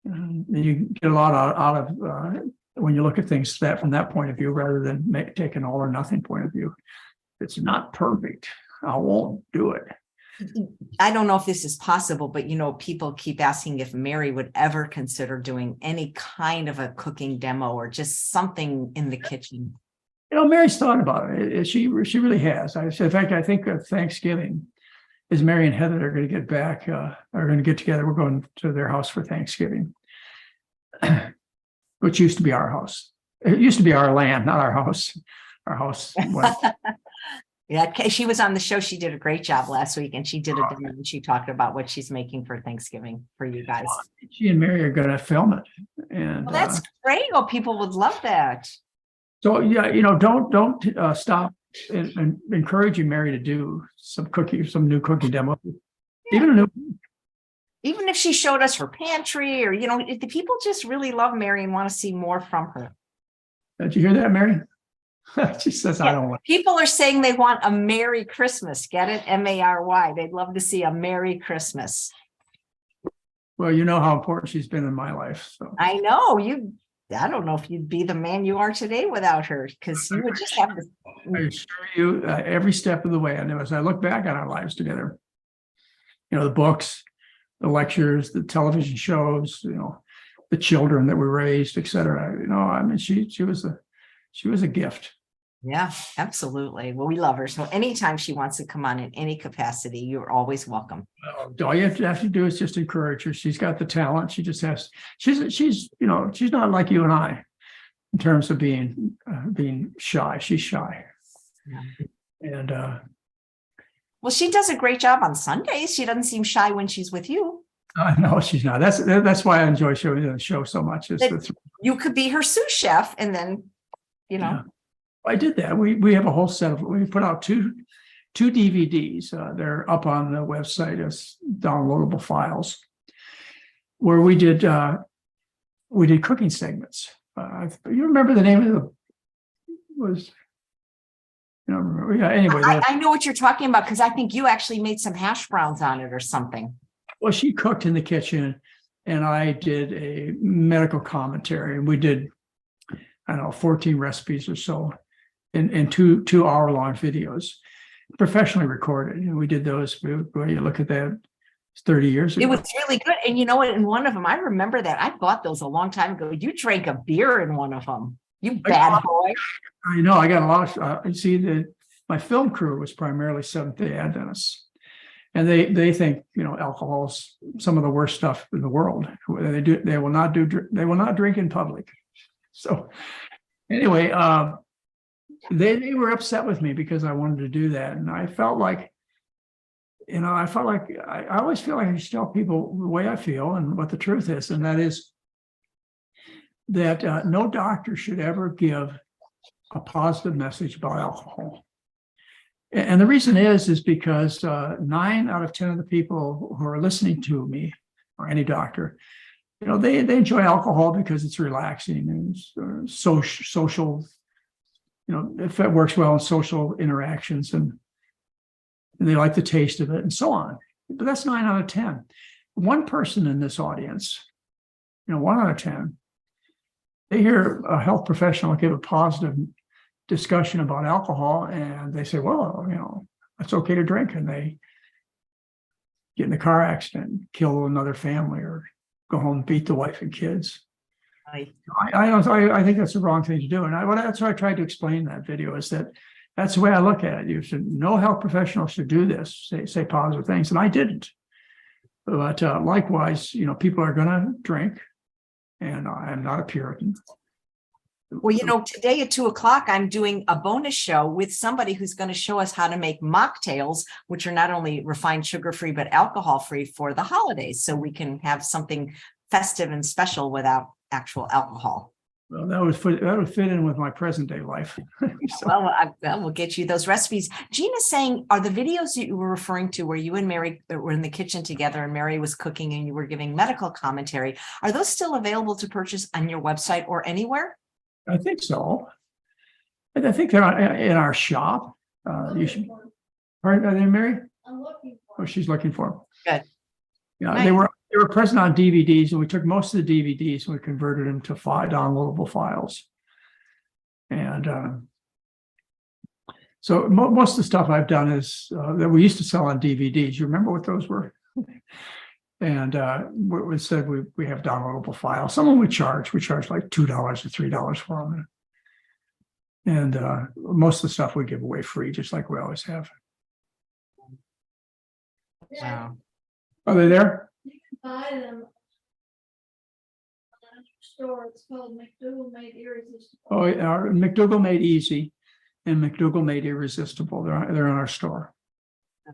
And you get a lot out of when you look at things from that point of view, rather than take an all or nothing point of view. It's not perfect. I won't do it. I don't know if this is possible, but you know, people keep asking if Mary would ever consider doing any kind of a cooking demo or just something in the kitchen. You know, Mary's thought about it. She really has. In fact, I think of Thanksgiving, as Mary and Heather are going to get back, are going to get together. We're going to their house for Thanksgiving, which used to be our house. It used to be our land, not our house. Our house. Yeah, she was on the show. She did a great job last week, and she did a demo and she talked about what she's making for Thanksgiving for you guys. She and Mary are going to film it, and well, that's great. Oh, people would love that. So yeah, you know, don't stop and encouraging Mary to do some new cooking demo, even if she showed us her pantry, or you know, the people just really love Mary and want to see more from her. Did you hear that, Mary? She says, I don't want. People are saying they want a Merry Christmas. Get it? M-A-R-Y. They'd love to see a Merry Christmas. Well, you know how important she's been in my life. So I know you. I don't know if you'd be the man you are today without her, because you would just have to. I assure you, every step of the way. And as I look back on our lives together, the books, the lectures, the television shows, the children that we raised, et cetera. I mean, she was a gift. Yeah, absolutely. Well, we love her. So anytime she wants to come on in any capacity, you're always welcome. All you have to do is just encourage her. She's got the talent. She just has, she's not like you and I in terms of being shy. She's shy. Yeah. And well, she does a great job on Sundays. She doesn't seem shy when she's with you. No, she's not. That's why I enjoy showing the show so much. You could be her sous chef, and then, Yeah. I did that. We have a whole set of. We put out two DVDs. They're up on the website as downloadable files, where we did cooking segments. You remember the name of was. Remember. Yeah. Anyway, I know what you're talking about, because I think you actually made some hash browns on it or something. Well, she cooked in the kitchen, and I did a medical commentary, and we did, 14 recipes or so in 2 hour-long videos, professionally recorded. And we did those. When you look at that, it's 30 years ago. It was really good. And you know what? In one of them, I remember that. I bought those a long time ago. You drank a beer in one of them. You bad boy. I know. I got a lot of, my film crew was primarily Seventh-day Adventists. And they think, alcohol is some of the worst stuff in the world. They will not drink in public. So anyway, they were upset with me because I wanted to do that. And I felt like, I always feel like I should tell people the way I feel and what the truth is. And that is that no doctor should ever give a positive message about alcohol. And the reason is because 9 out of 10 of the people who are listening to me, or any doctor, they enjoy alcohol because it's relaxing and social, if it works well in social interactions, and they like the taste of it and so on. But that's 9 out of 10. One person in this audience, 1 out of 10, they hear a health professional give a positive discussion about alcohol, and they say, well, it's okay to drink, and they get in a car accident, kill another family, or go home and beat the wife and kids. Right. I think that's the wrong thing to do. And that's what I tried to explain in that video, is that's the way I look at it. No health professional should do this, say positive things. And I didn't. But likewise, people are going to drink, and I'm not a Puritan. Well, today at 2:00, I'm doing a bonus show with somebody who's going to show us how to make mocktails, which are not only refined sugar-free, but alcohol-free for the holidays. So we can have something festive and special without actual alcohol. Well, that would fit in with my present day life. So. Well, we'll get you those recipes. Gina's saying, are the videos that you were referring to where you and Mary were in the kitchen together and Mary was cooking and you were giving medical commentary, are those still available to purchase on your website or anywhere? I think so. I think they're in our shop. You should. Are they, Mary? I'm looking for. Oh, she's looking for them. Good. Yeah, nice. They were present on DVDs, and we took most of the DVDs and we converted them to 5 downloadable files. And so most of the stuff I've done is that we used to sell on DVDs. You remember what those were? And we said we have downloadable files. Some of them we charge like $2 or $3 for them. And most of the stuff we give away free, just like we always have. Wow. Are they there? You can buy them at a store. It's called McDougall Made Irresistible. Oh, McDougall Made Easy and McDougall Made Irresistible. They're in our store.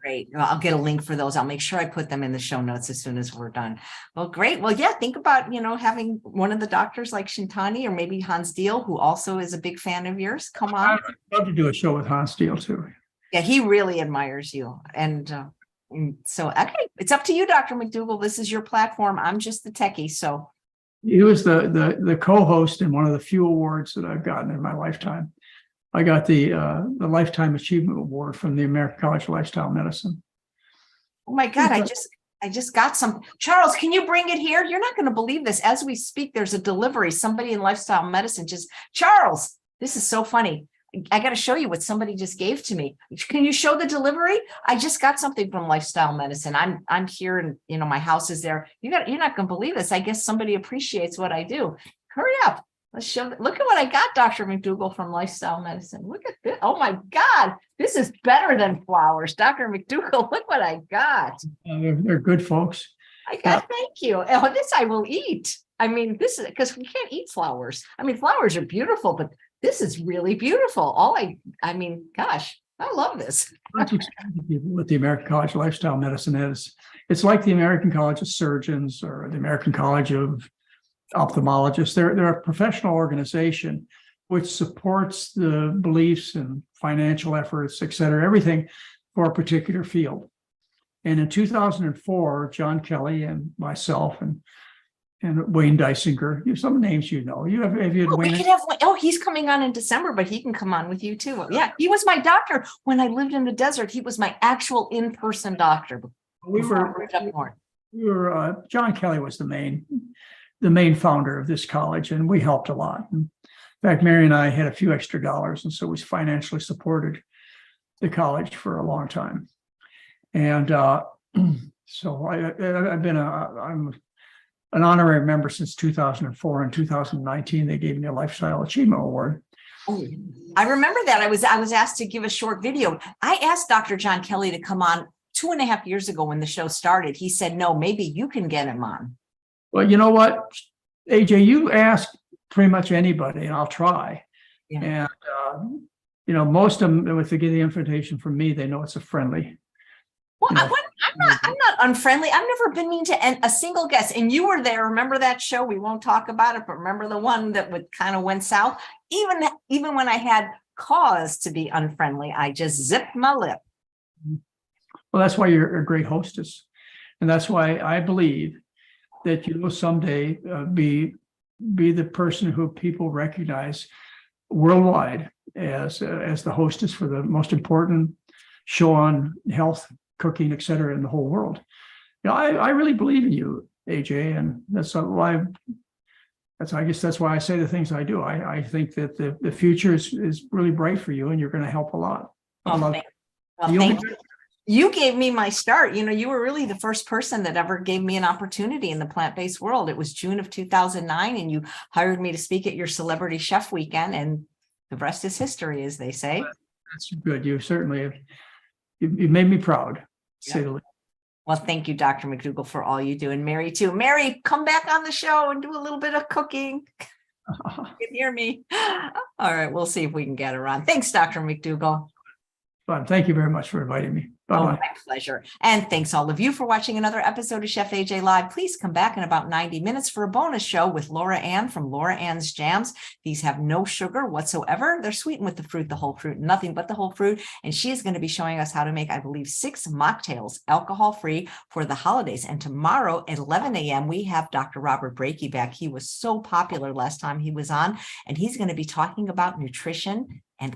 Great. Well, I'll get a link for those. I'll make sure I put them in the show notes as soon as we're done. Well, great. Well, yeah, think about, having one of the doctors like Shintani or maybe Hans Deal, who also is a big fan of yours. Come on. I'd love to do a show with Hans Deal too. Yeah, he really admires you. And so, okay, it's up to you, Dr. McDougall. This is your platform. I'm just the techie. So he was the co-host in one of the few awards that I've gotten in my lifetime. I got the Lifetime Achievement Award from the American College of Lifestyle Medicine. Oh my God, I just got some. Charles, can you bring it here? You're not going to believe this. As we speak, there's a delivery. Somebody in lifestyle medicine Charles, this is so funny. I got to show you what somebody just gave to me. Can you show the delivery? I just got something from lifestyle medicine. I'm here and my house is there. You're not going to believe this. I guess somebody appreciates what I do. Hurry up. Let's show. Look at what I got, Dr. McDougall from Lifestyle Medicine. Look at this. Oh my God, this is better than flowers. Dr. McDougall, look what I got. They're good folks. Thank you. Oh, this I will eat. I mean, this is because we can't eat flowers. I mean, flowers are beautiful, but this is really beautiful. I mean, gosh, I love this. Let's explain to people what the American College of Lifestyle Medicine is. It's like the American College of Surgeons or the American College of Ophthalmologists. They're a professional organization which supports the beliefs and financial efforts, et cetera, everything for a particular field. And in 2004, John Kelly and myself and Wayne Dysinger, some names you know. Have you had Wayne? He's coming on in December, but he can come on with you too. Yeah, he was my doctor when I lived in the desert. He was my actual in-person doctor. John Kelly was the main founder of this college, and we helped a lot. In fact, Mary and I had a few extra dollars, and so we financially supported the college for a long time. And so I'm an honorary member since 2004. In 2019, they gave me a Lifestyle Achievement Award. Oh, I remember that. I was asked to give a short video. I asked Dr. John Kelly to come on 2.5 years ago when the show started. He said, no, maybe you can get him on. Well, you know what, AJ, you ask pretty much anybody and I'll try. Yeah. And, most of them, if they get the invitation from me, they know it's a friendly. Well, I'm not unfriendly. I've never been mean to a single guest. And you were there. Remember that show? We won't talk about it, but remember the one that kind of went south? Even when I had cause to be unfriendly, I just zipped my lip. Well, that's why you're a great hostess. And that's why I believe that you will someday be the person who people recognize worldwide as the hostess for the most important show on health, cooking, et cetera, in the whole world. I really believe in you, AJ, and I guess that's why I say the things I do. I think that the future is really bright for you, and you're going to help a lot. Thank you. You gave me my start. You were really the first person that ever gave me an opportunity in the plant-based world. It was June of 2009, and you hired me to speak at your Celebrity Chef Weekend, and the rest is history, as they say. That's good. You certainly you made me proud. Yeah. Well, thank you, Dr. McDougall, for all you do, and Mary too. Mary, come back on the show and do a little bit of cooking. You can hear me. All right, we'll see if we can get her on. Thanks, Dr. McDougall. Fun. Thank you very much for inviting me. Bye-bye. Oh, my pleasure. And thanks all of you for watching another episode of Chef AJ Live. Please come back in about 90 minutes for a bonus show with Laura Ann from Laura Ann's Jams. These have no sugar whatsoever. They're sweetened with the fruit, the whole fruit, nothing but the whole fruit. And she is going to be showing us how to make, I believe, 6 mocktails, alcohol-free, for the holidays. And tomorrow at 11 a.m., we have Dr. Robert Brakey back. He was so popular last time he was on, and he's going to be talking about nutrition and